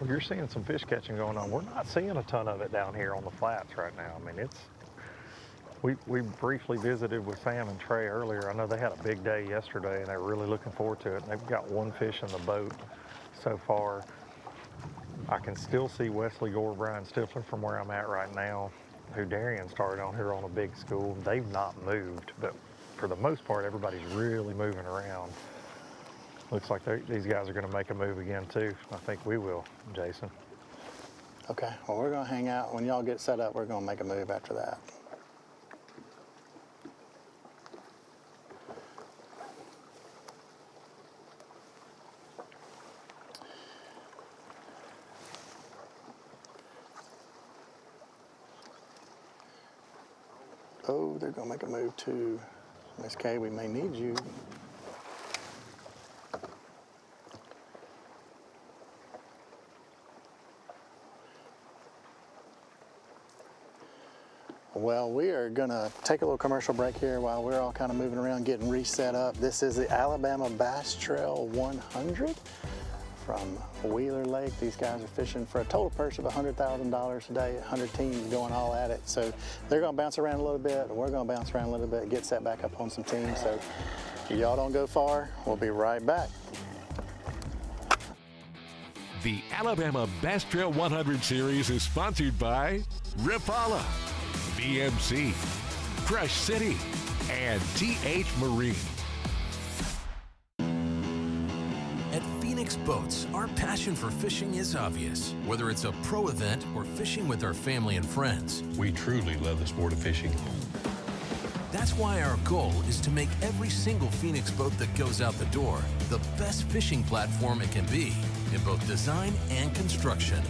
Speaker 3: Well, you're seeing some fish catching going on. We're not seeing a ton of it down here on the flats right now. I mean, we briefly visited with Sam and Trey earlier. I know they had a big day yesterday and they're really looking forward to it. And they've got one fish in the boat so far. I can still see Wesley Gore, Brian Stifler from where I'm at right now, who Darian started on here on a big school. They've not moved, but for the most part, everybody's really moving around. Looks like these guys are going to make a move again too. I think we will, Jason.
Speaker 14: Okay, well, we're going to hang out. When y'all get set up, we're going to make a move after that. Oh, they're going to make a move too. Miss Kay, we may need you. Well, we are going to take a little commercial break here while we're all kind of moving around, getting reset up. This is the Alabama Bass Trail 100 from Wheeler Lake. These guys are fishing for a total purse of $100,000 today. 100 teams going all at it. So they're going to bounce around a little bit, and we're going to bounce around a little bit, get set back up on some teams. So y'all don't go far. We'll be right back.
Speaker 1: The Alabama Bass Trail 100 Series is sponsored by Rapala, BMC, Crush City, and TH Marine.
Speaker 7: At Phoenix Boats, our passion for fishing is obvious. Whether it's a pro event or fishing with our family and friends,
Speaker 8: we truly love the sport of fishing.
Speaker 7: That's why our goal is to make every single Phoenix boat that goes out the door the best fishing platform it can be in both design and construction.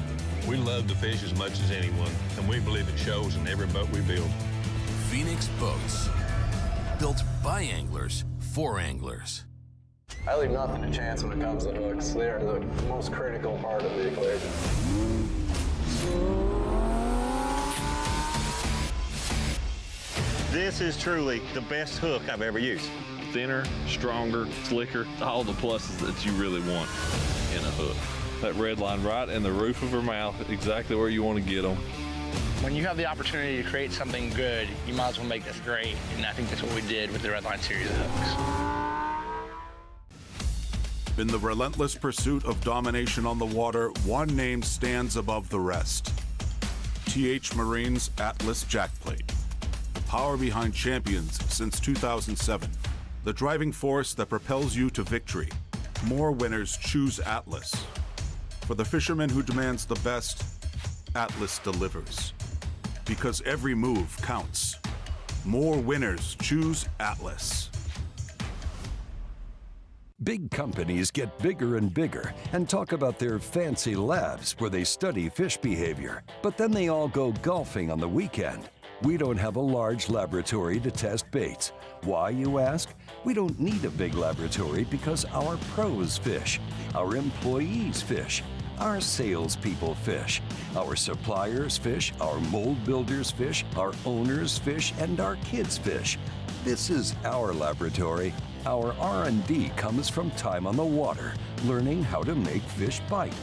Speaker 8: We love to fish as much as anyone, and we believe it shows in every boat we build.
Speaker 7: Phoenix Boats. Built by anglers for anglers.
Speaker 21: I leave nothing to chance when it comes to hooks. They are the most critical part of the equation.
Speaker 12: This is truly the best hook I've ever used.
Speaker 22: Thinner, stronger, slicker, all the pluses that you really want in a hook. That red line right in the roof of her mouth, exactly where you want to get them.
Speaker 23: When you have the opportunity to create something good, you might as well make this great, and I think that's what we did with the Red Line series of hooks.
Speaker 24: In the relentless pursuit of domination on the water, one name stands above the rest. TH Marine's Atlas Jackplate. The power behind champions since 2007. The driving force that propels you to victory. More winners choose Atlas. For the fisherman who demands the best, Atlas delivers. Because every move counts. More winners choose Atlas.
Speaker 25: Big companies get bigger and bigger and talk about their fancy labs where they study fish behavior. But then they all go golfing on the weekend. We don't have a large laboratory to test baits. Why, you ask? We don't need a big laboratory because our pros fish, our employees fish, our salespeople fish, our suppliers fish, our mold builders fish, our owners fish, and our kids fish. This is our laboratory. Our R&D comes from time on the water, learning how to make fish bite.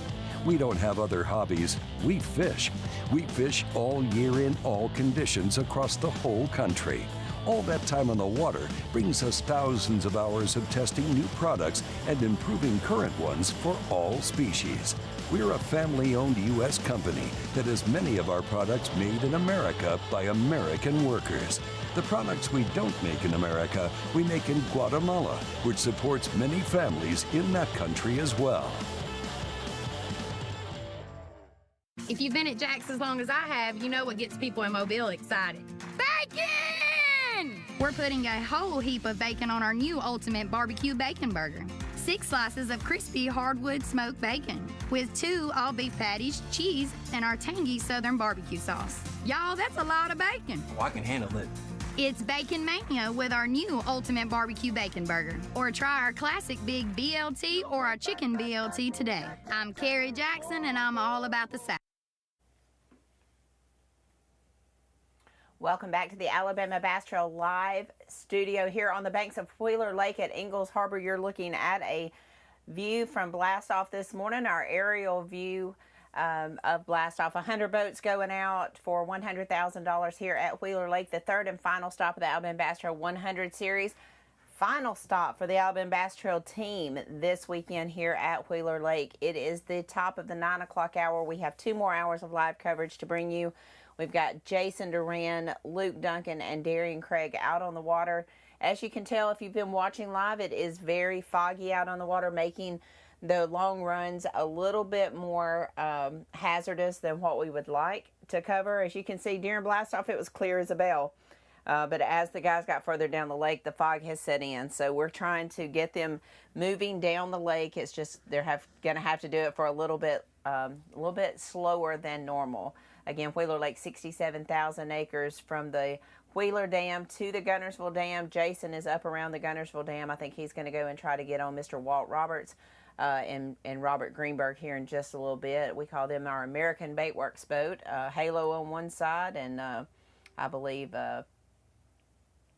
Speaker 25: We don't have other hobbies. We fish. We fish all year in all conditions across the whole country. All that time on the water brings us thousands of hours of testing new products and improving current ones for all species. We're a family-owned U.S. company that has many of our products made in America by American workers. The products we don't make in America, we make in Guatemala, which supports many families in that country as well.
Speaker 19: If you've been at Jack's as long as I have, you know what gets people in Mobile excited. Bacon! We're putting a whole heap of bacon on our new Ultimate Barbecue Bacon Burger. 6 slices of crispy hardwood smoked bacon with 2 all-beef patties, cheese, and our tangy southern barbecue sauce. Y'all, that's a lot of bacon.
Speaker 26: Oh, I can handle it.
Speaker 19: It's Bacon Mania with our new Ultimate Barbecue Bacon Burger. Or try our classic Big BLT or our Chicken BLT today. I'm Carrie Jackson, and I'm all about the South.
Speaker 2: Welcome back to the Alabama Bass Trail Live studio here on the banks of Wheeler Lake at Ingalls Harbor. You're looking at a view from Blast Off this morning, our aerial view of Blast Off. 100 boats going out for $100,000 here at Wheeler Lake, the third and final stop of the Alabama Bass Trail 100 series. Final stop for the Alabama Bass Trail team this weekend here at Wheeler Lake. It is the top of the 9 o'clock hour. We have 2 more hours of live coverage to bring you. We've got Jason Duran, Luke Duncan, and Darian Craig out on the water. As you can tell, if you've been watching live, it is very foggy out on the water, making the long runs a little bit more hazardous than what we would like to cover. As you can see, during Blast Off, it was clear as a bell. But as the guys got further down the lake, the fog has set in. So we're trying to get them moving down the lake. It's just they're going to have to do it for a little bit slower than normal. Again, Wheeler Lake, 67,000 acres from the Wheeler Dam to the Gunnersville Dam. Jason is up around the Gunnersville Dam. I think he's going to go and try to get on Mr. Walt Roberts and Robert Greenberg here in just a little bit. We call them our American Baitworks boat. Halo on one side and I believe,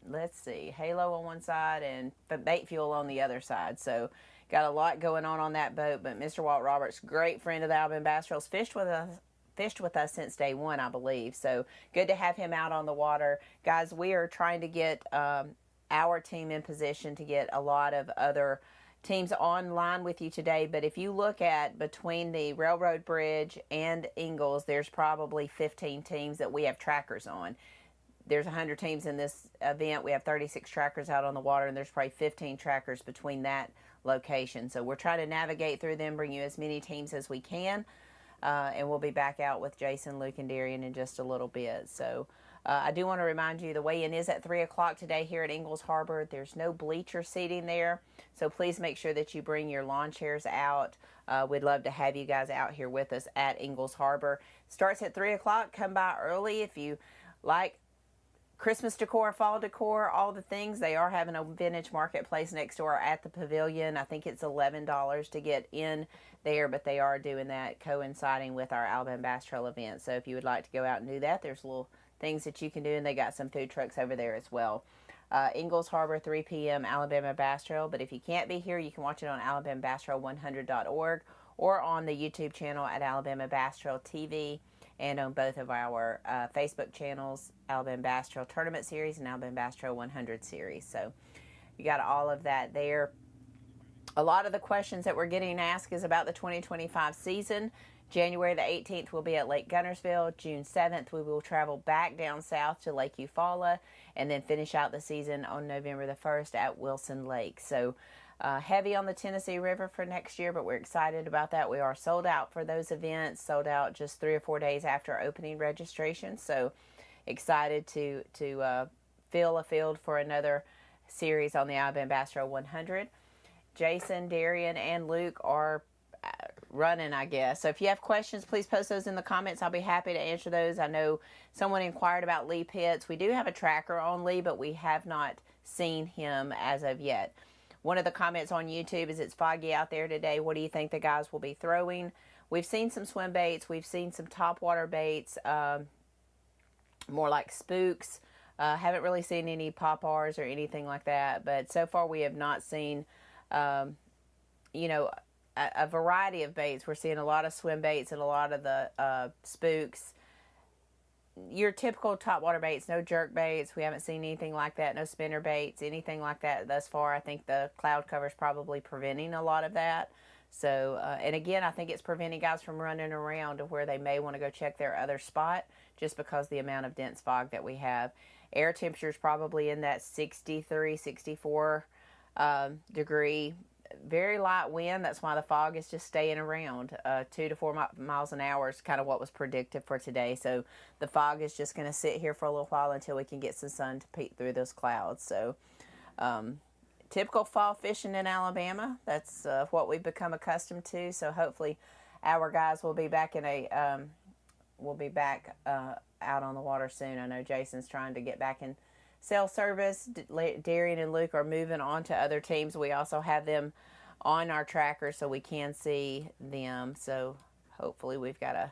Speaker 2: let's see, Halo on one side and Bait Fuel on the other side. So got a lot going on that boat. But Mr. Walt Roberts, great friend of the Alabama Bass Trails, fished with us since day one, I believe. So good to have him out on the water. Guys, we are trying to get our team in position to get a lot of other teams online with you today. But if you look at between the Railroad Bridge and Ingalls, there's probably 15 teams that we have trackers on. There's 100 teams in this event. We have 36 trackers out on the water, and there's probably 15 trackers between that location. So we're trying to navigate through them, bring you as many teams as we can. And we'll be back out with Jason, Luke, and Darian in just a little bit. So I do want to remind you the weigh-in is at 3 o'clock today here at Ingalls Harbor. There's no bleacher seating there, so please make sure that you bring your lawn chairs out. We'd love to have you guys out here with us at Ingalls Harbor. Starts at 3 o'clock. Come by early if you like Christmas decor, fall decor, all the things. They are having a vintage marketplace next door at the pavilion. I think it's $11 to get in there, but they are doing that coinciding with our Alabama Bass Trail event. So if you would like to go out and do that, there's little things that you can do, and they got some food trucks over there as well. Ingalls Harbor, 3 p.m., Alabama Bass Trail. But if you can't be here, you can watch it on alabamabastrail100.org or on the YouTube channel at Alabama Bass Trail TV, and on both of our Facebook channels, Alabama Bass Trail Tournament Series and Alabama Bass Trail 100 Series. So you got all of that there. A lot of the questions that we're getting asked is about the 2025 season. January the 18th, we'll be at Lake Gunnersville. June 7th, we will travel back down south to Lake Eufaula and then finish out the season on November the 1st at Wilson Lake. So heavy on the Tennessee River for next year, but we're excited about that. We are sold out for those events, sold out just 3 or 4 days after opening registration. So excited to fill a field for another series on the Alabama Bass Trail 100. Jason, Darian, and Luke are running, I guess. So if you have questions, please post those in the comments. I'll be happy to answer those. I know someone inquired about Lee Pitts. We do have a tracker on Lee, but we have not seen him as of yet. One of the comments on YouTube is it's foggy out there today. What do you think the guys will be throwing? We've seen some swim baits. We've seen some topwater baits, more like spooks. Haven't really seen any pop-ars or anything like that. But so far we have not seen, you know, a variety of baits. We're seeing a lot of swim baits and a lot of the spooks. Your typical topwater baits, no jerk baits. We haven't seen anything like that. No spinner baits, anything like that thus far. I think the cloud cover is probably preventing a lot of that. So, and again, I think it's preventing guys from running around to where they may want to go check their other spot just because the amount of dense fog that we have. Air temperature is probably in that 63, 64 degree. Very light wind. That's why the fog is just staying around. 2 to 4 miles an hour is kind of what was predicted for today. So the fog is just going to sit here for a little while until we can get some sun to peek through those clouds. So typical fall fishing in Alabama. That's what we've become accustomed to. So hopefully our guys will be back in out on the water soon. I know Jason's trying to get back in cell service. Darian and Luke are moving on to other teams. We also have them on our tracker so we can see them. So hopefully we've got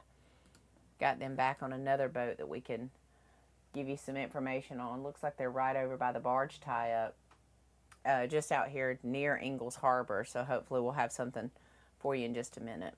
Speaker 2: them back on another boat that we can give you some information on. Looks like they're right over by the barge tie-up, just out here near Ingalls Harbor. So hopefully we'll have something for you in just a minute.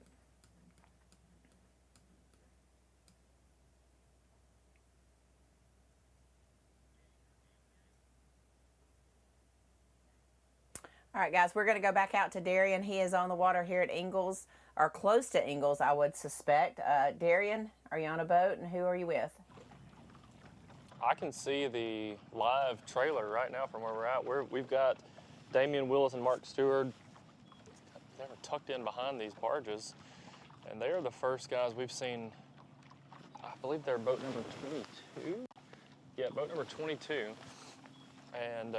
Speaker 2: All right, guys, we're going to go back out to Darian. He is on the water here at Ingalls, or close to Ingalls, I would suspect. Darian, are you on a boat, and who are you with?
Speaker 4: I can see the live trailer right now from where we're at. We've got Damian Willis and Mark Stewart. They're tucked in behind these barges, and they are the first guys we've seen. I believe they're boat number 22. Yeah, boat number 22. And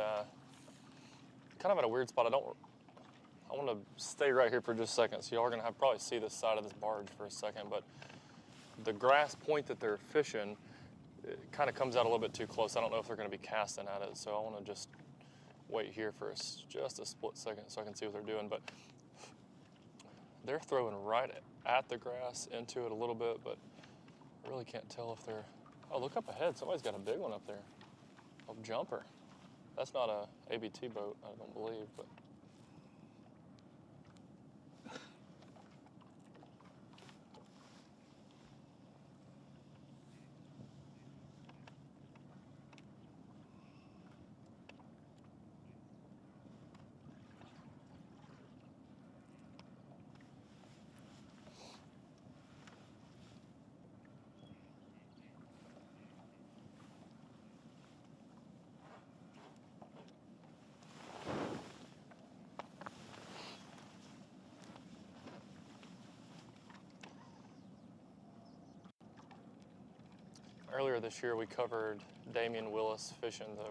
Speaker 4: kind of at a weird spot. I want to stay right here for just a second. So y'all are going to probably see this side of this barge for a second, but the grass point that they're fishing, it kind of comes out a little bit too close. I don't know if they're going to be casting at it, so I want to just wait here for just a split second so I can see what they're doing. But they're throwing right at the grass into it a little bit, but I really can't tell if they're... Oh, look up ahead. Somebody's got a big one up there. A jumper. That's not a ABT boat, I don't believe, but... earlier this year we covered Damian Willis fishing the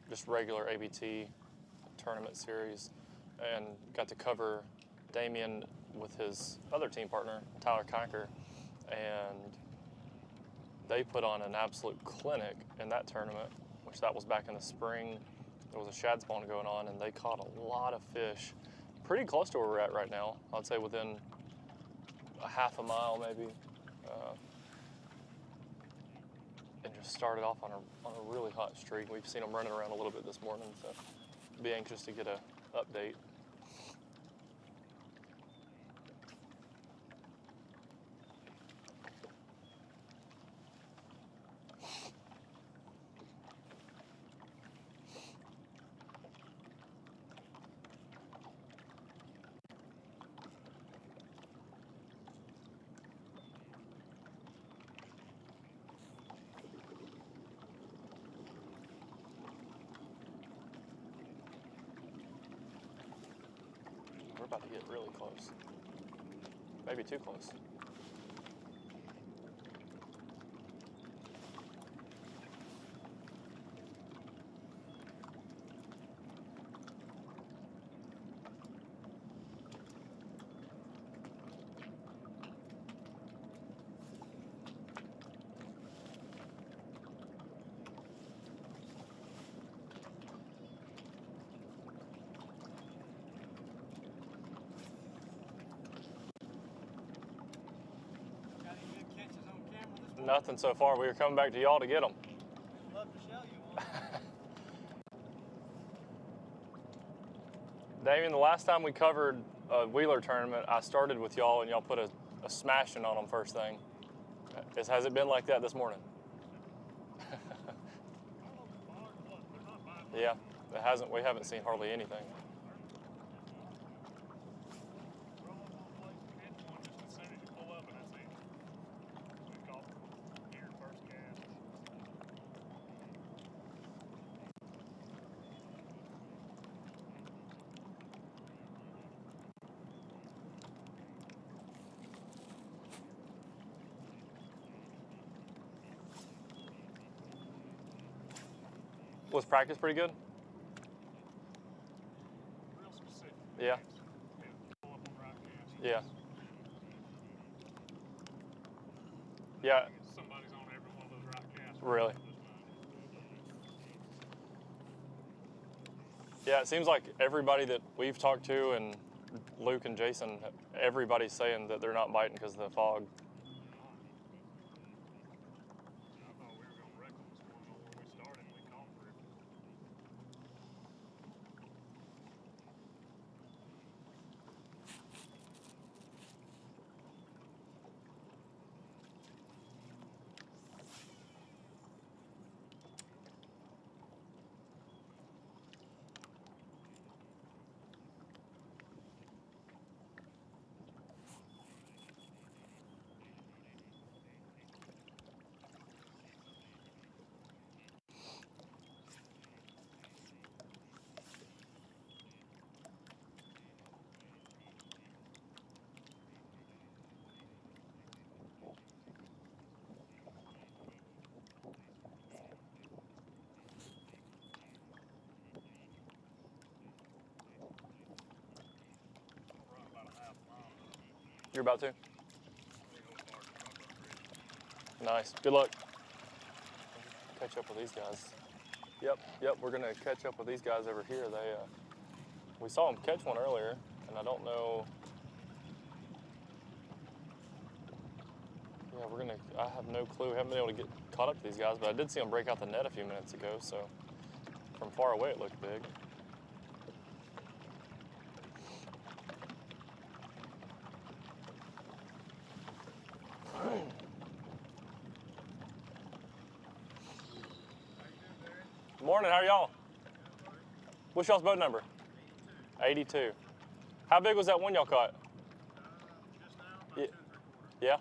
Speaker 4: just regular ABT tournament series, and got to cover Damian with his other team partner, Tyler Kiker, and they put on an absolute clinic in that tournament, which that was back in the spring. There was a shad spawn going on, and they caught a lot of fish, pretty close to where we're at right now. I'd say within a half a mile maybe, and just started off on a really hot streak. We've seen them running around a little bit this morning, so be anxious to get an update. We're about to get really close. Maybe too close. Nothing so far. We were coming back to y'all to get them.
Speaker 13: I'd love to show you one.
Speaker 4: Damien, the last time we covered a Wheeler tournament, I started with y'all and y'all put a smashing on them first thing. Has it been like that this morning? Yeah, it hasn't. We haven't seen hardly anything. Was practice pretty good?
Speaker 13: Real specific.
Speaker 4: Yeah.
Speaker 13: Pull up on right cast.
Speaker 4: Yeah. Yeah.
Speaker 13: Somebody's on every one of those right casts.
Speaker 4: Really? Yeah, it seems like everybody that we've talked to, and Luke and Jason, everybody's saying that they're not biting because of the fog. You're about to? Nice. Good luck. Catch up with these guys. Yep, we're gonna catch up with these guys over here. They, we saw them catch one earlier, and I don't know. Yeah, I have no clue. We haven't been able to get caught up to these guys, but I did see them break out the net a few minutes ago, so from far away it looked big. Morning, how are y'all? What's y'all's boat number? 82. How big was that one y'all caught? Yeah.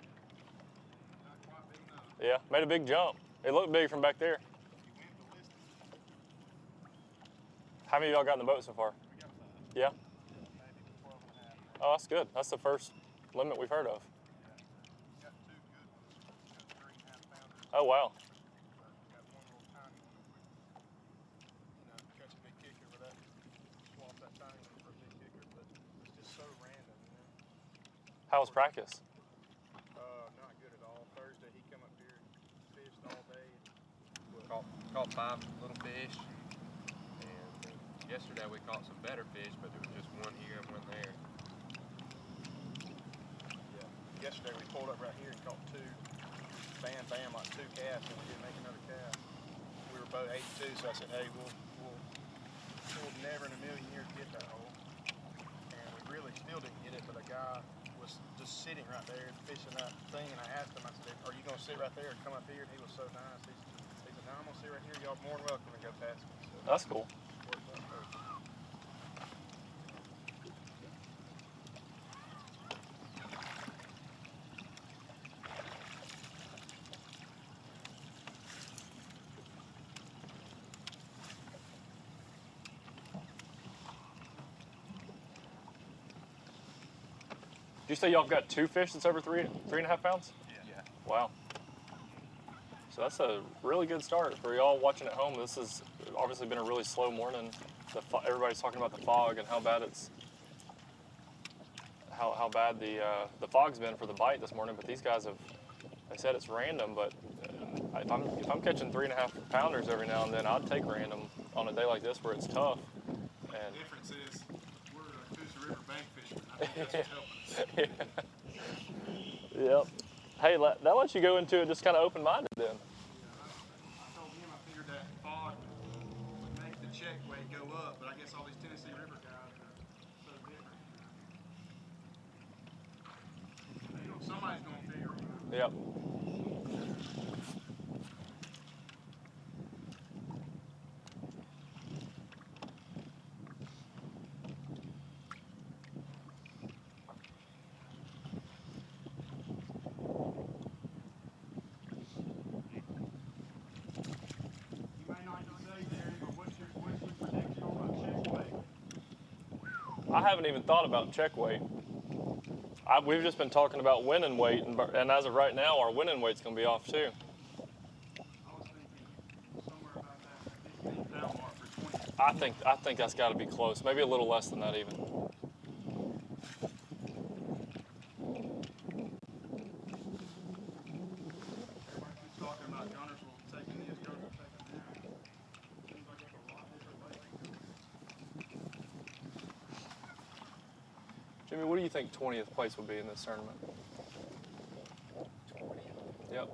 Speaker 4: Yeah, made a big jump. It looked big from back there. How many of y'all got in the boat so far? Yeah? Oh, that's good. That's the first limit we've heard of. Oh, wow.
Speaker 13: Got one little tiny one. Catch a big kicker with that. Swap that tiny one for a big kicker, but it's just so random,
Speaker 4: How was practice?
Speaker 13: Not good at all. Thursday he come up here, fished all day.
Speaker 9: Caught 5 little fish, and yesterday we caught some better fish, but there was just one here and one there.
Speaker 13: Yeah. Yesterday we pulled up right here and caught 2. Bam, bam, like 2 casts, and we didn't make another cast. We were both 82, so I said, hey, we'll never in a million years get that hole. And we really still didn't get it, but a guy was just sitting right there fishing that thing, and I asked him, I said, are you going to sit right there or come up here? And he was so nice. He said, no, I'm going to sit right here. Y'all more than welcome to go past me. So
Speaker 4: that's cool.
Speaker 13: Worked out perfect.
Speaker 4: Did you say y'all got 2 fish that's over 3.5 pounds?
Speaker 13: Yeah.
Speaker 4: Wow. So that's a really good start for y'all watching at home. This has obviously been a really slow morning. Everybody's talking about the fog and how bad how bad the fog's been for the bite this morning. But these guys they said it's random. But if I'm catching 3.5 pounders every now and then, I'd take random on a day like this where it's tough. And
Speaker 13: the difference is we're a Coosa River bank fishermen. I think that's what's helping us.
Speaker 4: Yep. Hey, that lets you go into it just kind of open-minded then.
Speaker 13: Yeah, I told him I figured that fog would make the check weight go up, but I guess all these Tennessee River guys are so different. Somebody's going to figure it out.
Speaker 4: Yep. I haven't even thought about check weight. We've just been talking about winning weight, and as of right now, our winning weight's going to be off too.
Speaker 13: I was thinking somewhere about that 15-pound mark for 20.
Speaker 4: I think that's got to be close, maybe a little less than that even. Jimmy, what do you think 20th place would be in this tournament?
Speaker 6: 20.
Speaker 4: Yep.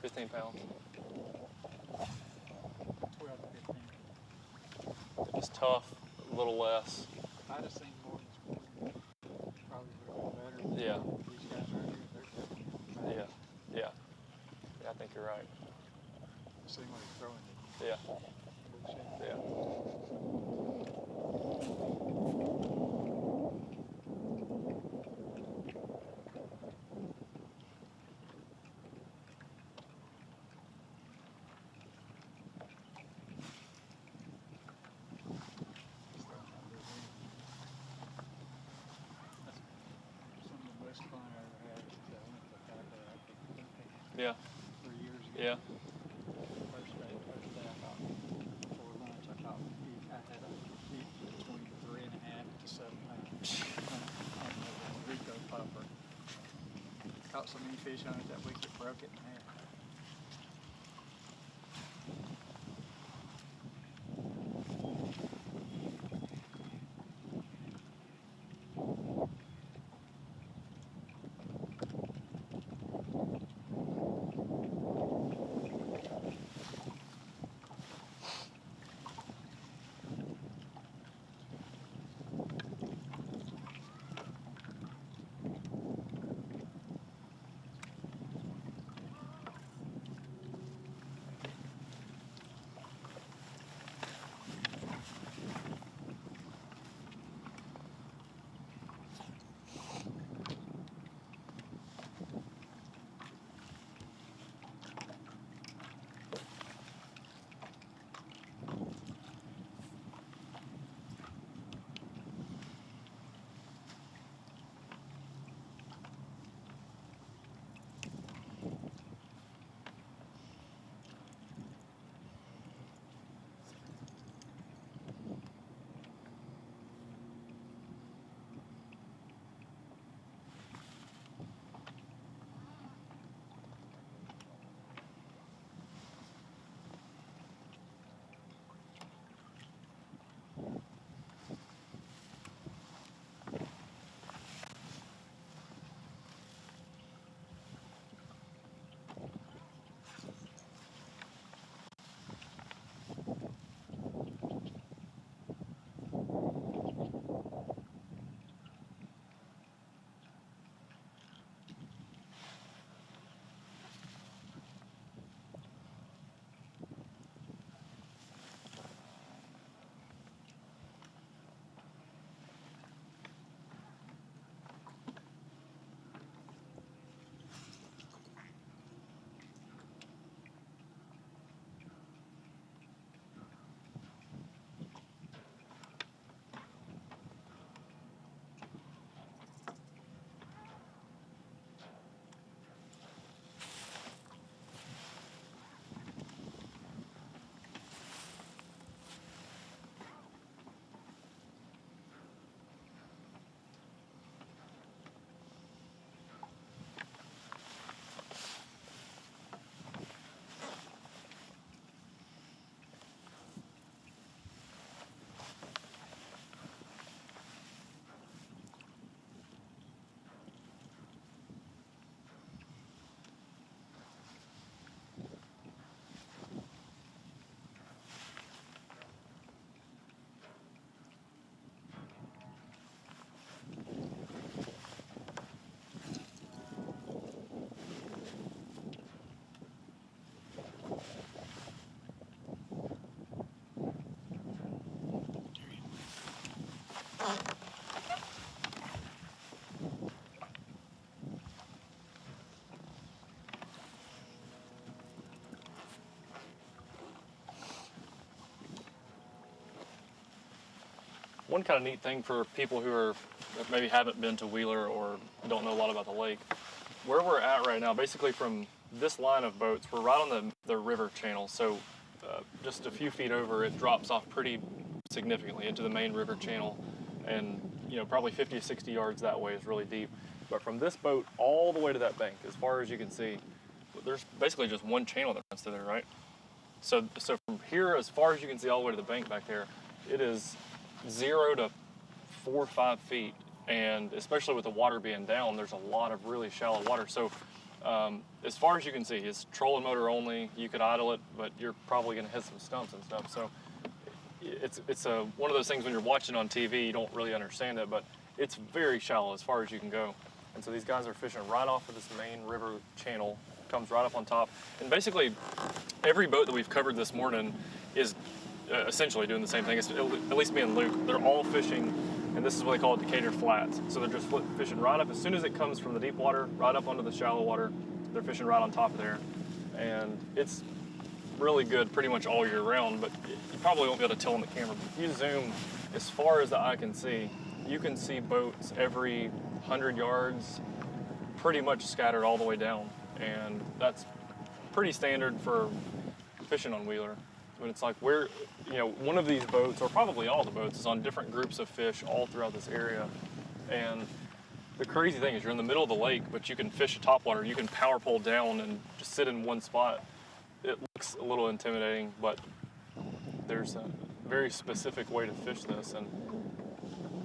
Speaker 4: 15 pounds.
Speaker 6: 12 to 15.
Speaker 4: It's tough, a little less.
Speaker 6: If I'd have seen more than 20, probably would have been better.
Speaker 4: Yeah.
Speaker 6: These guys right here, they're definitely better.
Speaker 4: Yeah, I think you're right.
Speaker 6: See what he's throwing.
Speaker 4: Yeah. Yeah. Yeah.
Speaker 6: 3 years ago.
Speaker 4: Yeah.
Speaker 6: First day I thought, before lunch, I thought I had a heat between 3.5 to 7 pounds on the Rico popper. Caught so many fish on it that week it broke it in half.
Speaker 4: one kind of neat thing for people who are maybe haven't been to Wheeler or don't know a lot about the lake, where we're at right now, basically from this line of boats, we're right on the river channel. So just a few feet over, it drops off pretty significantly into the main river channel. And probably 50 to 60 yards that way is really deep. But from this boat all the way to that bank, as far as you can see, there's basically just one channel that runs through there, right? So from here, as far as you can see all the way to the bank back there, it is 0 to 4 or 5 feet. And especially with the water being down, there's a lot of really shallow water. So as far as you can see, it's trolling motor only. You could idle it, but you're probably going to hit some stumps and stuff. So it's one of those things when you're watching on TV, you don't really understand it, but it's very shallow as far as you can go. And so these guys are fishing right off of this main river channel, comes right up on top. And basically, every boat that we've covered this morning is essentially doing the same thing. It's, at least me and Luke, they're all fishing, and this is what they call it, Decatur flats. So they're just fishing right up, as soon as it comes from the deep water, right up onto the shallow water, they're fishing right on top of there. And it's really good pretty much all year round, but you probably won't be able to tell on the camera. But if you zoom as far as the eye can see, you can see boats every 100 yards pretty much scattered all the way down. And that's pretty standard for fishing on Wheeler. But it's like one of these boats, or probably all the boats, is on different groups of fish all throughout this area. And the crazy thing is you're in the middle of the lake, but you can fish a topwater. You can power pole down and just sit in one spot. It looks a little intimidating, but there's a very specific way to fish this, and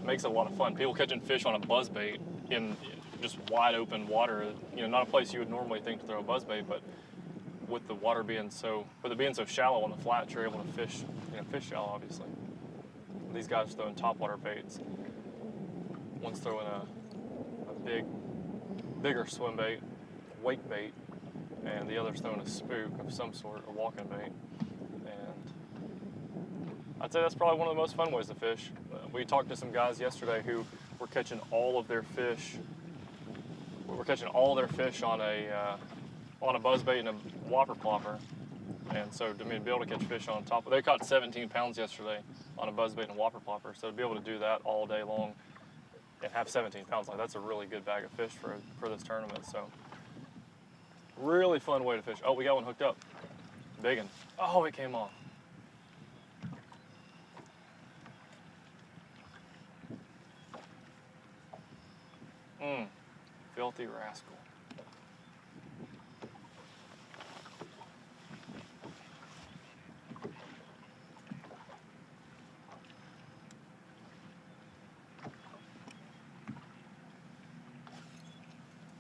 Speaker 4: it makes it a lot of fun. People catching fish on a buzzbait in just wide open water, not a place you would normally think to throw a buzzbait, but with the water being so shallow on the flats, you're able to fish, fish shallow, obviously. These guys are throwing topwater baits. One's throwing a bigger swim bait, wake bait, and the other's throwing a spook of some sort, a walking bait. And I'd say that's probably one of the most fun ways to fish. We talked to some guys yesterday who were catching all of their fish. We're catching all their fish on a buzzbait and a whopper plopper. And so to be able to catch fish on top, they caught 17 pounds yesterday on a buzzbait and a whopper plopper. So to be able to do that all day long and have 17 pounds, that's a really good bag of fish for this tournament. So really fun way to fish. Oh, we got one hooked up. Big one. Oh, it came off. Filthy rascal.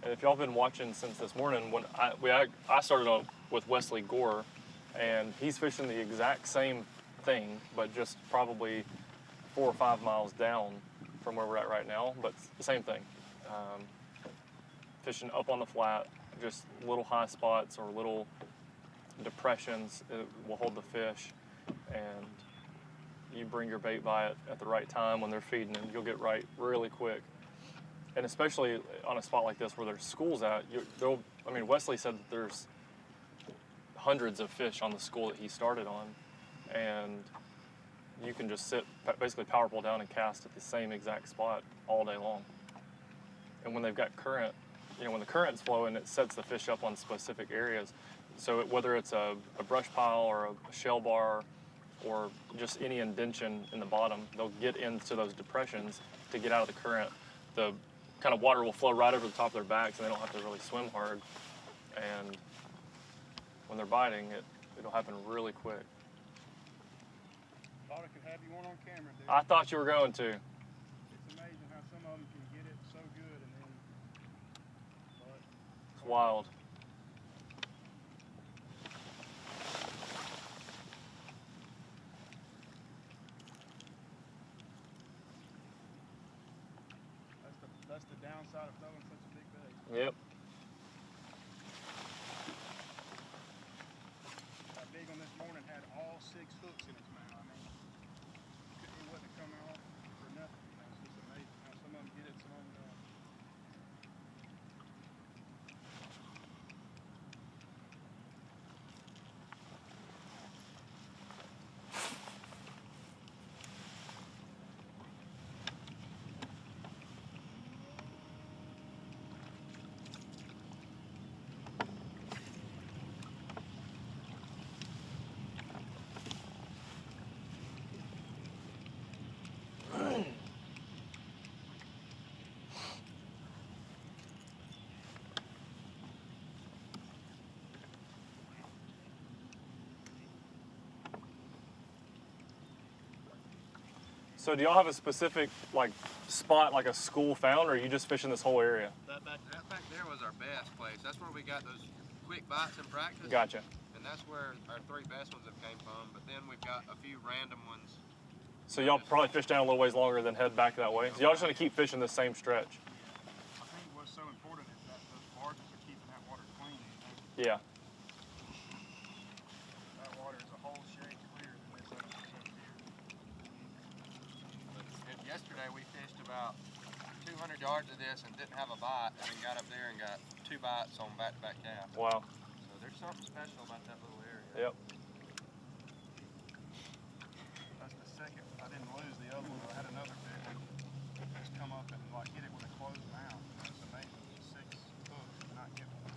Speaker 4: And if y'all been watching since this morning, when I started on with Wesley Gore, and he's fishing the exact same thing, but just probably 4 or 5 miles down from where we're at right now, but the same thing. Fishing up on the flat, just little high spots or little depressions will hold the fish, and you bring your bait by it at the right time when they're feeding, and you'll get right really quick. And especially on a spot like this where there's schools at, Wesley said that there's hundreds of fish on the school that he started on, and you can just basically power pole down and cast at the same exact spot all day long. And when they've got current, when the current's flowing, it sets the fish up on specific areas. So whether it's a brush pile or a shell bar or just any indention in the bottom, they'll get into those depressions to get out of the current. The kind of water will flow right over the top of their backs, and they don't have to really swim hard. And when they're biting, it'll happen really quick.
Speaker 13: Thought I could have you one on camera, dude.
Speaker 4: I thought you were going to.
Speaker 13: It's amazing how some of them can get it so good, and then.
Speaker 4: It's wild.
Speaker 13: That's the downside of throwing such a big bait.
Speaker 4: Yep.
Speaker 13: That big one this morning had all 6 hooks in its mouth. It wasn't coming off for nothing. It's just amazing how some of them get it, some of them don't.
Speaker 4: So do y'all have a specific like spot, like a school found, or are you just fishing this whole area?
Speaker 9: That back there was our best place. That's where we got those quick bites in practice.
Speaker 4: Gotcha.
Speaker 9: And that's where our 3 best ones have came from. But then we've got a few random ones.
Speaker 4: So y'all probably fish down a little ways longer than head back that way. So y'all just gonna keep fishing the same stretch.
Speaker 13: I think what's so important is that those barges are keeping that water clean.
Speaker 4: Yeah.
Speaker 13: That water is a whole shade clearer than this other stuff here.
Speaker 9: But yesterday we fished about 200 yards of this and didn't have a bite, and then got up there and got 2 bites on back-to-back calf.
Speaker 4: Wow.
Speaker 9: So there's something special about that little area.
Speaker 4: Yep.
Speaker 13: That's the second. I didn't lose the other one. I had another big one just come up and like hit it with a closed mouth. That's amazing. 6 hooks and not get one.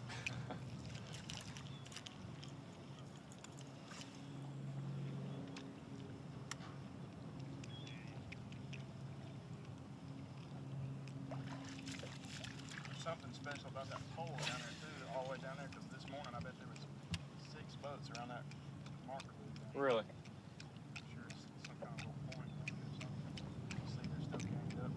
Speaker 13: There's something special about that pole down there too, all the way down there, because this morning I bet there was 6 boats around that marker.
Speaker 4: Really?
Speaker 13: I'm sure it's some kind of little point. You'll see there's stuff ganged up.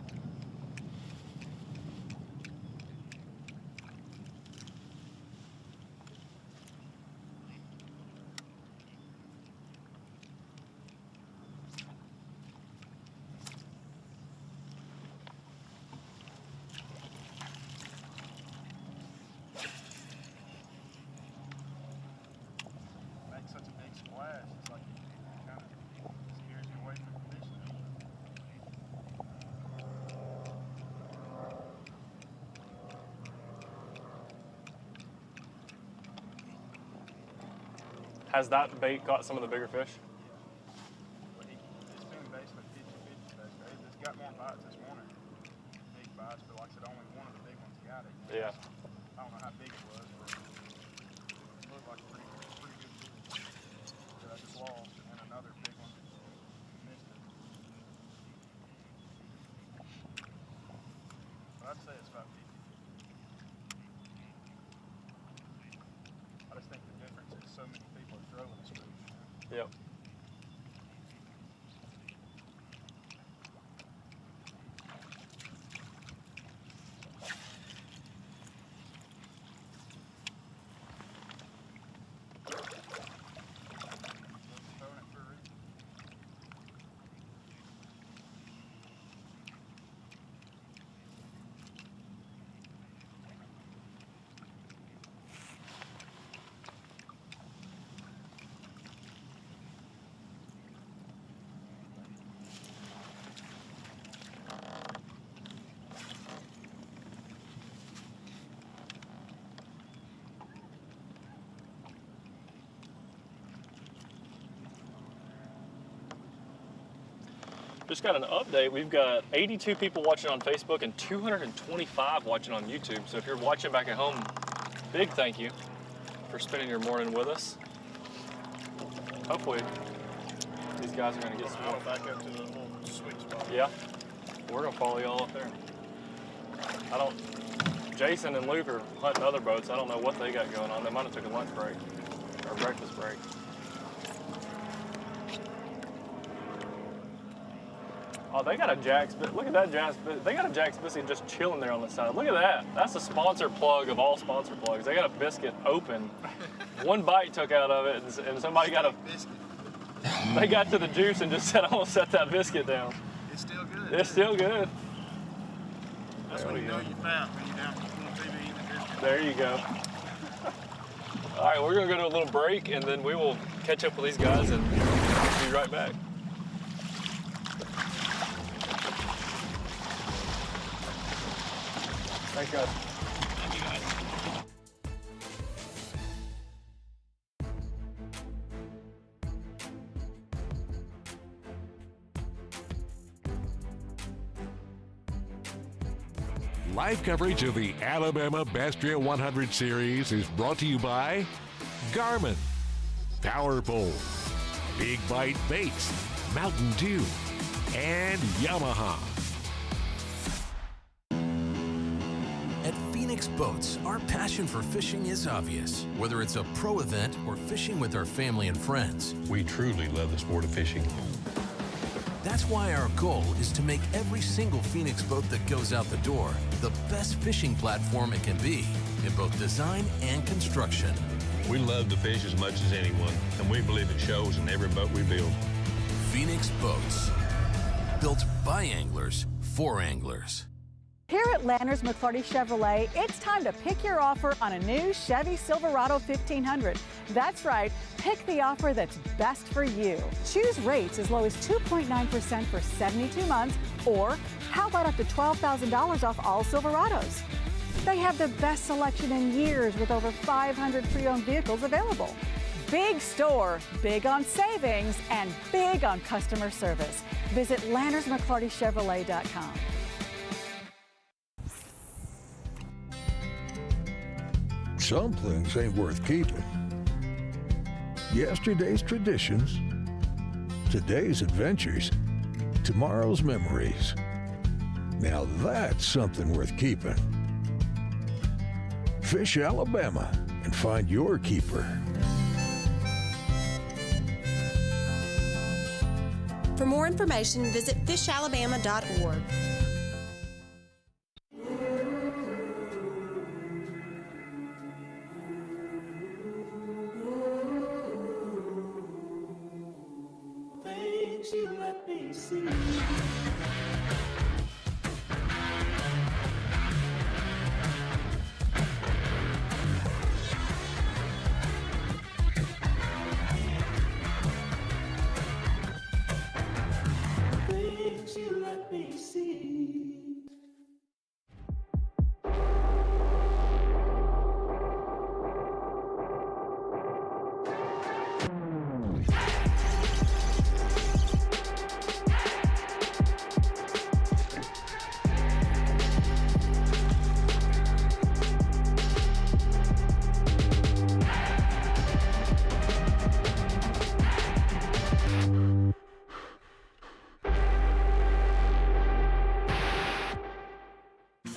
Speaker 13: Makes such a big splash. It's like it kind of scares you away from the fish.
Speaker 4: Has that bait caught some of the bigger fish?
Speaker 13: But it's been basically 50-50 basically. It's got more bites this morning. Big bites, but like I said, only one of the big ones got it.
Speaker 4: Yeah.
Speaker 13: I don't know how big it was, but it looked like a pretty good fish. That I just lost, and another big one missed it. But I'd say it's about 50. I just think the difference is so many people are throwing this fish.
Speaker 4: Yep.
Speaker 13: Throwing it for a reason.
Speaker 4: Just got an update. We've got 82 people watching on Facebook and 225 watching on YouTube. So if you're watching back at home, big thank you for spending your morning with us. Hopefully these guys are gonna get some more.
Speaker 13: Back up to the little sweet spot.
Speaker 4: Yeah, we're gonna follow y'all up there. Jason and Luke are hunting other boats. I don't know what they got going on. They might have took a lunch break or a breakfast break. Oh, they got a Jack's. Look at that Jack's. They got a Jack's biscuit just chilling there on the side. Look at that. That's a sponsor plug of all sponsor plugs. They got a biscuit open. One bite took out of it, and somebody got a. They got to the juice and just said, "I'm gonna set that biscuit down."
Speaker 13: It's still good.
Speaker 4: It's still good.
Speaker 13: That's when you know you're fat, when you're down on TV eating a biscuit.
Speaker 4: There you go. All right, we're gonna go to a little break, and then we will catch up with these guys and be right back. Thanks, guys.
Speaker 17: Thank you, guys.
Speaker 1: Live coverage of the Alabama Bass Trail 100 series is brought to you by Garmin, Power Pole, Big Bite Baits, Mountain Dew, and Yamaha.
Speaker 7: At Phoenix Boats, our passion for fishing is obvious. Whether it's a pro event or fishing with our family and friends,
Speaker 8: We truly love the sport of fishing.
Speaker 7: That's why our goal is to make every single Phoenix boat that goes out the door the best fishing platform it can be in both design and construction.
Speaker 8: We love to fish as much as anyone, and we believe it shows in every boat we build.
Speaker 7: Phoenix Boats, built by anglers for anglers.
Speaker 10: Here at Landers McClarty Chevrolet, it's time to pick your offer on a new Chevy Silverado 1500. That's right, pick the offer that's best for you. Choose rates as low as 2.9% for 72 months, or how about up to $12,000 off all Silverados? They have the best selection in years with over 500 pre-owned vehicles available. Big store, big on savings, and big on customer service. Visit LandersMcClartyChevrolet.com.
Speaker 11: Some things ain't worth keeping. Yesterday's traditions, today's adventures, tomorrow's memories. Now that's something worth keeping. Fish Alabama and find your keeper.
Speaker 15: For more information, visit fishalabama.org.
Speaker 16: Things you let me see. Things you let me see.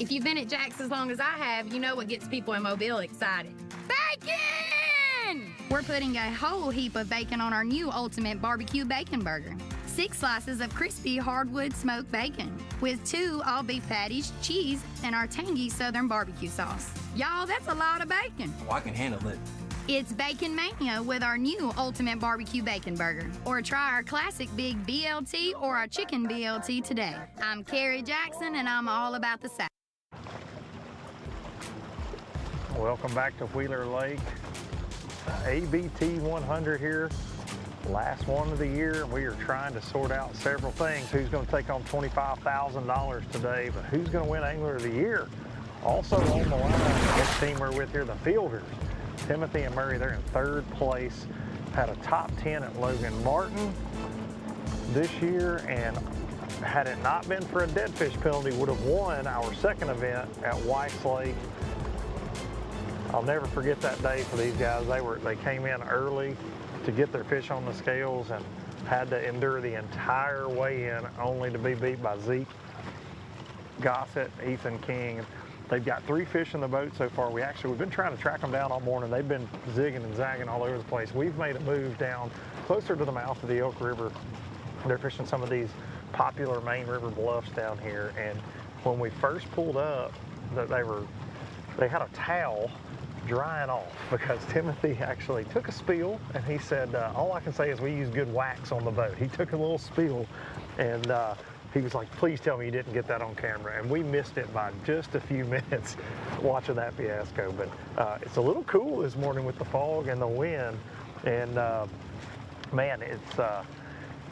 Speaker 19: If you've been at Jack's as long as I have, you know what gets people in Mobile excited. Bacon! We're putting a whole heap of bacon on our new Ultimate Barbecue Bacon Burger. 6 slices of crispy hardwood smoked bacon with 2 all-beef patties, cheese, and our tangy Southern barbecue sauce. Y'all, that's a lot of bacon.
Speaker 18: Oh, I can handle it.
Speaker 19: It's Bacon Mania with our new Ultimate Barbecue Bacon Burger. Or try our classic Big BLT or our Chicken BLT today. I'm Carrie Jackson, and I'm all about the South.
Speaker 3: Welcome back to Wheeler Lake. ABT100 here, last one of the year. We are trying to sort out several things. Who's going to take on $25,000 today, but who's going to win Angler of the Year? Also on the line, this team we're with here, the Fielders. Timothy and Murray, they're in 3rd place. Had a top 10 at Logan Martin this year, and had it not been for a dead fish penalty, would have won our 2nd event at Weiss Lake. I'll never forget that day for these guys. They came in early to get their fish on the scales and had to endure the entire way in only to be beat by Zeke Gossett, Ethan King. They've got 3 fish in the boat so far. We've been trying to track them down all morning. They've been zigging and zagging all over the place. We've made a move down closer to the mouth of the Elk River. They're fishing some of these popular main river bluffs down here. And when we first pulled up, they had a towel drying off because Timothy actually took a spill, and he said, all I can say is we use good wax on the boat. He took a little spill, and he was like, please tell me you didn't get that on camera. And we missed it by just a few minutes watching that fiasco. But it's a little cool this morning with the fog and the wind. And man, it's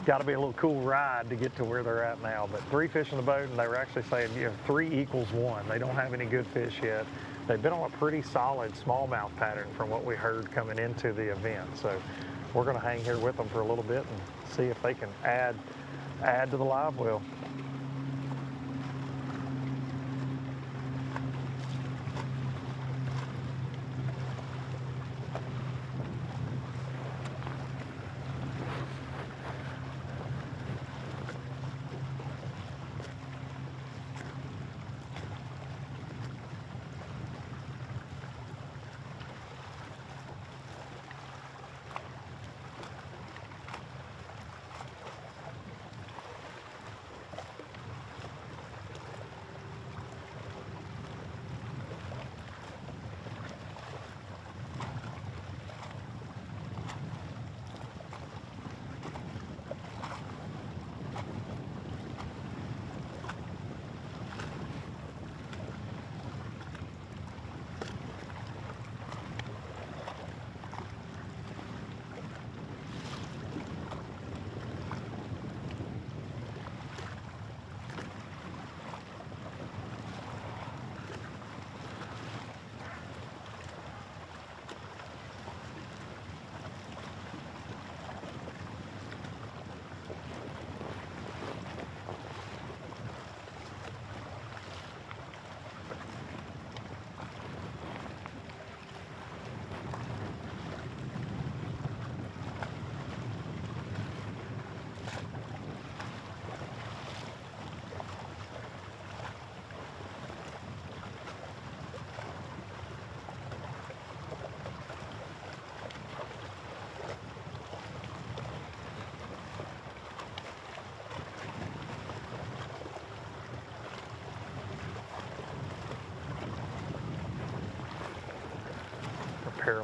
Speaker 3: got to be a little cool ride to get to where they're at now. But 3 fish in the boat, and they were actually saying, 3 equals 1. They don't have any good fish yet. They've been on a pretty solid smallmouth pattern from what we heard coming into the event. So we're going to hang here with them for a little bit and see if they can add to the live well.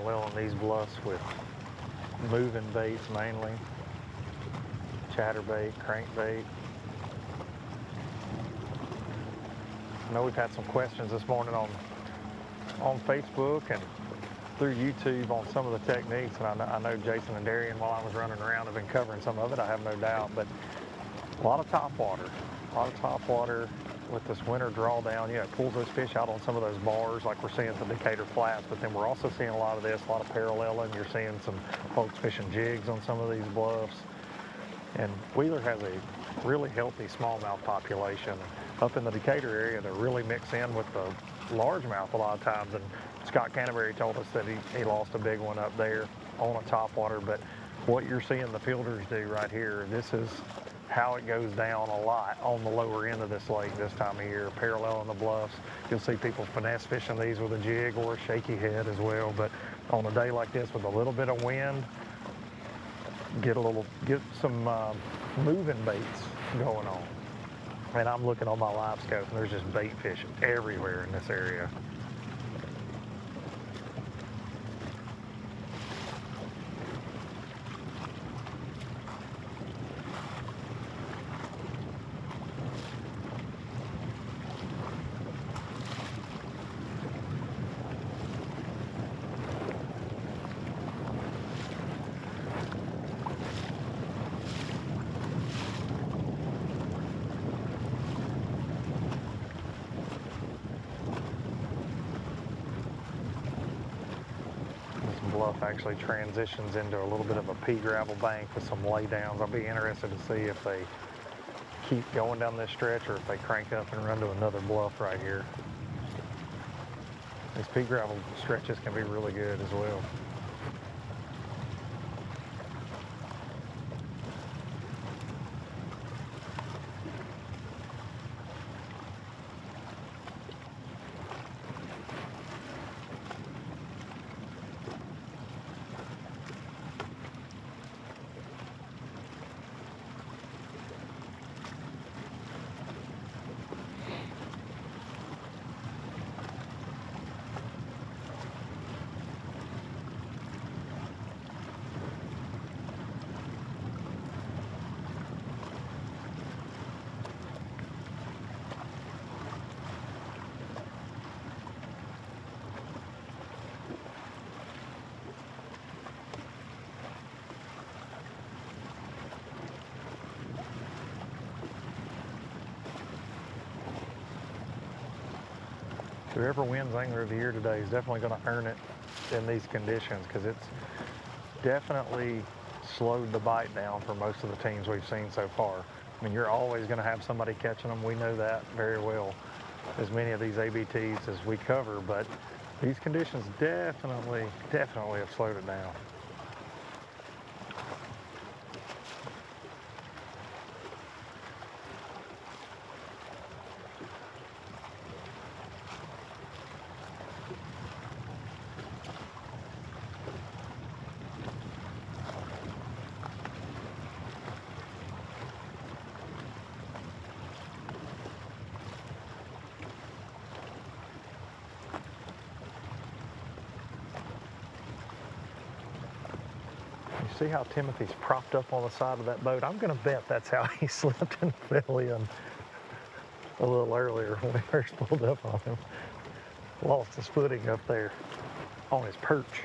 Speaker 3: paralleling these bluffs with moving baits mainly, chatterbait, crankbait. I know we've had some questions this morning on Facebook and through YouTube on some of the techniques, and I know Jason and Darian, while I was running around, have been covering some of it, I have no doubt, but a lot of topwater with this winter drawdown. Yeah, it pulls those fish out on some of those bars like we're seeing at the Decatur Flats, but then we're also seeing a lot of this, a lot of paralleling. You're seeing some folks fishing jigs on some of these bluffs. And Wheeler has a really healthy smallmouth population. Up in the Decatur area, they really mix in with the largemouth a lot of times. And Scott Canterbury told us that he lost a big one up there on a topwater. But what you're seeing the fielders do right here, this is how it goes down a lot on the lower end of this lake this time of year, paralleling the bluffs. You'll see people finesse fishing these with a jig or a shaky head as well. But on a day like this with a little bit of wind, get some moving baits going on. And I'm looking on my live scope and there's just bait fish everywhere in this area. Bluff actually transitions into a little bit of a pea gravel bank with some laydowns. I'll be interested to see if they keep going down this stretch or if they crank up and run to another bluff right here. These pea gravel stretches can be really good as well. Whoever wins Angler of the Year today is definitely going to earn it in these conditions because it's definitely slowed the bite down for most of the teams we've seen so far. I mean, you're always going to have somebody catching them. We know that very well, as many of these ABTs as we cover, but these conditions definitely have slowed it down. See how Timothy's propped up on the side of that boat? I'm going to bet that's how he slipped and fell in a little earlier when we first pulled up on him. Lost his footing up there on his perch.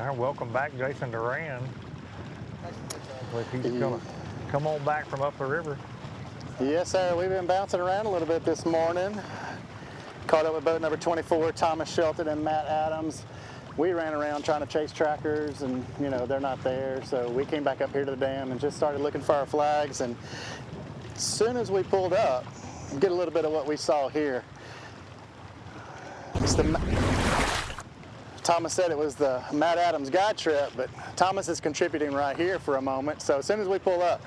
Speaker 3: All right, welcome back, Jason Duran. He's going to come on back from up the river.
Speaker 5: Yes, sir. We've been bouncing around a little bit this morning. Caught up with boat number 24, Thomas Shelton and Matt Adams. We ran around trying to chase trackers, and you know they're not there. So we came back up here to the dam and just started looking for our flags. And as soon as we pulled up, get a little bit of what we saw here. Thomas said it was the Matt Adams guide trip, but Thomas is contributing right here for a moment. So as soon as we pull up,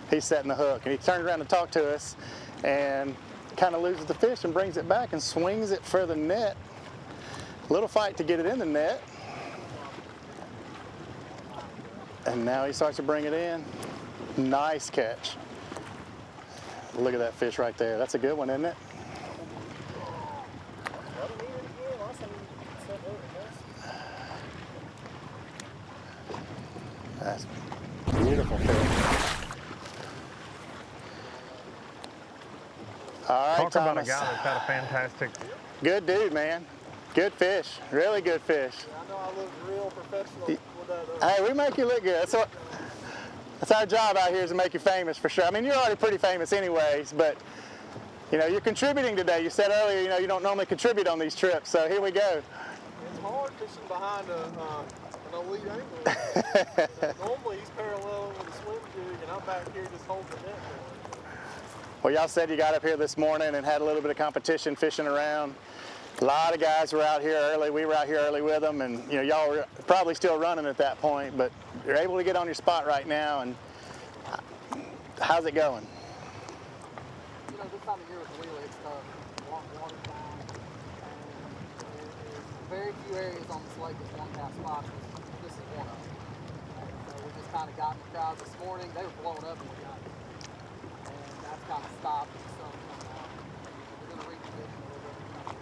Speaker 5: he's setting the hook, and he turned around to talk to us and kind of loses the fish and brings it back and swings it for the net. Little fight to get it in the net. And now he starts to bring it in. Nice catch. Look at that fish right there. That's a good one, isn't it? That's beautiful fish. All right,
Speaker 3: Talk about a
Speaker 5: Thomas.
Speaker 3: guy that's had a fantastic...
Speaker 5: Good dude, man. Good fish. Really good fish.
Speaker 13: I know I look real professional with that.
Speaker 5: Hey, we make you look good. That's our job out here, is to make you famous for sure. I mean, you're already pretty famous anyways, but you know, you're contributing today. You said earlier, you know, you don't normally contribute on these trips, so here we go.
Speaker 13: It's hard fishing behind an elite angler. Normally he's paralleling with a swim jig, and I'm back here just holding the net.
Speaker 5: Well, y'all said you got up here this morning and had a little bit of competition fishing around. A lot of guys were out here early. We were out here early with them, and you know, y'all were probably still running at that point, but you're able to get on your spot right now. And how's it going?
Speaker 6: You know, this time of year with the wheeler, it's tough. Water's down, and there's very few areas on this lake with one cast spots. This is one of them. And so we just kind of got in the crowd this morning. They were blowing up in the night, and that's kind of stopped the sun coming out. We're going to reposition a little bit.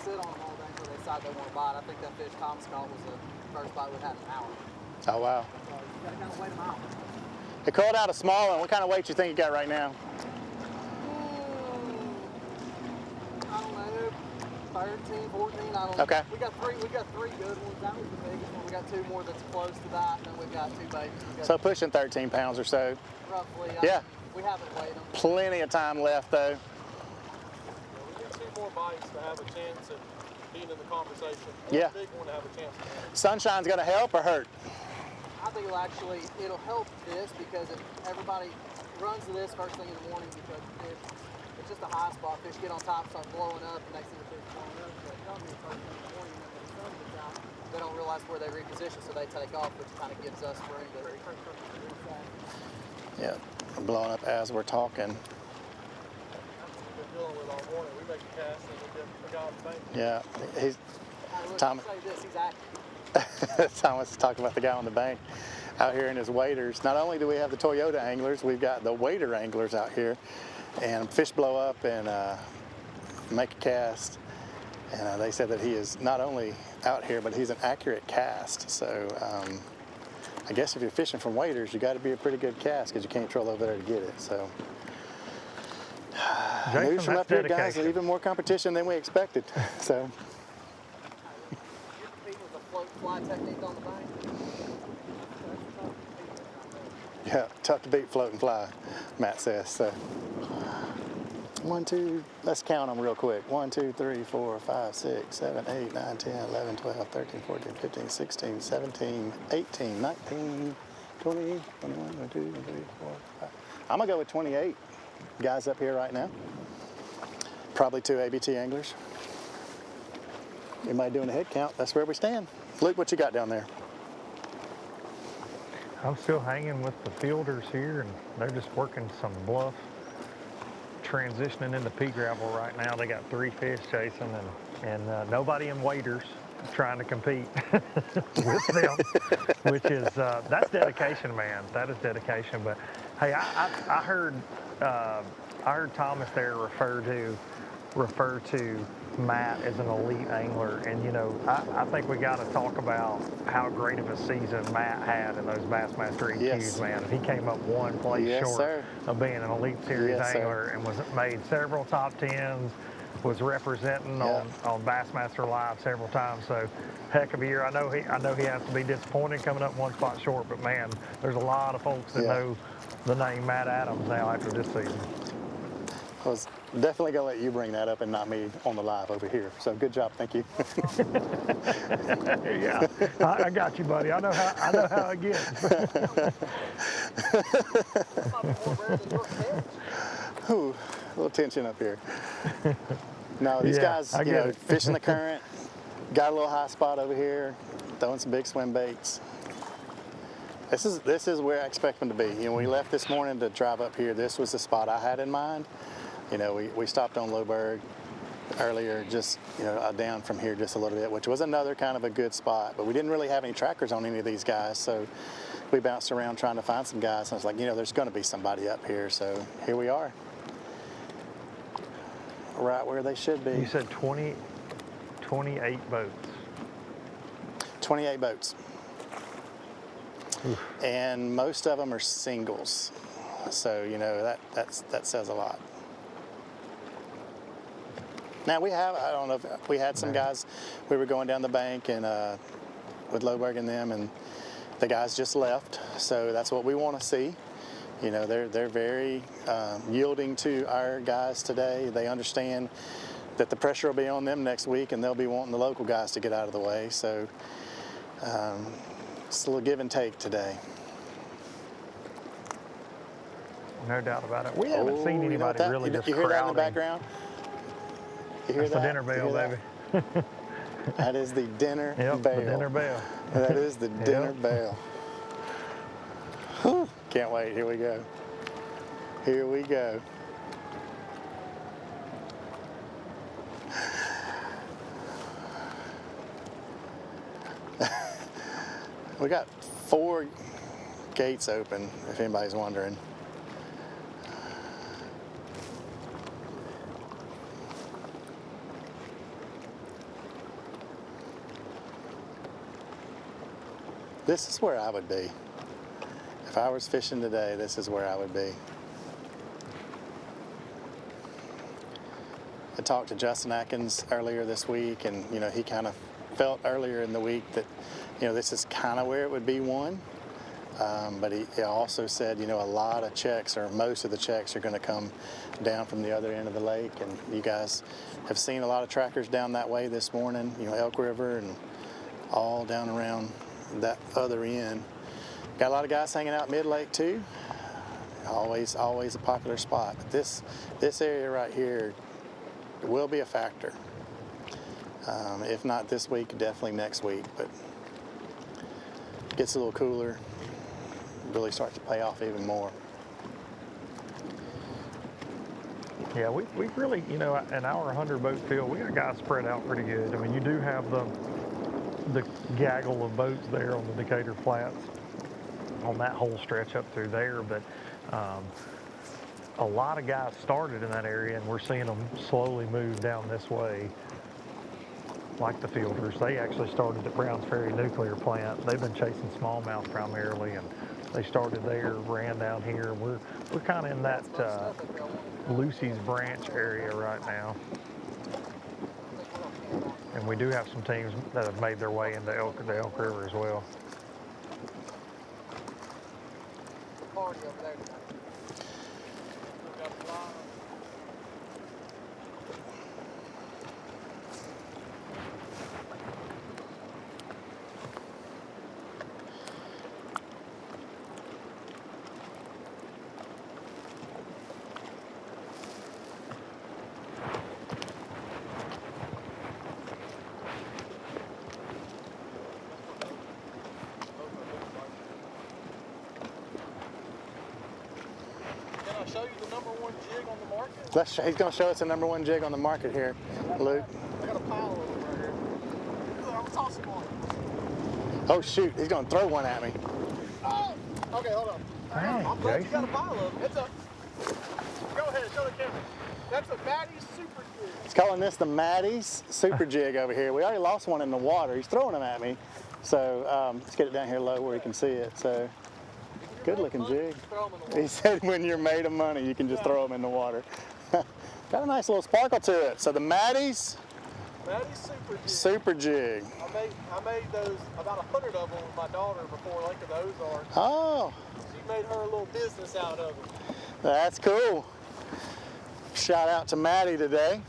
Speaker 6: Sit on them all day until they decide they want to bite. I think that fish Thomas caught was the first bite we've had in an hour.
Speaker 5: Oh, wow.
Speaker 6: So you got to kind of wait them out.
Speaker 5: It called out a small one. What kind of weight you think you got right now?
Speaker 6: I don't know, 13, 14, I don't know.
Speaker 5: Okay.
Speaker 6: We got three good ones. That was the biggest one. We got two more that's close to that, and then we've got two babies.
Speaker 5: So pushing 13 pounds or so.
Speaker 6: Roughly.
Speaker 5: Yeah.
Speaker 6: We haven't weighed them.
Speaker 5: Plenty of time left, though.
Speaker 13: We need two more bites to have a chance at being in the conversation.
Speaker 5: Yeah.
Speaker 13: Big one to have a chance to have.
Speaker 5: Sunshine's going to help or hurt?
Speaker 6: I think it'll help this, because if everybody runs to this first thing in the morning, because it's just a high spot. Fish get on top, start blowing up, and next thing the fish are blowing up. So they come here first thing in the morning, and when the sun gets out, they don't realize where they reposition, so they take off, which kind of gives us room to
Speaker 5: Yeah, we're blowing up as we're talking.
Speaker 13: We've been dealing with all morning. We make a cast and we get a guy on the bank.
Speaker 5: Yeah, he's Thomas.
Speaker 6: say this, he's active.
Speaker 5: Thomas is talking about the guy on the bank out here in his waders. Not only do we have the Toyota anglers, we've got the wader anglers out here, and fish blow up and make a cast. And they said that he is not only out here, but he's an accurate cast. So I guess if you're fishing from waders, you got to be a pretty good cast, because you can't troll over there to get it. So
Speaker 3: Jason,
Speaker 5: news from up here, guys, and even more competition than we expected. So.
Speaker 6: Fly technique on the bank.
Speaker 5: Yeah, tough to beat float and fly, Matt says. So, 1, 2, let's count them real quick. 1, 2, 3, 4, 5, 6, 7, 8, 9, 10, 11, 12, 13, 14, 15, 16, 17, 18, 19, 20, 21, 22, 23, 4, 5. I'm going to go with 28 guys up here right now. Probably 2 ABT anglers. Anybody doing a head count? That's where we stand. Luke, what you got down there?
Speaker 3: I'm still hanging with the fielders here, and they're just working some bluff, transitioning into pea gravel right now. They got 3 fish chasing, and nobody in waders trying to compete with them, which is, that's dedication, man. That is dedication. But hey, I heard Thomas there refer to Matt as an elite angler, and you know, I think we got to talk about how great of a season Matt had in those Bassmaster EQs, man. He came up one place short of being an Elite Series angler, and made several top 10s, was representing on Bassmaster Live several times. So heck of a year. I know he has to be disappointed coming up one spot short, but man, there's a lot of folks that know the name Matt Adams now after this season.
Speaker 5: I was definitely gonna let you bring that up and not me on the live over here. So good job, thank you.
Speaker 3: Yeah, I got you, buddy. I know how it gets.
Speaker 5: Ooh, a little tension up here. No, these guys, you know, fishing the current, got a little high spot over here, throwing some big swim baits. This is where I expect them to be. You know, we left this morning to drive up here. This was the spot I had in mind. You know, we stopped on Lohberg earlier, just, you know, down from here just a little bit, which was another kind of a good spot. But we didn't really have any trackers on any of these guys, so we bounced around trying to find some guys. And I was like, you know, there's going to be somebody up here. So here we are, right where they should be.
Speaker 3: You said 28 boats.
Speaker 5: 28 boats.
Speaker 3: Oof.
Speaker 5: And most of them are singles. So, you know, that says a lot. Now I don't know if we had some guys, we were going down the bank and with Lohberg and them, and the guys just left. So that's what we want to see. You know, they're very yielding to our guys today. They understand that the pressure will be on them next week, and they'll be wanting the local guys to get out of the way. So it's a little give and take today.
Speaker 3: No doubt about it. We haven't seen anybody really just
Speaker 5: You hear that in the
Speaker 3: crowding.
Speaker 5: background? You hear
Speaker 3: That's
Speaker 5: that?
Speaker 3: the dinner bell, baby.
Speaker 5: That is the dinner bell.
Speaker 3: The dinner bell.
Speaker 5: That is the dinner bell. Whew. Can't wait. Here we go. Here we go. We got 4 gates open, if anybody's wondering. This is where I would be. If I was fishing today, this is where I would be. I talked to Justin Atkins earlier this week, and you know, he kind of felt earlier in the week that, you know, this is kind of where it would be one. But he also said, you know, a lot of checks, or most of the checks, are going to come down from the other end of the lake. And you guys have seen a lot of trackers down that way this morning, you know, Elk River and all down around that other end. Got a lot of guys hanging out mid-lake too. Always a popular spot. But this area right here will be a factor. If not this week, definitely next week. But it gets a little cooler, really starts to pay off even more.
Speaker 3: Yeah, we really, you know, in our 100 boat field, we got guys spread out pretty good. I mean, you do have the gaggle of boats there on the Decatur Flats on that whole stretch up through there, but a lot of guys started in that area, and we're seeing them slowly move down this way, like the fielders. They actually started at Browns Ferry Nuclear Plant. They've been chasing smallmouth primarily, and they started there, ran down here. We're kind of in that Lucy's Branch area right now. And we do have some teams that have made their way into the Elk River as well.
Speaker 13: Show you the #1 jig on the market?
Speaker 5: He's going to show us the #1 jig on the market here, Luke.
Speaker 13: I got a pile of them right here. Look, I'm tossing one.
Speaker 5: Oh shoot, he's going to throw one at me.
Speaker 13: Oh! Okay, hold on.
Speaker 3: Hey,
Speaker 13: I'm glad
Speaker 3: Jason.
Speaker 13: you got a pile of them. It's a... Go ahead, show the camera. That's a Maddie's Super Jig.
Speaker 5: He's calling this the Maddie's Super Jig over here. We already lost one in the water. He's throwing them at me. So let's get it down here low where he can see it. So good looking jig. He said when you're made of money, you can just throw them in the water. Got a nice little sparkle to it. So the Maddie's
Speaker 13: Super Jig.
Speaker 5: Super Jig.
Speaker 13: I made those, about 100 of them with my daughter before Lake of the Ozarks.
Speaker 5: Oh.
Speaker 13: She made her a little business out of it.
Speaker 5: That's cool. Shout out to Maddie today.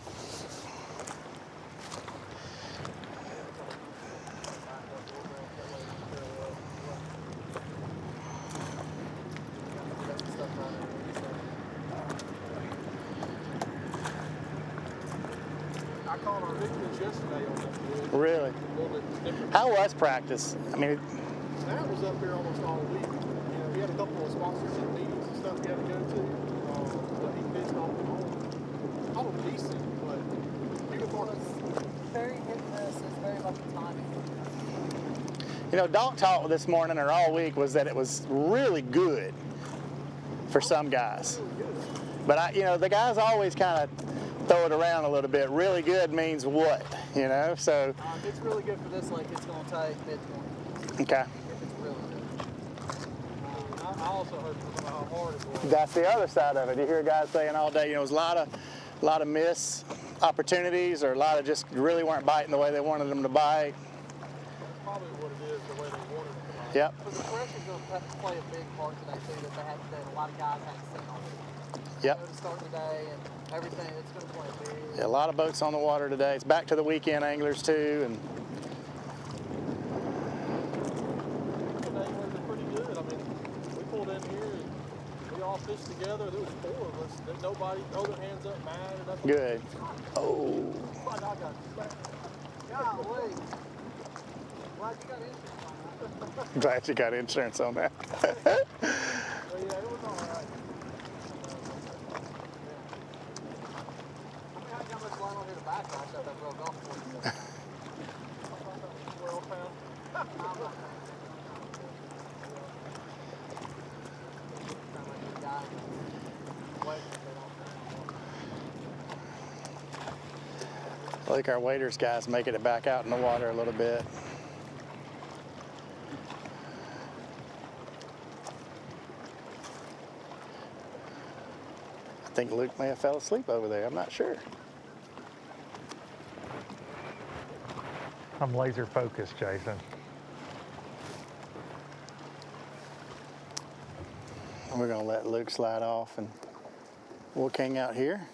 Speaker 13: I caught our big fish yesterday on that jig.
Speaker 5: Really?
Speaker 13: A little bit different.
Speaker 5: How was practice? I mean,
Speaker 13: Matt was up here almost all week. You know, he had a couple of sponsorship meetings and stuff he had to go to. But he fished off and on. Caught him decent, but beautiful.
Speaker 6: Very hit and miss. It's very lucky timing.
Speaker 5: you know, Doc talk this morning or all week was that it was really good for some guys. But the guys always kind of throw it around a little bit. Really good means what, you know? So
Speaker 6: If it's really good for this lake, it's going to take mid-20.
Speaker 5: okay.
Speaker 6: If it's really good.
Speaker 13: I also heard from how hard it was.
Speaker 5: That's the other side of it. You hear guys saying all day, there's a lot of miss opportunities, or a lot of just really weren't biting the way they wanted them to bite.
Speaker 13: That's probably what it is, the way they wanted it to bite.
Speaker 5: Yep.
Speaker 6: But the pressure's going to have to play a big part today, too, that a lot of guys had to sit on it.
Speaker 5: Yep.
Speaker 6: To start the day and everything, it's going to play a big.
Speaker 5: Yeah, a lot of boats on the water today. It's back to the weekend anglers too, and
Speaker 13: The anglers are pretty good. I mean, we pulled in here and we all fished together. There was 4 of us. There's nobody throw their hands up mad or nothing.
Speaker 5: good. Oh.
Speaker 13: Like I got
Speaker 6: Golly. Glad you got insurance on that.
Speaker 5: Glad you got insurance on that.
Speaker 13: But yeah, it was all right.
Speaker 6: How much line on here to back off that broke off for you?
Speaker 13: 12 pounds.
Speaker 5: I think our waders guys making it back out in the water a little bit. I think Luke may have fell asleep over there. I'm not sure.
Speaker 3: I'm laser focused, Jason.
Speaker 5: We're gonna let Luke slide off and we'll hang out here.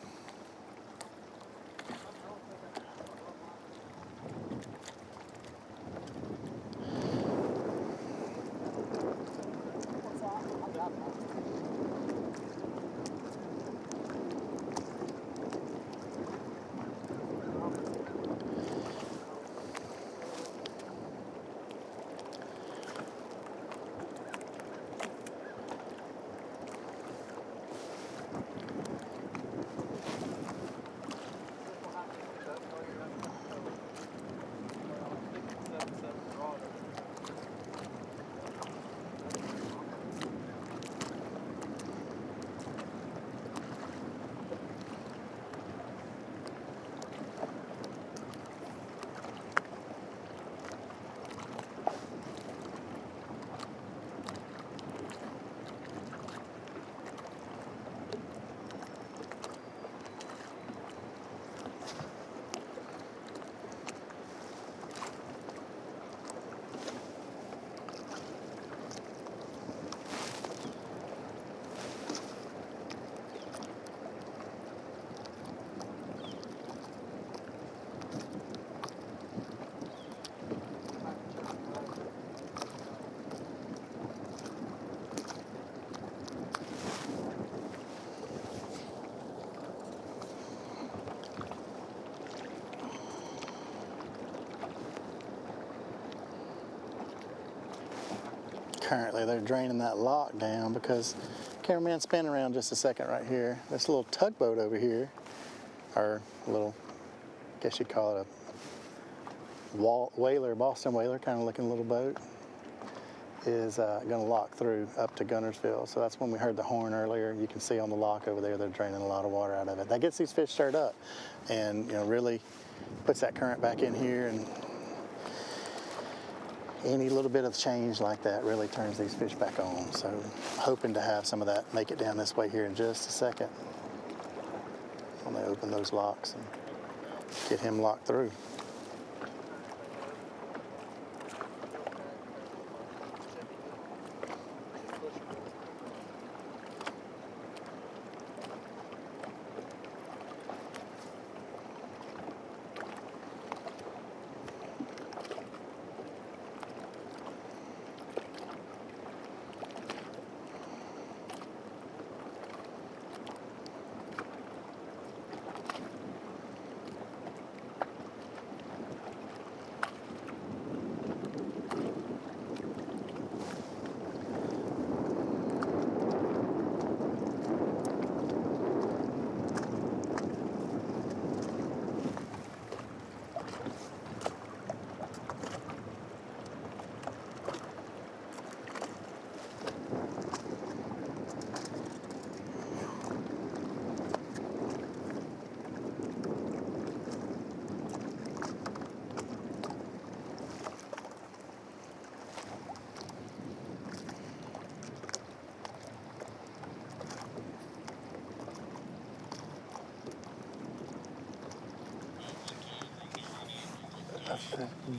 Speaker 5: Currently, they're draining that lock down because, cameraman, spin around just a second right here. This little tugboat over here, or little, I guess you'd call it a whaler, Boston whaler kind of looking little boat, is going to lock through up to Gunnersville. So that's when we heard the horn earlier. You can see on the lock over there, they're draining a lot of water out of it. That gets these fish stirred up and really puts that current back in here, and any little bit of change like that really turns these fish back on. So hoping to have some of that make it down this way here in just a second. when they open those locks and get him locked through.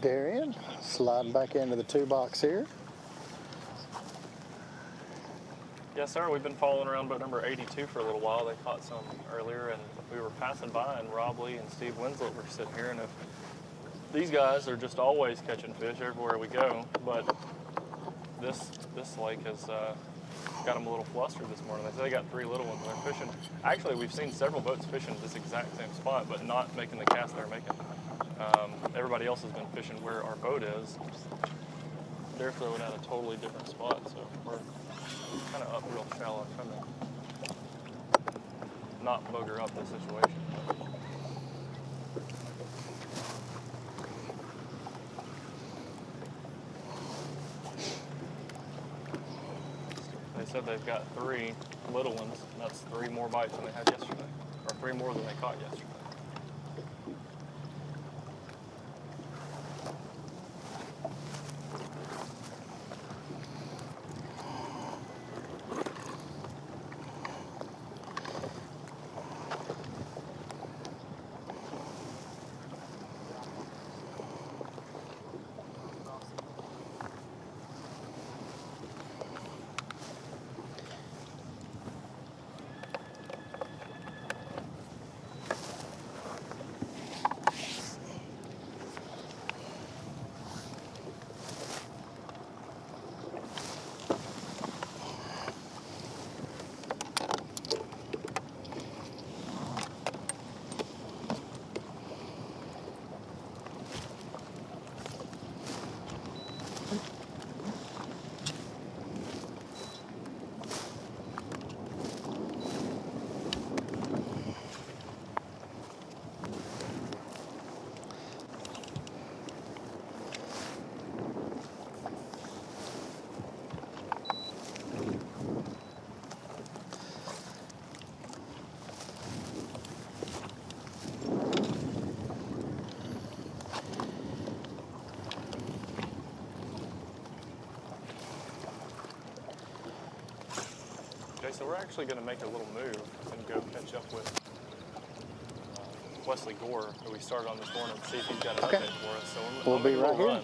Speaker 5: Darian, slide back into the 2 box here.
Speaker 4: Yes, sir. We've been following around boat number 82 for a little while. They caught some earlier, and we were passing by, and Rob Lee and Steve Winslet were sitting here. And if these guys are just always catching fish everywhere we go, but this lake has got them a little flustered this morning. They say they got 3 little ones. They're fishing. Actually, we've seen several boats fishing this exact same spot, but not making the cast they're making. Everybody else has been fishing where our boat is. They're throwing at a totally different spot, so we're kind of up real shallow, trying to not bugger up the situation. They said they've got 3 little ones, and that's 3 more bites than they had yesterday, or 3 more than they caught yesterday. So we're actually going to make a little move and go catch up with Wesley Gore, who we started on this morning, and see if he's got an update for us. So
Speaker 5: we'll be right here.
Speaker 4: Run.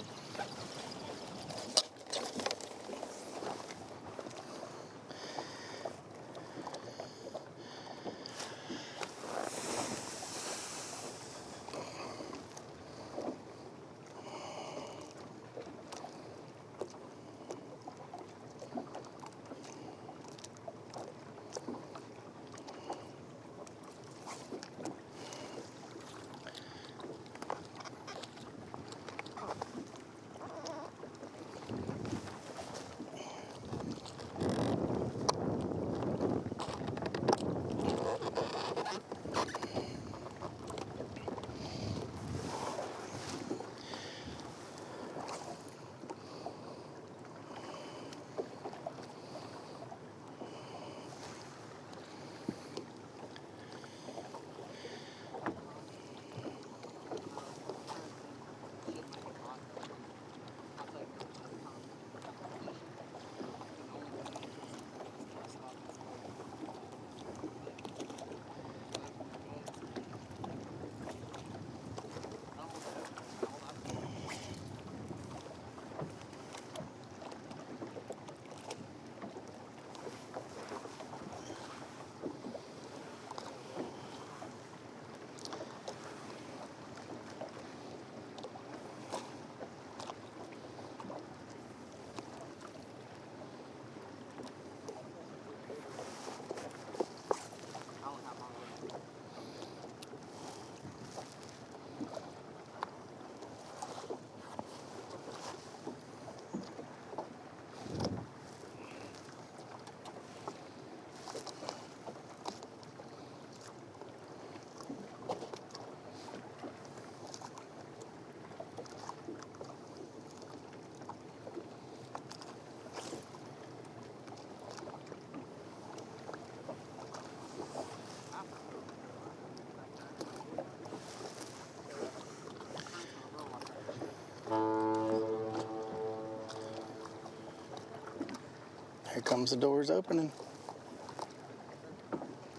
Speaker 5: comes the doors opening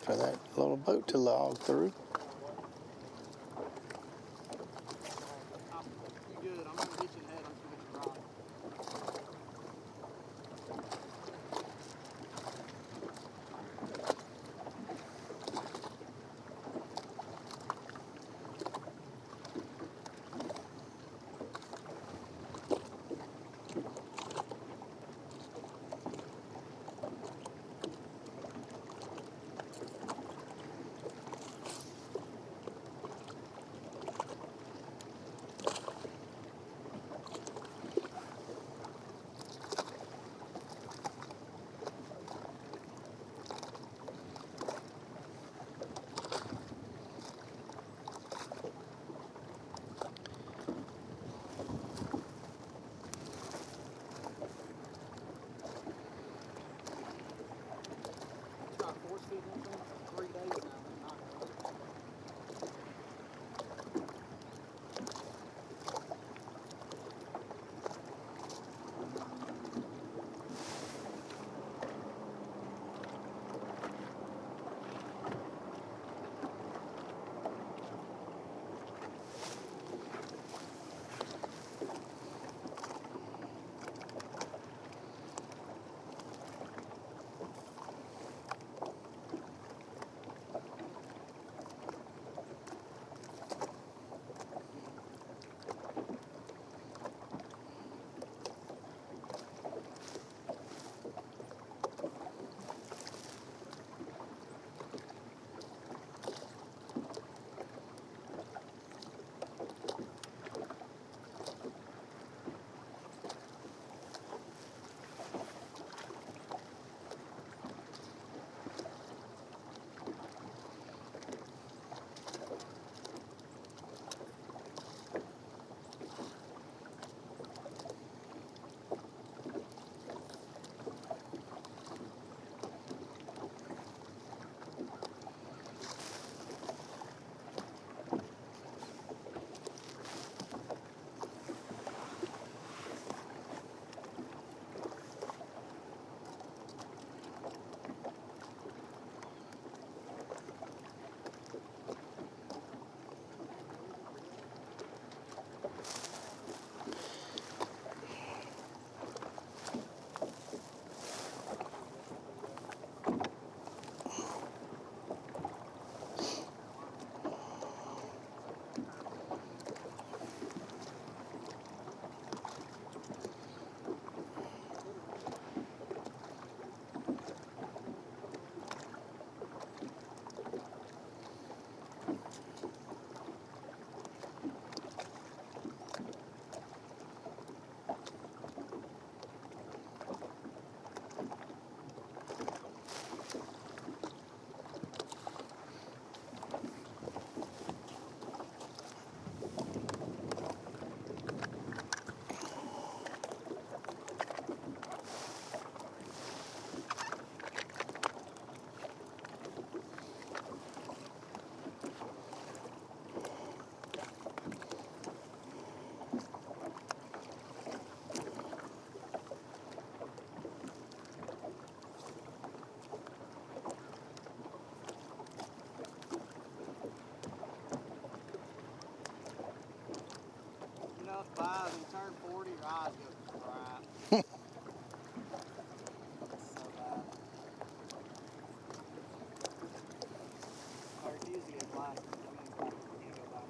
Speaker 5: for that little boat to log through.
Speaker 6: Five and turn 40, your eyes go bright. So bad. I refuse to get glasses. I mean, you go back.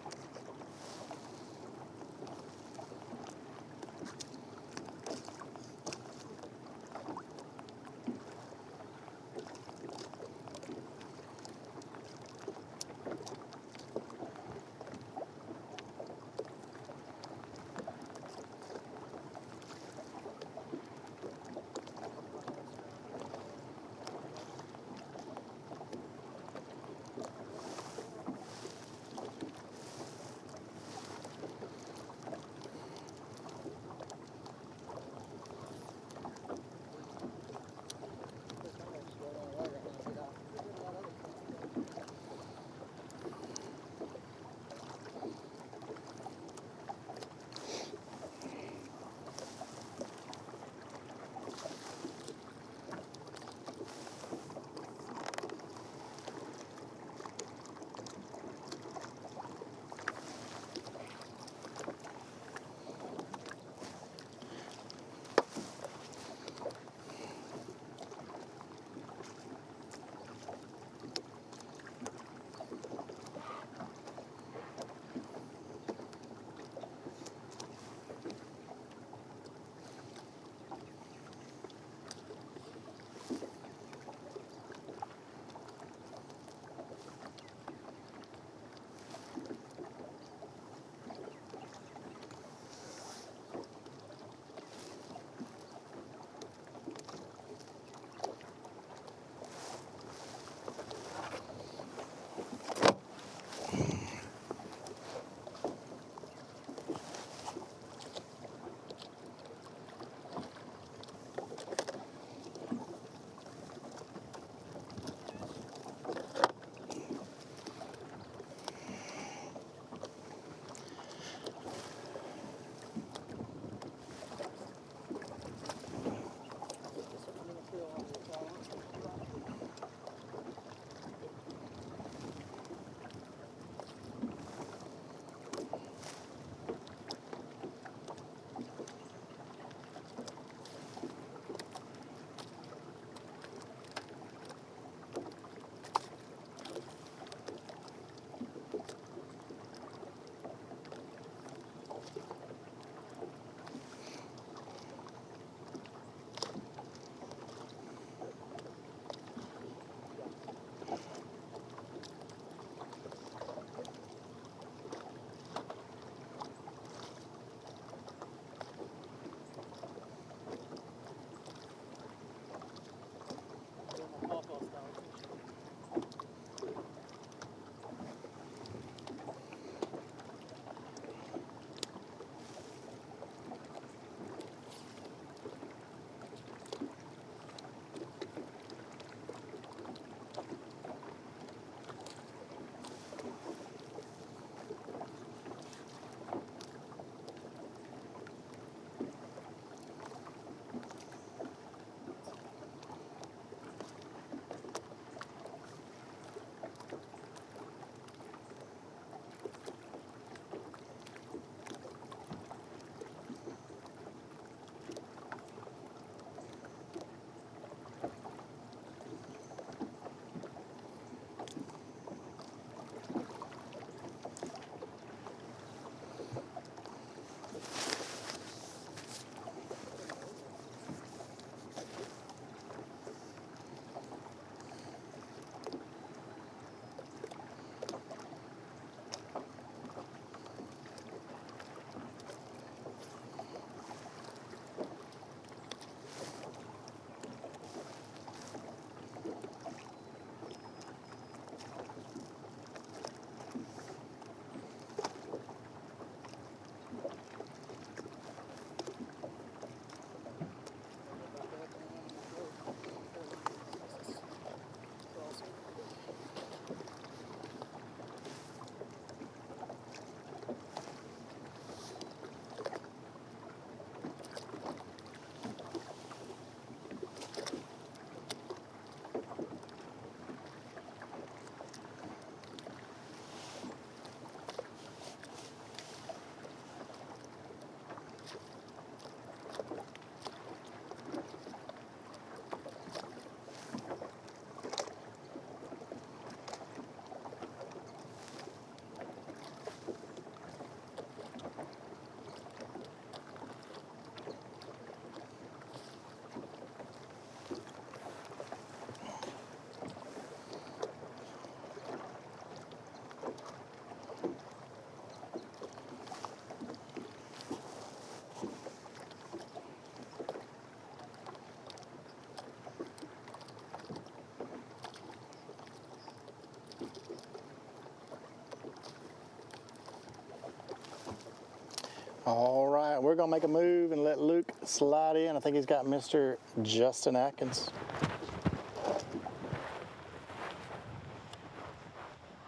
Speaker 5: All right, we're gonna make a move and let Luke slide in. I think he's got Mr. Justin Atkins.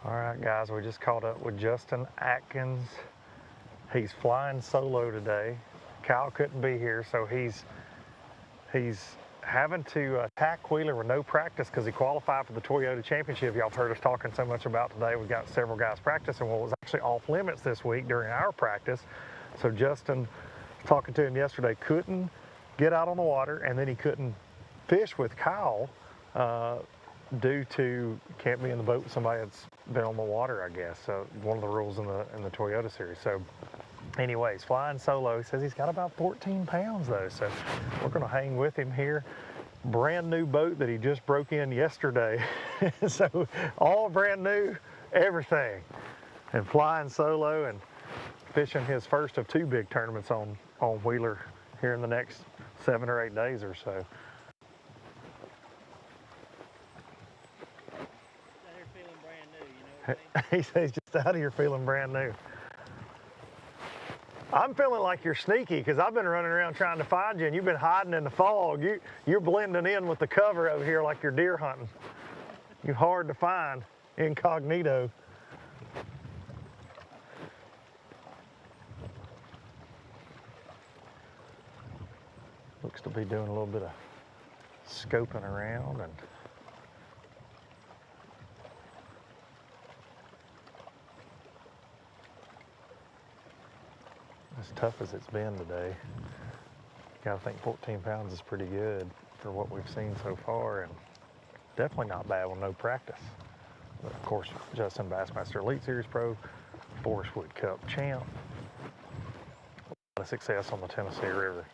Speaker 3: All right, guys, we just caught up with Justin Atkins. He's flying solo today. Kyle couldn't be here, so he's having to attack Wheeler with no practice because he qualified for the Toyota Championship. Y'all have heard us talking so much about today. We've got several guys practicing what was actually off limits this week during our practice. So Justin, talking to him yesterday, couldn't get out on the water, and then he couldn't fish with Kyle due to can't be in the boat with somebody that's been on the water, I guess. So one of the rules in the Toyota series. So anyways, flying solo. He says he's got about 14 pounds though. So we're gonna hang with him here. Brand new boat that he just broke in yesterday. So all brand new, everything. And flying solo and fishing his first of 2 big tournaments on Wheeler here in the next 7 or 8 days or so. He says just out of here feeling brand new. I'm feeling like you're sneaky because I've been running around trying to find you and you've been hiding in the fog. You're blending in with the cover over here like you're deer hunting. You're hard to find, incognito. Looks to be doing a little bit of scoping around and as tough as it's been today, gotta think 14 pounds is pretty good for what we've seen so far, and definitely not bad with no practice. But of course, Justin Bassmaster Elite Series Pro, Forest Wood Cup champ, a lot of success on the Tennessee River.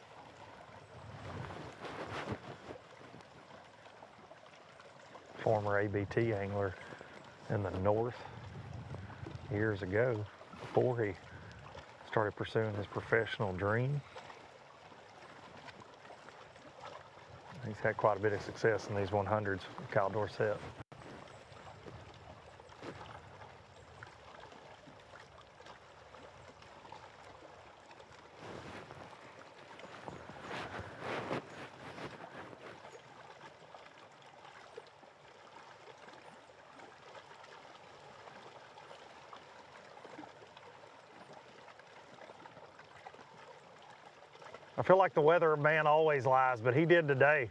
Speaker 3: Former ABT angler in the north years ago before he started pursuing his professional dream. He's had quite a bit of success in these 100s with Kyle Dorsett. I feel like the weatherman always lies, but he did today.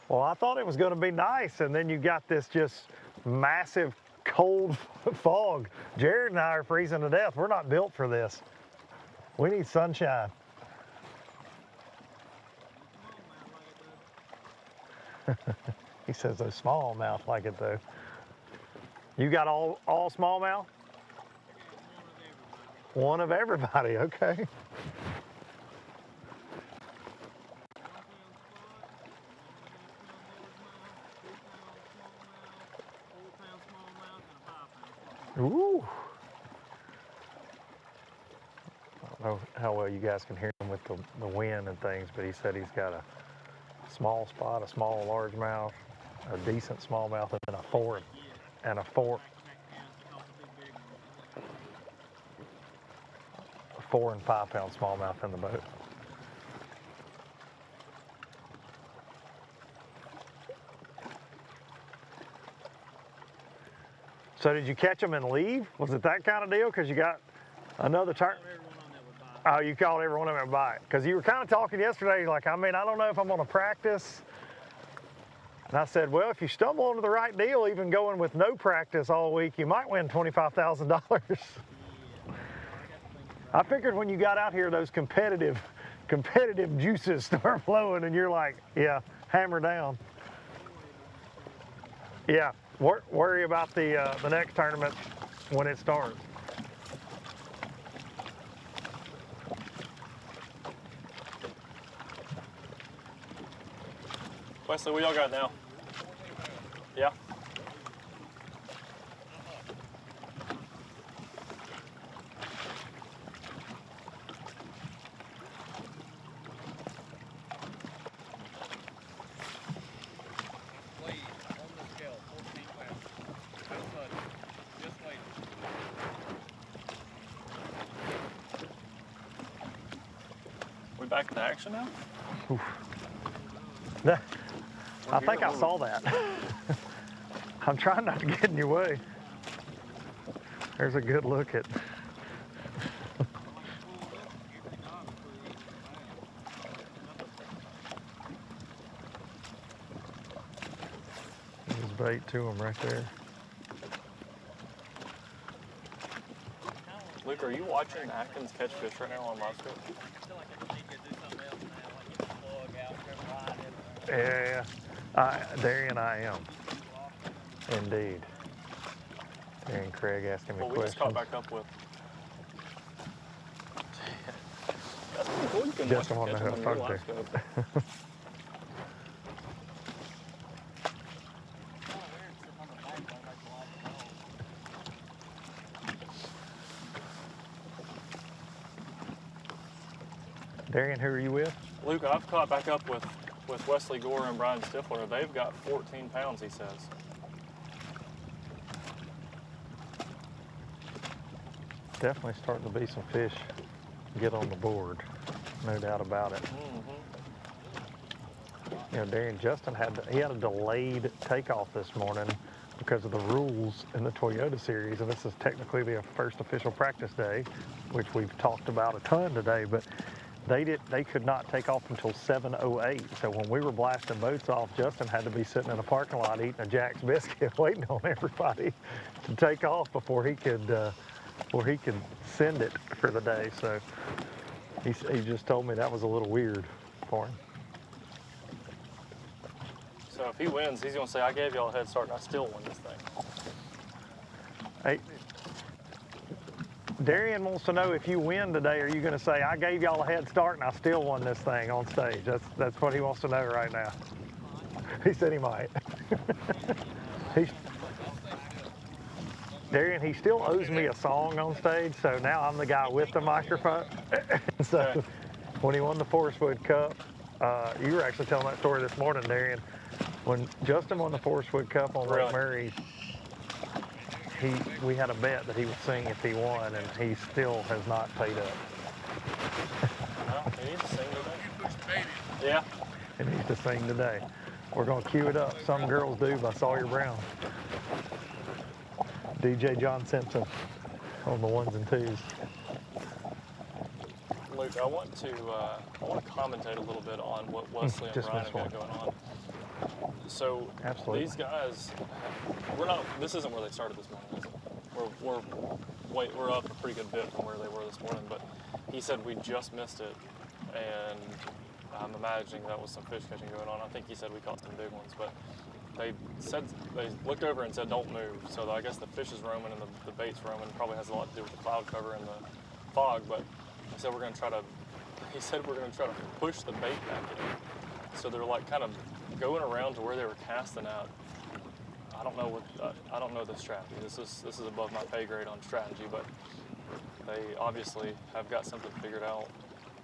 Speaker 3: Well, I thought it was going to be nice, and then you got this just massive cold fog. Jared and I are freezing to death. We're not built for this. We need sunshine. He says those smallmouth like it though. You got all smallmouth? One of everybody, okay. Ooh. I don't know how well you guys can hear him with the wind and things, but he said he's got a small spot, a small largemouth, a decent smallmouth, and then a 4 and 5 pound smallmouth in the boat. So did you catch them and leave? Was it that kind of deal? Because you got another turn. Oh, you called every one of them would bite. Because you were kind of talking yesterday, like, I mean, I don't know if I'm going to practice. And I said, well, if you stumble onto the right deal, even going with no practice all week, you might win $25,000. I figured when you got out here, those competitive juices start flowing, and you're like, yeah, hammer down. Yeah, worry about the next tournament when it starts.
Speaker 4: Wesley, what y'all got now? Yeah. back into action now?
Speaker 3: I think I saw that. I'm trying not to get in your way. There's a good look at. There's bait to them right there.
Speaker 4: Luke, are you watching Atkins catch fish right now on live scope?
Speaker 3: Yeah, Darian, I am. Indeed. Darian Craig asking me
Speaker 4: Well, we
Speaker 3: questions.
Speaker 4: just caught back up with. That's pretty cool. You can
Speaker 3: Justin
Speaker 4: watch
Speaker 3: wanted
Speaker 4: them
Speaker 3: to
Speaker 4: catch
Speaker 3: know
Speaker 4: them on
Speaker 3: how
Speaker 4: your
Speaker 3: to
Speaker 4: live
Speaker 3: talk
Speaker 4: scope.
Speaker 3: Darian, who are you with?
Speaker 4: Luke, I've caught back up with Wesley Gore and Brian Stifler. They've got 14 pounds, he says.
Speaker 3: Definitely starting to be some fish get on the board, no doubt about it. You know, Darian, Justin had a delayed takeoff this morning because of the rules in the Toyota series, and this is technically the first official practice day, which we've talked about a ton today, but they could not take off until 7:08. So when we were blasting boats off, Justin had to be sitting in a parking lot eating a Jack's biscuit, waiting on everybody to take off before he could send it for the day. So he just told me that was a little weird for him.
Speaker 4: So if he wins, he's going to say, I gave y'all a head start and I still won this thing.
Speaker 3: Hey, Darian wants to know, if you win today, are you going to say, I gave y'all a head start and I still won this thing on stage? That's what he wants to know right now. He said he might. Darian, he still owes me a song on stage, so now I'm the guy with the microphone. So when he won the Forest Wood Cup, you were actually telling that story this morning, Darian. When Justin won the Forest Wood Cup on Lake Murray, we had a bet that he would sing if he won, and he still has not paid up.
Speaker 4: Well, he needs to sing today. Yeah.
Speaker 3: He needs to sing today. We're going to cue it up. Some Girls Do by Sawyer Brown. DJ John Simpson on the ones and twos.
Speaker 4: Luke, I want to commentate a little bit on what Wesley and Brian have got going on. So these guys, this isn't where they started this morning, is it? We're up a pretty good bit from where they were this morning, but he said we just missed it, and I'm imagining that was some fish catching going on. I think he said we caught some big ones, but they looked over and said don't move. So I guess the fish is roaming and the bait's roaming. Probably has a lot to do with the cloud cover and the fog, but he said we're going to try to push the bait back in. So they're like kind of going around to where they were casting at. I don't know the strategy. This is above my pay grade on strategy, but they obviously have got something figured out.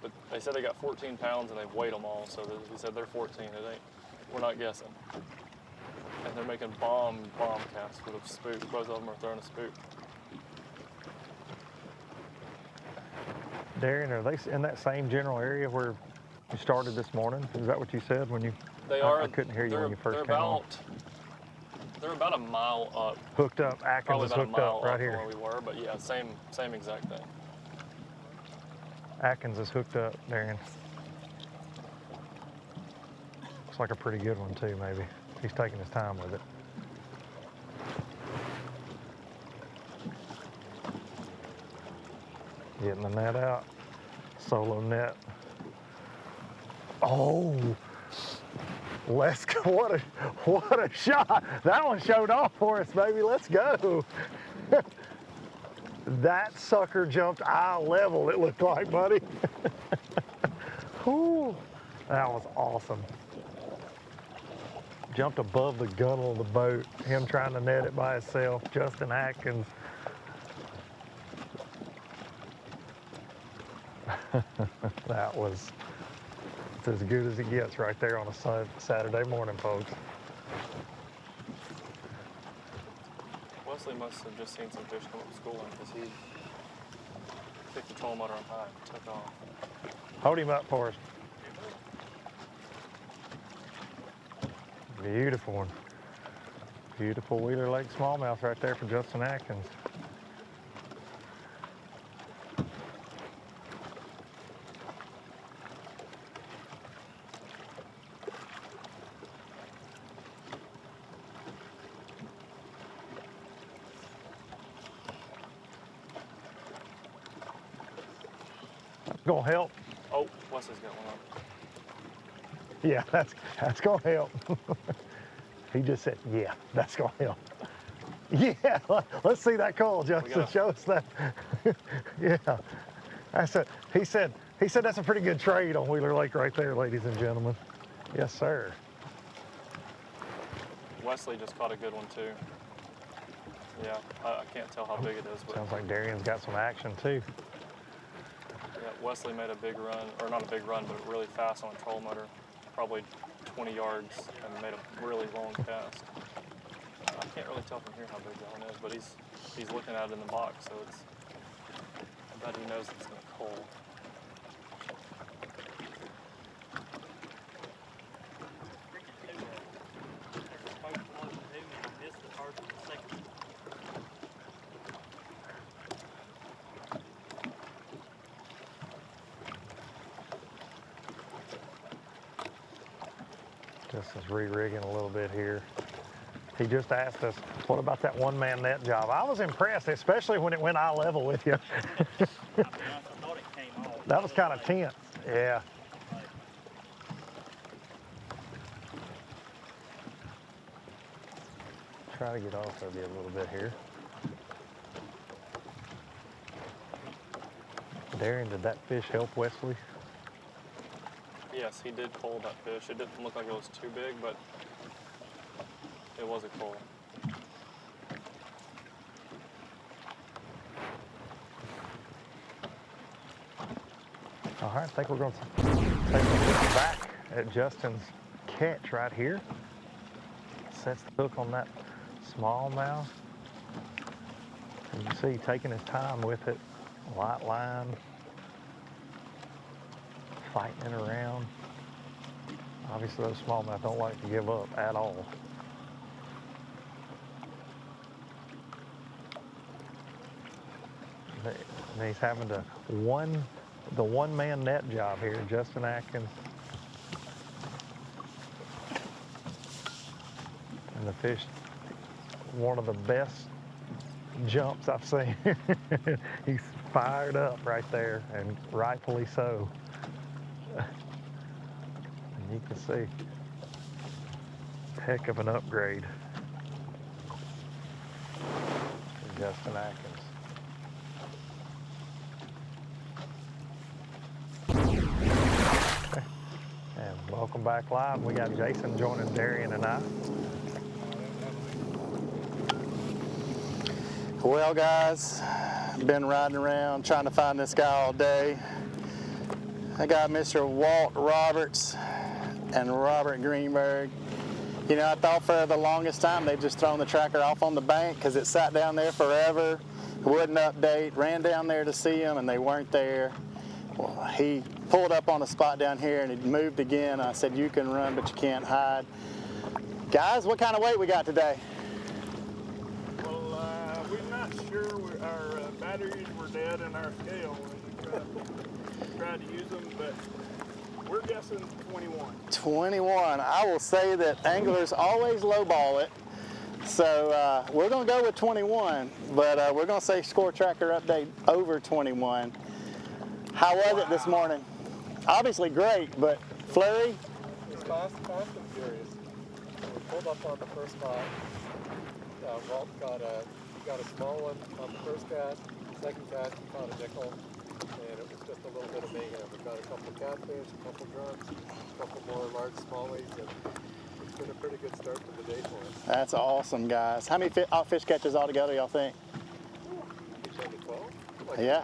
Speaker 4: But they said they got 14 pounds and they've weighed them all, so he said they're 14. We're not guessing. And they're making bomb casts with a spook. Both of them are throwing a spook.
Speaker 3: Darian, are they in that same general area where you started this morning? Is that what you said when you?
Speaker 4: They are.
Speaker 3: I couldn't hear you when you first came on.
Speaker 4: They're about a mile up.
Speaker 3: Hooked up. Atkins is hooked up right here.
Speaker 4: From where we were, but yeah, same exact thing.
Speaker 3: Atkins is hooked up, Darian. Looks like a pretty good one too, maybe. He's taking his time with it. Getting the net out. Solo net. Oh, let's go. What a shot. That one showed off for us, baby. Let's go. That sucker jumped eye level, it looked like, buddy. Whew. That was awesome. Jumped above the gunnel of the boat. Him trying to net it by himself. Justin Atkins. That was as good as it gets right there on a Saturday morning, folks.
Speaker 4: Wesley must have just seen some fish come up schooling because he kicked the trolling motor on high and took off.
Speaker 3: Hold him up for us. Beautiful one. Beautiful Wheeler Lake smallmouth right there for Justin Atkins. Gonna help.
Speaker 4: Oh, Wesley's got one up.
Speaker 3: Yeah, that's gonna help. He just said, yeah, that's gonna help. Yeah, let's see that call, Justin. Show us that. Yeah, that's it. He said that's a pretty good trade on Wheeler Lake right there, ladies and gentlemen. Yes, sir.
Speaker 4: Wesley just caught a good one too. Yeah, I can't tell how big it is, but
Speaker 3: sounds like Darian's got some action too.
Speaker 4: Yeah, Wesley made a big run, or not a big run, but really fast on a troll motor, probably 20 yards, and made a really long cast. I can't really tell from here how big that one is, but he's looking at it in the box, so it's. I bet he knows it's going to coal.
Speaker 3: Justin's re-rigging a little bit here. He just asked us, what about that one-man net job? I was impressed, especially when it went eye level with you. That was kind of tense, yeah. Try to get off of you a little bit here. Darian, did that fish help Wesley?
Speaker 4: Yes, he did coal that fish. It didn't look like it was too big, but it was a coal.
Speaker 3: All right, I think we're going to take a look back at Justin's catch right here. Sets the hook on that smallmouth. You can see taking his time with it. Light line. Fighting it around. Obviously those smallmouth don't like to give up at all. And he's having the one-man net job here, Justin Atkins. And the fish, one of the best jumps I've seen. He's fired up right there, and rightfully so. And you can see, heck of an upgrade for Justin Atkins. Okay. And welcome back live. We got Jason joining Darian and I.
Speaker 5: Well, guys, been riding around trying to find this guy all day. I got Mr. Walt Roberts and Robert Greenberg. You know, I thought for the longest time they'd just thrown the tracker off on the bank because it sat down there forever, wouldn't update, ran down there to see them and they weren't there. Well, he pulled up on a spot down here and he moved again. I said, you can run, but you can't hide. Guys, what kind of weight we got today?
Speaker 13: Well, we're not sure. Our batteries were dead in our scale when we tried to use them, but we're guessing 21.
Speaker 5: 21. I will say that anglers always lowball it. So we're going to go with 21, but we're going to say score tracker update over 21. How was it this morning? Obviously great, but flurry?
Speaker 9: It's fast and furious. We pulled up on the first spot. Walt got a small one on the first cast. Second cast, he caught a nickel. And it was just a little bit of mayhem. We got a couple catfish, a couple drums, a couple more large smallies, and it's been a pretty good start to the day for us.
Speaker 5: That's awesome, guys. How many fish catches altogether, y'all think?
Speaker 9: Maybe 12? Like
Speaker 5: Yeah.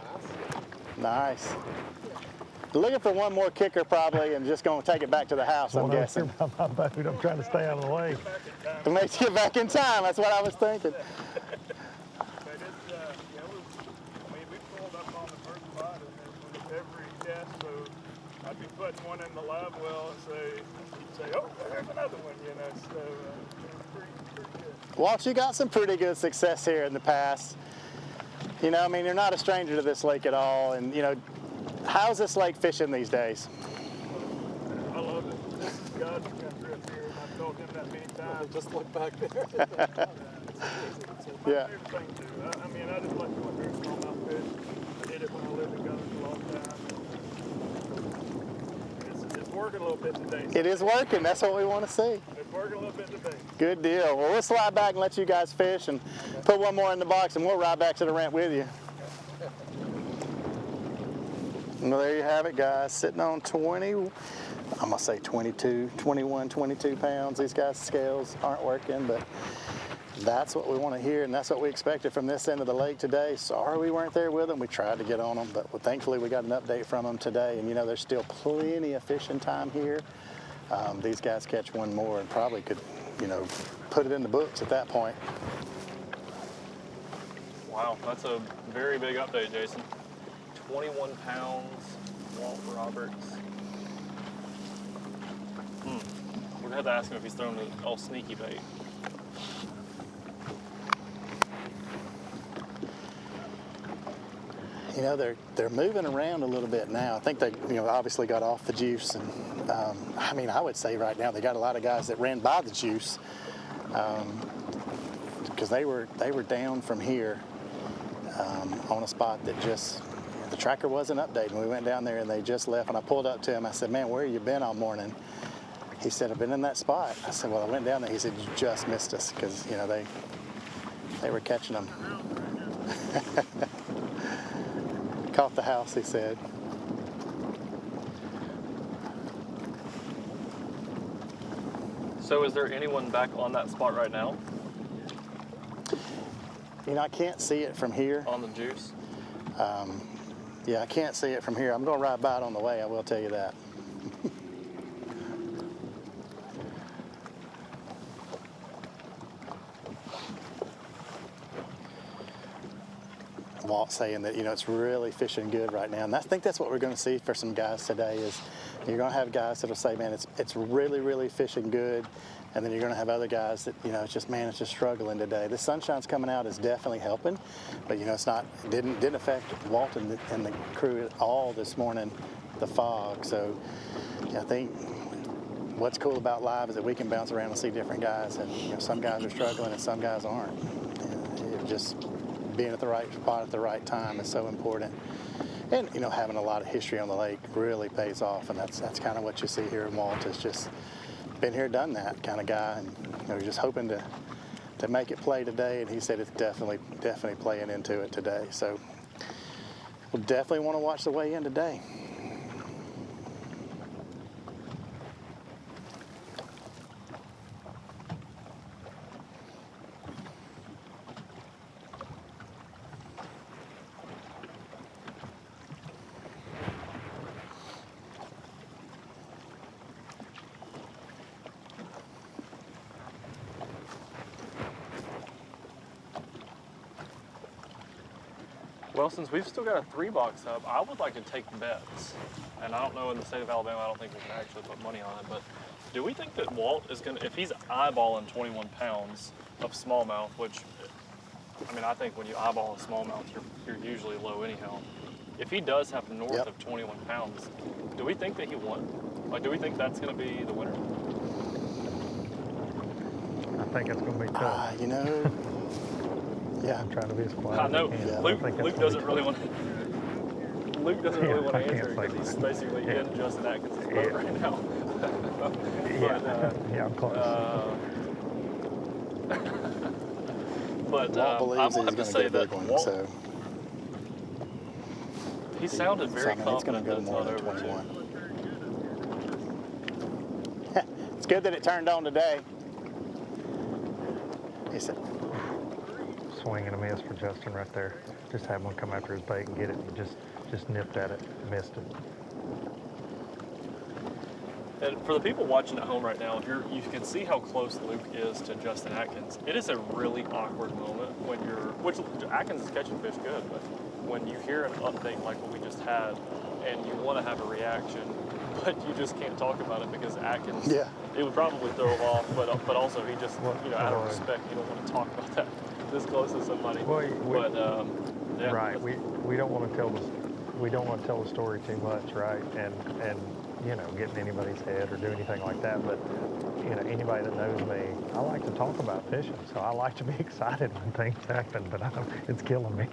Speaker 5: Nice. Looking for one more kicker probably and just going to take it back to the house, I'm guessing.
Speaker 3: By my boat. I'm trying to stay out of the way.
Speaker 5: It makes you get back in time. That's what I was thinking.
Speaker 13: We pulled up on the first spot, and then every cast, so
Speaker 9: be putting one in the live well and say, oh, there's another one, you know, so pretty good.
Speaker 5: Walt, you got some pretty good success here in the past. You know, I mean, you're not a stranger to this lake at all, and, you know, how's this lake fishing these days?
Speaker 9: I love it. This is God's country up here, and I've told him that many times. Just look back there. It's my favorite thing, too. I mean, I just like going here and smallmouth fish. I did it when I lived in Gunner for a long time. It's working a little bit today.
Speaker 5: It is working. That's what we want to see.
Speaker 9: It's working a little bit today.
Speaker 5: Good deal. Well, we'll slide back and let you guys fish and put one more in the box, and we'll ride back to the ramp with you. Well, there you have it, guys. Sitting on 20, I'm going to say 22, 21, 22 pounds. These guys' scales aren't working, but that's what we want to hear, and that's what we expected from this end of the lake today. Sorry we weren't there with them. We tried to get on them, but thankfully we got an update from them today, and you know, there's still plenty of fishing time here. These guys catch one more and probably could, you know, put it in the books at that point.
Speaker 4: Wow, that's a very big update, Jason. 21 pounds, Walt Roberts. We're gonna have to ask him if he's throwing all sneaky bait.
Speaker 5: You know, they're moving around a little bit now. I think they, you know, obviously got off the juice, and I mean, I would say right now they got a lot of guys that ran by the juice because they were down from here on a spot that just, the tracker wasn't updating. We went down there and they just left, and I pulled up to him. I said, man, where have you been all morning? He said, I've been in that spot. I said, well, I went down there. He said, you just missed us, because, you know, they were catching them. Caught the house, he said.
Speaker 4: So is there anyone back on that spot right now?
Speaker 5: You know, I can't see it from here.
Speaker 4: On the juice?
Speaker 5: Yeah, I can't see it from here. I'm going to ride by it on the way, I will tell you that. Walt saying that, you know, it's really fishing good right now. And I think that's what we're going to see for some guys today is you're going to have guys that'll say, man, it's really, really fishing good. And then you're going to have other guys that, you know, it's just struggling today. The sunshine's coming out is definitely helping, but, you know, it's not, didn't affect Walt and the crew at all this morning, the fog. So yeah, I think what's cool about live is that we can bounce around and see different guys. And, you know, some guys are struggling and some guys aren't. And just being at the right spot at the right time is so important. And, you know, having a lot of history on the lake really pays off, and that's kind of what you see here in Walt, is just been here, done that kind of guy, and, you know, just hoping to make it play today, and he said it's definitely playing into it today. So we'll definitely want to watch the weigh-in today.
Speaker 4: Well, since we've still got a 3-box up, I would like to take bets. And I don't know, in the state of Alabama, I don't think we can actually put money on it, but do we think that Walt is going to, if he's eyeballing 21 pounds of smallmouth, which, I mean, I think when you eyeball a smallmouth, you're usually low anyhow. If he does have north of 21 pounds, do we think that he won? Like, do we think that's going to be the winner?
Speaker 3: I think it's going to be tough.
Speaker 5: You know, yeah.
Speaker 3: I'm trying to be as quiet
Speaker 4: I know.
Speaker 3: as I can.
Speaker 4: Luke doesn't really want to. Luke doesn't really want to answer because he's basically in Justin Atkins' boat right now.
Speaker 3: Yeah, I'm close.
Speaker 5: Walt
Speaker 4: I
Speaker 5: believes
Speaker 4: will
Speaker 5: he's
Speaker 4: have to
Speaker 5: going to
Speaker 4: say
Speaker 5: get a big
Speaker 4: that
Speaker 5: one,
Speaker 4: Walt,
Speaker 5: so
Speaker 4: he sounded very
Speaker 5: it's going
Speaker 4: confident
Speaker 5: to go
Speaker 4: that it's
Speaker 5: more
Speaker 4: not
Speaker 5: than
Speaker 4: over
Speaker 5: 21. It's good that it turned on today. He said,
Speaker 3: Swing and a miss for Justin right there. Just had one come after his bait and get it. He just nipped at it, missed it.
Speaker 4: And for the people watching at home right now, you can see how close Luke is to Justin Atkins. It is a really awkward moment when which Atkins is catching fish good, but when you hear an update like what we just had, and you want to have a reaction, but you just can't talk about it because Atkins,
Speaker 5: Yeah.
Speaker 4: it would probably throw him off, but also he just, out of respect, you don't want to talk about that this close to somebody.
Speaker 3: Well,
Speaker 4: yeah.
Speaker 3: Right. We don't want to tell the story too much, right? And get in anybody's head or do anything like that. But anybody that knows me, I like to talk about fishing, so I like to be excited when things happen. But it's killing me.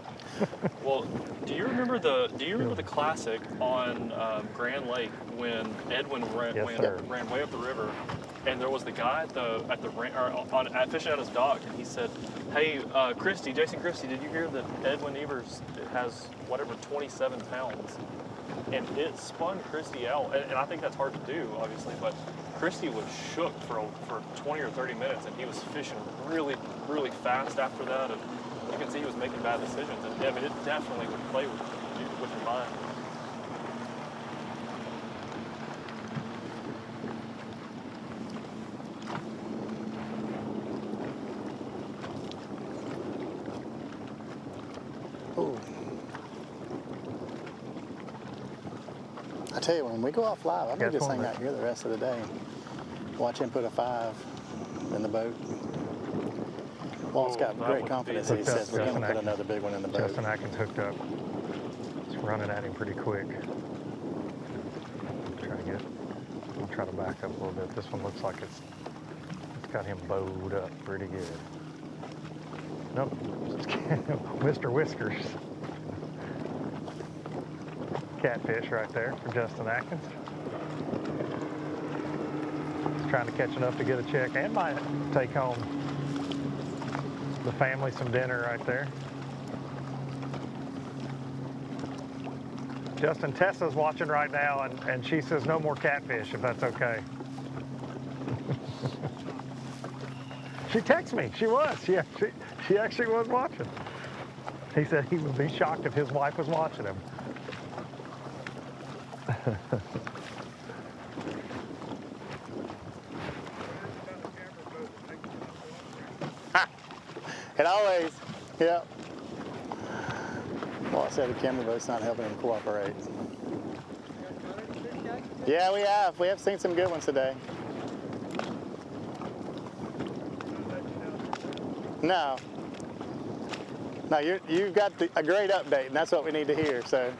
Speaker 4: Well, do you remember the classic on Grand Lake when Edwin ran way up the river, and there was the guy at fishing at his dock, and he said, "Hey, Jason Christie, did you hear that Edwin Evers has whatever 27 pounds?" And it spun Christie out, and I think that's hard to do, obviously, but Christie was shook for 20 or 30 minutes, and he was fishing really, really fast after that, and you can see he was making bad decisions, and I mean, it definitely would play with your mind.
Speaker 5: Ooh. I tell you, when we go off live, I may just hang out here the rest of the day and watch him put a 5 in the boat. Walt's got great confidence. He says we're going to put another big one in the boat.
Speaker 3: Justin Atkins hooked up. It's running at him pretty quick. I'll try to back up a little bit. This one looks like it's got him bowed up pretty good. Nope. Mr. Whiskers. Catfish right there for Justin Atkins. He's trying to catch enough to get a check and might take home the family some dinner right there. Justin, Tessa's watching right now, and she says no more catfish, if that's okay. She texted me. She was. She actually was watching. He said he would be shocked if his wife was watching him.
Speaker 5: It always, yeah. Well, I said the camera boat's not helping him cooperate. Yeah, we have. We have seen some good ones today. No. No, you've got a great update, and that's what we need to hear, so.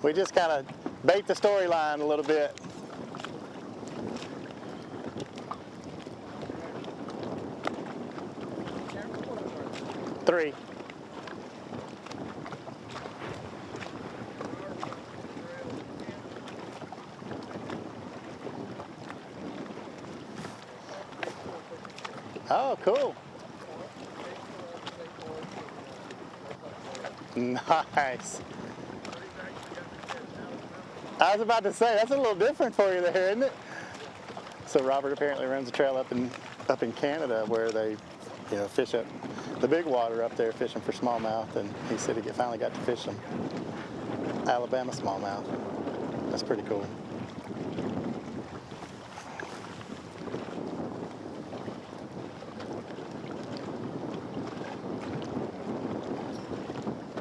Speaker 5: We just kind of bait the storyline a little bit. Three. Oh, cool. Nice. I was about to say, that's a little different for you there, isn't it? So Robert apparently runs a trail up in Canada where they, fish up the big water up there fishing for smallmouth, and he said he finally got to fish some Alabama smallmouth. That's pretty cool.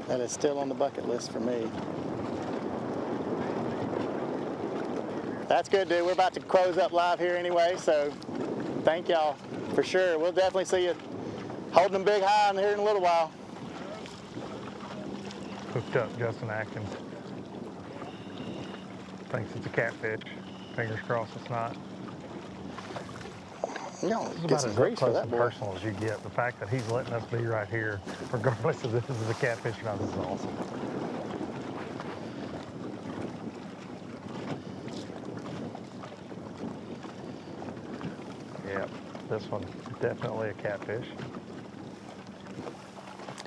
Speaker 5: That is still on the bucket list for me. That's good, dude. We're about to close up live here anyway, so thank y'all for sure. We'll definitely see you holding them big high in here in a little while.
Speaker 3: Hooked up Justin Atkins. Thinks it's a catfish. Fingers crossed it's not. It's about as up close and personal as you get. The fact that he's letting us be right here, regardless of if this is a catfish or not, this is awesome. Yep, this one definitely a catfish.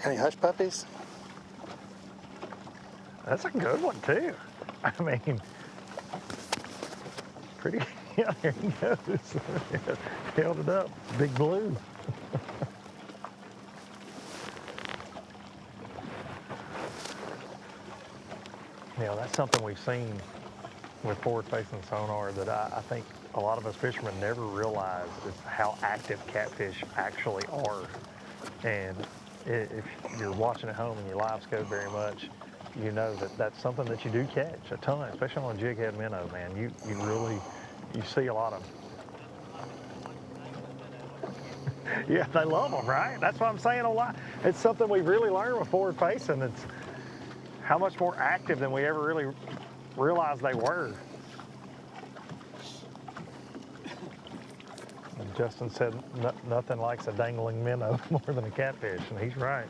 Speaker 5: Any hush puppies?
Speaker 3: That's a good one too. I mean, pretty. Yeah, there he goes. Held it up. Big blue. That's something we've seen with forward-facing sonar that I think a lot of us fishermen never realize is how active catfish actually are. And if you're watching at home and you live scope very much, you know that that's something that you do catch a ton, especially on a jig head minnow, man. You really, you see a lot of yeah, they love them, right? That's what I'm saying a lot. It's something we've really learned with forward facing. It's how much more active than we ever really realized they were. And Justin said nothing likes a dangling minnow more than a catfish, and he's right.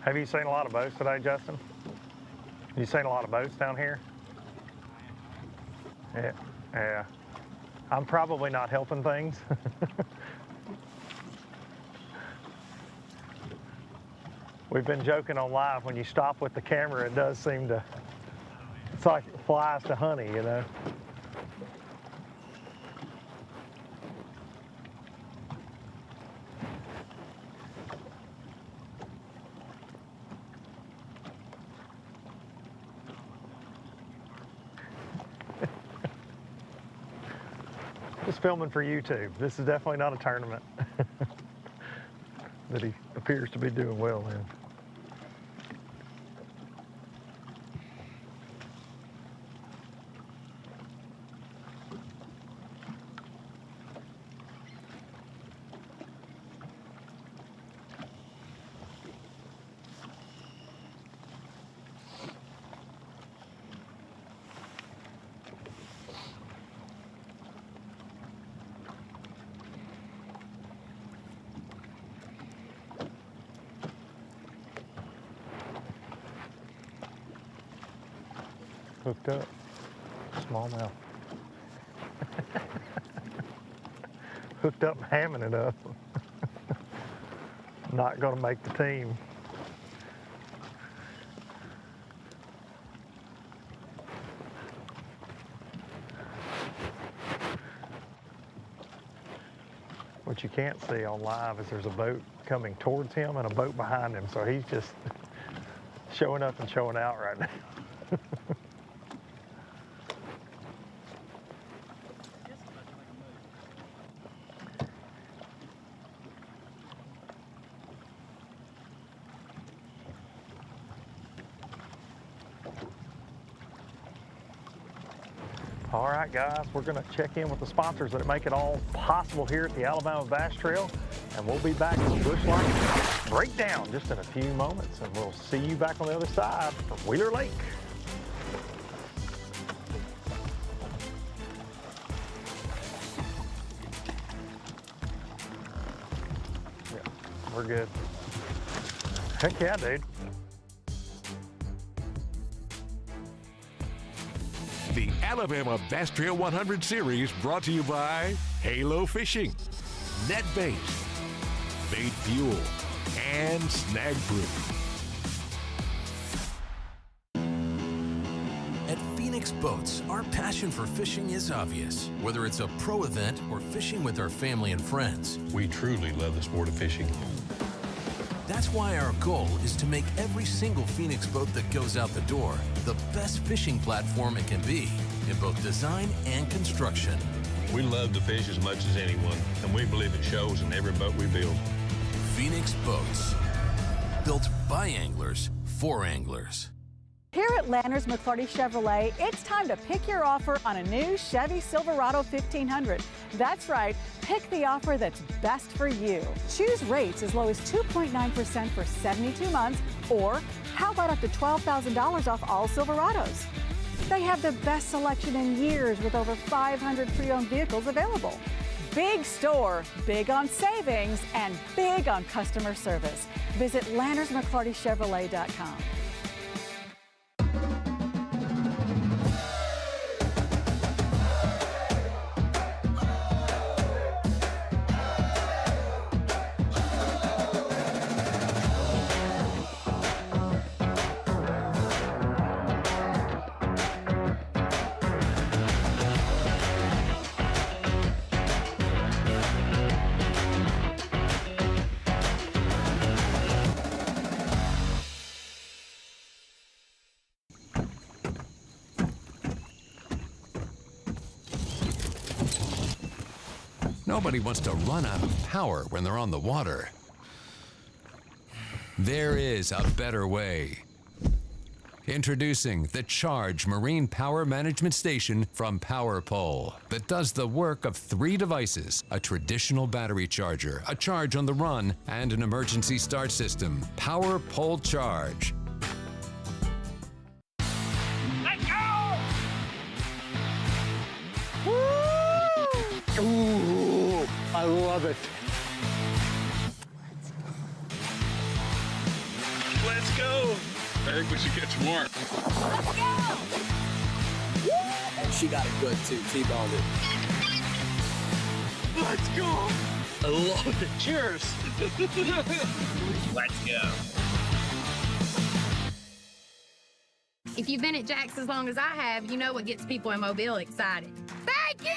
Speaker 3: Have you seen a lot of boats today, Justin? You seen a lot of boats down here? Yeah. I'm probably not helping things. We've been joking on live, when you stop with the camera, it does seem to, it's like flies to honey, you know? Just filming for YouTube. This is definitely not a tournament. But he appears to be doing well in. Hooked up, smallmouth. Hooked up and hamming it up. Not gonna make the team. What you can't see on live is there's a boat coming towards him and a boat behind him, so he's just showing up and showing out right now. All right, guys, we're going to check in with the sponsors that make it all possible here at the Alabama Bass Trail, and we'll be back with Bush Light Breakdown just in a few moments, and we'll see you back on the other side from Wheeler Lake. Yeah, we're good. Heck yeah, dude.
Speaker 1: The Alabama Bass Trail 100 Series brought to you by Halo Fishing, Net Bait, Bait Fuel, and Snag Proof.
Speaker 7: At Phoenix Boats, our passion for fishing is obvious. Whether it's a pro event or fishing with our family and friends,
Speaker 8: We truly love the sport of fishing.
Speaker 7: that's why our goal is to make every single Phoenix boat that goes out the door the best fishing platform it can be in both design and construction.
Speaker 8: We love to fish as much as anyone, and we believe it shows in every boat we build.
Speaker 7: Phoenix Boats, built by anglers for anglers.
Speaker 10: Here at Landers McClarty Chevrolet, it's time to pick your offer on a new Chevy Silverado 1500. That's right, pick the offer that's best for you. Choose rates as low as 2.9% for 72 months, or how about up to $12,000 off all Silverados? They have the best selection in years with over 500 pre-owned vehicles available. Big store, big on savings, and big on customer service. Visit LandersMcClartyChevrolet.com.
Speaker 7: Nobody wants to run out of power when they're on the water. There is a better way. Introducing the Charge Marine Power Management Station from PowerPole that does the work of 3 devices: a traditional battery charger, a charge on the run, and an emergency start system. PowerPole Charge.
Speaker 16: Let's go!
Speaker 5: Ooh, I love it.
Speaker 22: Let's go. Eric, we should catch more.
Speaker 16: Let's go!
Speaker 12: And she got it good too. T-boned it.
Speaker 16: Let's go!
Speaker 12: I love it.
Speaker 16: Cheers!
Speaker 12: Let's go.
Speaker 19: If you've been at Jack's as long as I have, you know what gets people in Mobile excited. Bacon!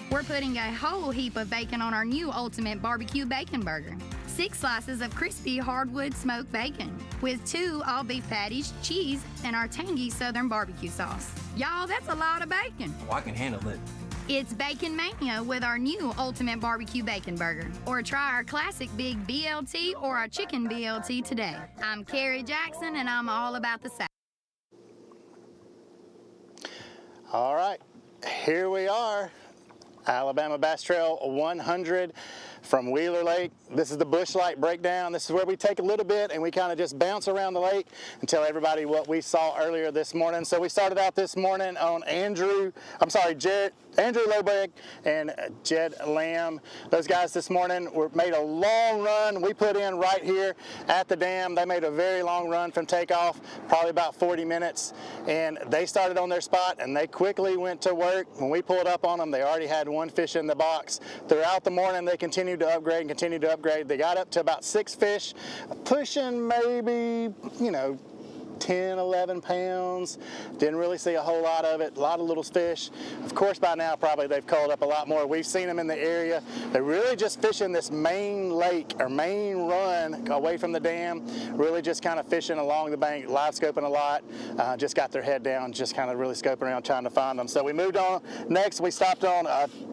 Speaker 19: We're putting a whole heap of bacon on our new Ultimate Barbecue Bacon Burger. 6 slices of crispy hardwood smoked bacon with 2 all-beef patties, cheese, and our tangy southern barbecue sauce. Y'all, that's a lot of bacon.
Speaker 12: Oh, I can handle it.
Speaker 19: It's Bacon Mania with our new Ultimate Barbecue Bacon Burger. Or try our classic Big BLT or our Chicken BLT today. I'm Carrie Jackson, and I'm all about the South.
Speaker 5: All right, here we are, Alabama Bass Trail 100 from Wheeler Lake. This is the Bush Light breakdown. This is where we take a little bit and we kind of just bounce around the lake and tell everybody what we saw earlier this morning. So we started out this morning on Andrew Lobeg and Jed Lamb. Those guys this morning made a long run. We put in right here at the dam. They made a very long run from takeoff, probably about 40 minutes. And they started on their spot and they quickly went to work. When we pulled up on them, they already had 1 fish in the box. Throughout the morning, they continued to upgrade and continued to upgrade. They got up to about 6 fish, pushing maybe, 10, 11 pounds. Didn't really see a whole lot of it. A lot of little fish. Of course, by now, probably they've called up a lot more. We've seen them in the area. They're really just fishing this main lake or main run away from the dam. Really just kind of fishing along the bank, live scoping a lot. Just got their head down, just kind of really scoping around trying to find them. So we moved on. Next, we stopped on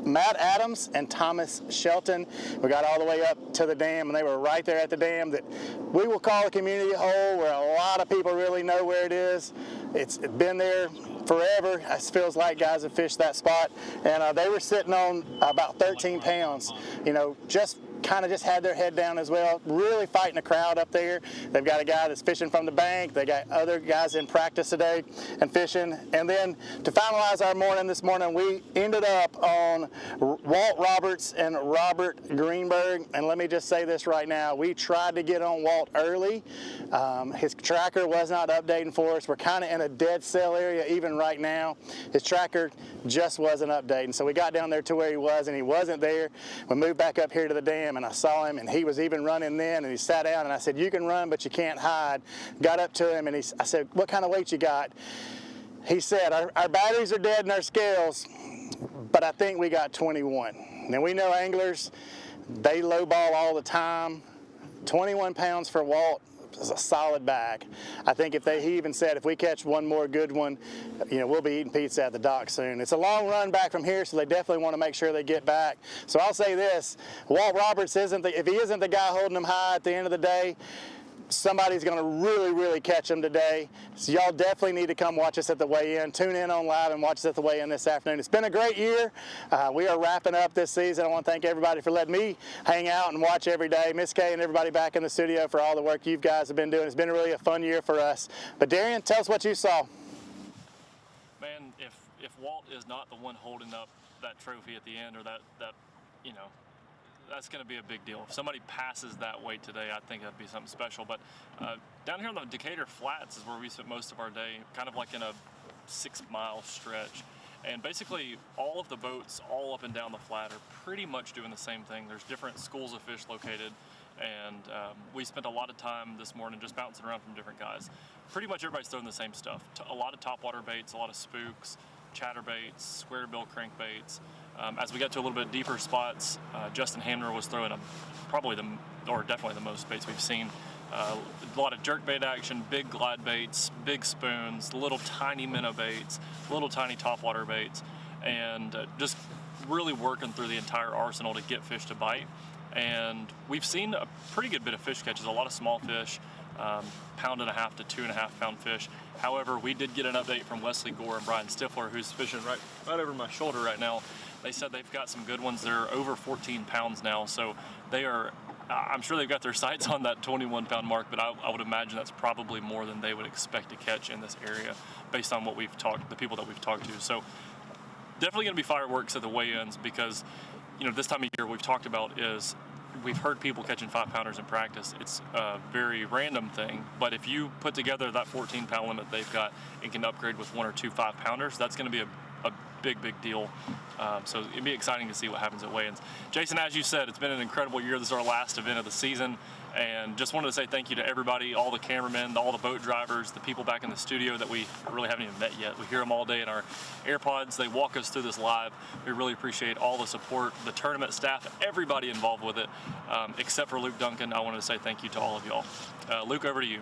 Speaker 5: Matt Adams and Thomas Shelton. We got all the way up to the dam, and they were right there at the dam that we will call a community hole where a lot of people really know where it is. It's been there forever. It feels like guys have fished that spot, and they were sitting on about 13 pounds. Just had their head down as well, really fighting a crowd up there. They've got a guy that's fishing from the bank. They got other guys in practice today and fishing. And then to finalize our morning this morning, we ended up on Walt Roberts and Robert Greenberg. And let me just say this right now. We tried to get on Walt early. His tracker was not updating for us. We're kind of in a dead cell area even right now. His tracker just wasn't updating. So we got down there to where he was, and he wasn't there. We moved back up here to the dam, and I saw him, and he was even running then, and he sat down, and I said, "You can run, but you can't hide." Got up to him, and I said, "What kind of weight you got?" He said, our batteries are dead in our scales, but I think we got 21. Now, we know anglers, they lowball all the time. 21 pounds for Walt is a solid bag. I think he even said if we catch one more good one, we'll be eating pizza at the dock soon. It's a long run back from here, so they definitely want to make sure they get back. So I'll say this, Walt Roberts if he isn't the guy holding them high at the end of the day, somebody's going to really, really catch them today. So y'all definitely need to come watch us at the weigh-in. Tune in on live and watch us at the weigh-in this afternoon. It's been a great year. We are wrapping up this season. I want to thank everybody for letting me hang out and watch every day. Miss Kay and everybody back in the studio for all the work you guys have been doing. It's been really a fun year for us. But Darian, tell us what you saw.
Speaker 4: Man, if Walt is not the one holding up that trophy at the end, or that that's going to be a big deal. If somebody passes that weight today, I think that'd be something special. But down here on the Decatur Flats is where we spent most of our day, kind of like in a 6-mile stretch. And basically all of the boats all up and down the flat are pretty much doing the same thing. There's different schools of fish located, and we spent a lot of time this morning just bouncing around from different guys. Pretty much everybody's throwing the same stuff. A lot of topwater baits, a lot of spooks, chatterbaits, square bill crankbaits. As we got to a little bit deeper spots, Justin Hamner was throwing definitely the most baits we've seen. A lot of jerkbait action, big glide baits, big spoons, little tiny minnow baits, little tiny topwater baits, and just really working through the entire arsenal to get fish to bite. And we've seen a pretty good bit of fish catches, a lot of small fish, 1.5 to 2.5 pound fish. However, we did get an update from Wesley Gore and Brian Stifler, who's fishing right over my shoulder right now. They said they've got some good ones. They're over 14 pounds now, so they are, I'm sure they've got their sights on that 21 pound mark, but I would imagine that's probably more than they would expect to catch in this area based on what we've talked, the people that we've talked to. So definitely going to be fireworks at the weigh-ins because, you know, this time of year we've talked about is we've heard people catching 5-pounders in practice. It's a very random thing, but if you put together that 14-pound limit they've got and can upgrade with 1 or 2 5-pounders, that's going to be a big deal. So it'd be exciting to see what happens at weigh-ins. Jason, as you said, it's been an incredible year. This is our last event of the season, and just wanted to say thank you to everybody, all the cameramen, all the boat drivers, the people back in the studio that we really haven't even met yet. We hear them all day in our AirPods. They walk us through this live. We really appreciate all the support, the tournament staff, everybody involved with it, except for Luke Duncan. I wanted to say thank you to all of y'all. Luke, over to you.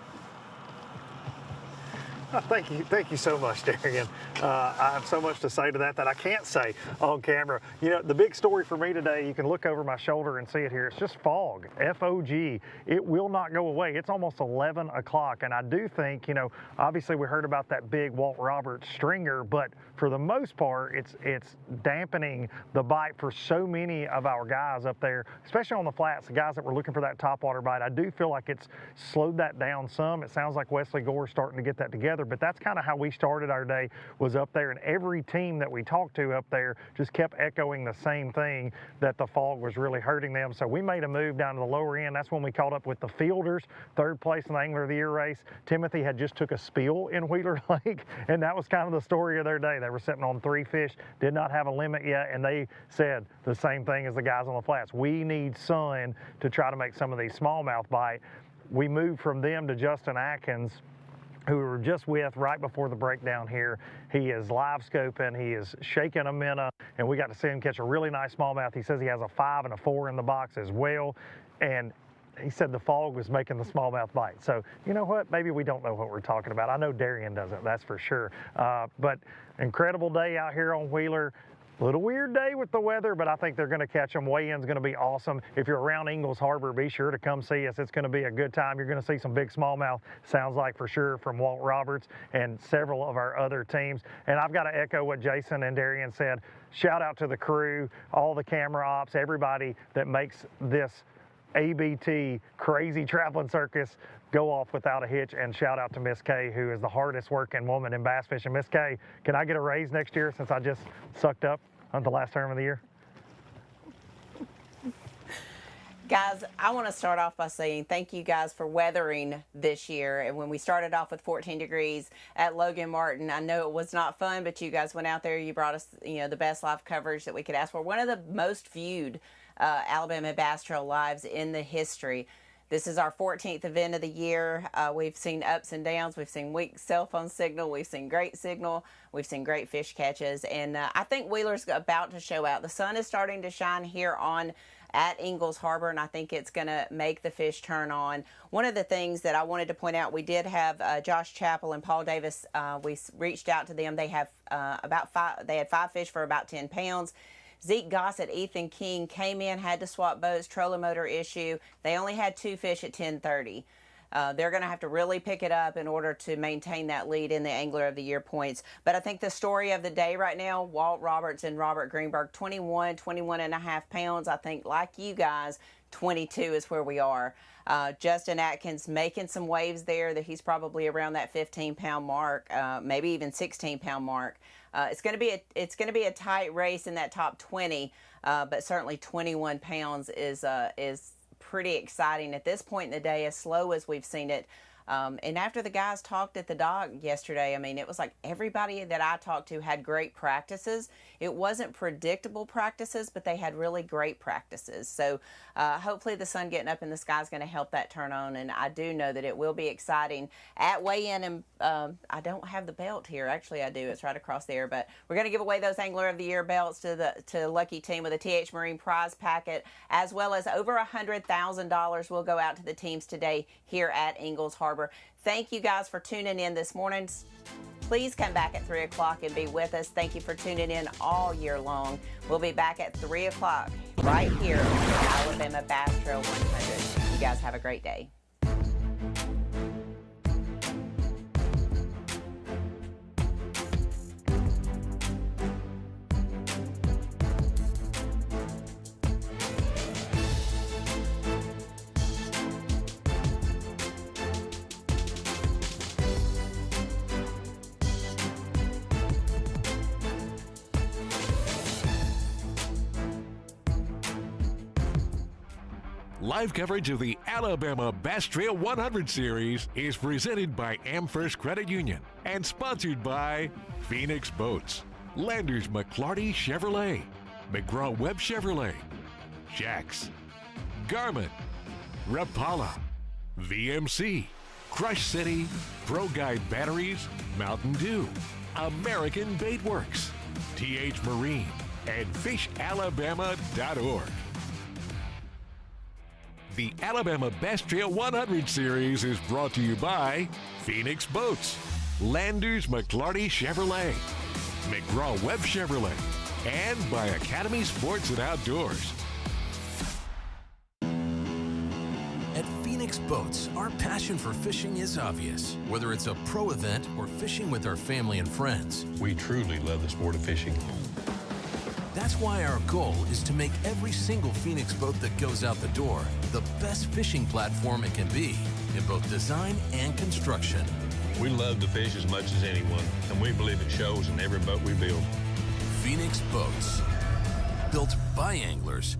Speaker 3: Thank you so much, Darian. I have so much to say to that I can't say on camera. You know, the big story for me today, you can look over my shoulder and see it here. It's just fog, F-O-G. It will not go away. It's almost 11 o'clock, and I do think, you know, obviously we heard about that big Walt Roberts stringer, but for the most part, it's dampening the bite for so many of our guys up there, especially on the flats, the guys that were looking for that topwater bite. I do feel like it's slowed that down some. It sounds like Wesley Gore's starting to get that together, but that's kind of how we started our day, was up there, and every team that we talked to up there just kept echoing the same thing, that the fog was really hurting them. So we made a move down to the lower end. That's when we caught up with the fielders, 3rd place in the Angler of the Year race. Timothy had just took a spill in Wheeler Lake, and that was kind of the story of their day. They were sitting on 3 fish, did not have a limit yet, and they said the same thing as the guys on the flats. We need sun to try to make some of these smallmouth bite. We moved from them to Justin Atkins, who we were just with right before the breakdown here. He is live scoping, he is shaking a minnow, and we got to see him catch a really nice smallmouth. He says he has a 5 and a 4 in the box as well, and he said the fog was making the smallmouth bite. So, you know what? Maybe we don't know what we're talking about. I know Darian doesn't, that's for sure. But incredible day out here on Wheeler. A little weird day with the weather, but I think they're going to catch them. Weigh-in's going to be awesome. If you're around Ingalls Harbor, be sure to come see us. It's going to be a good time. You're going to see some big smallmouth, sounds like, for sure, from Walt Roberts and several of our other teams. And I've got to echo what Jason and Darian said. Shout out to the crew, all the camera ops, everybody that makes this ABT crazy traveling circus go off without a hitch, and shout out to Miss K, who is the hardest working woman in bass fishing. Miss K, can I get a raise next year since I just sucked up on the last term of the year?
Speaker 2: Guys, I want to start off by saying thank you guys for weathering this year. And when we started off with 14 degrees at Logan Martin, I know it was not fun, but you guys went out there, you brought us, you know, the best live coverage that we could ask for. One of the most viewed Alabama Bass Trail lives in the history. This is our 14th event of the year. We've seen ups and downs. We've seen weak cell phone signal. We've seen great signal. We've seen great fish catches. And I think Wheeler's about to show out. The sun is starting to shine here at Ingalls Harbor, and I think it's going to make the fish turn on. One of the things that I wanted to point out, we did have Josh Chappell and Paul Davis. We reached out to them. They have They had 5 fish for about 10 pounds. Zeke Gossett, Ethan King came in, had to swap boats, trolling motor issue. They only had 2 fish at 10:30. They're going to have to really pick it up in order to maintain that lead in the Angler of the Year points. But I think the story of the day right now, Walt Roberts and Robert Greenberg, 21 and a half pounds. I think, like you guys, 22 is where we are. Justin Atkins making some waves there, that he's probably around that 15-pound mark, maybe even 16-pound mark. It's going to be a tight race in that top 20, but certainly 21 pounds is pretty exciting at this point in the day, as slow as we've seen it. And after the guys talked at the dock yesterday, I mean, it was like everybody that I talked to had great practices. It wasn't predictable practices, but they had really great practices. So hopefully the sun getting up in the sky is going to help that turn on. And I do know that it will be exciting at weigh-in. And I don't have the belt here. Actually, I do. It's right across there. But we're going to give away those Angler of the Year belts to the lucky team with a TH Marine prize packet, as well as over $100,000 will go out to the teams today here at Ingalls Harbor. Thank you guys for tuning in this morning. Please come back at 3 o'clock and be with us. Thank you for tuning in all year long. We'll be back at 3 o'clock right here on the Alabama Bass Trail 100. You guys have a great day.
Speaker 1: Live coverage of the Alabama Bass Trail 100 Series is presented by AmFirst Credit Union and sponsored by Phoenix Boats, Landers McClarty Chevrolet, McGraw-Webb Chevrolet, Jax, Garmin, Rapala, VMC, Crush City, Pro Guide Batteries, Mountain Dew, American Bait Works, TH Marine, and FishAlabama.org. The Alabama Bass Trail 100 Series is brought to you by Phoenix Boats, Landers McClarty Chevrolet, McGraw-Webb Chevrolet, and by Academy Sports and Outdoors.
Speaker 14: At Phoenix Boats, our passion for fishing is obvious. Whether it's a pro event or fishing with our family and friends,
Speaker 8: We truly love the sport of fishing.
Speaker 14: that's why our goal is to make every single Phoenix boat that goes out the door the best fishing platform it can be in both design and construction.
Speaker 8: We love to fish as much as anyone, and we believe it shows in every boat we build.
Speaker 14: Phoenix Boats, built by anglers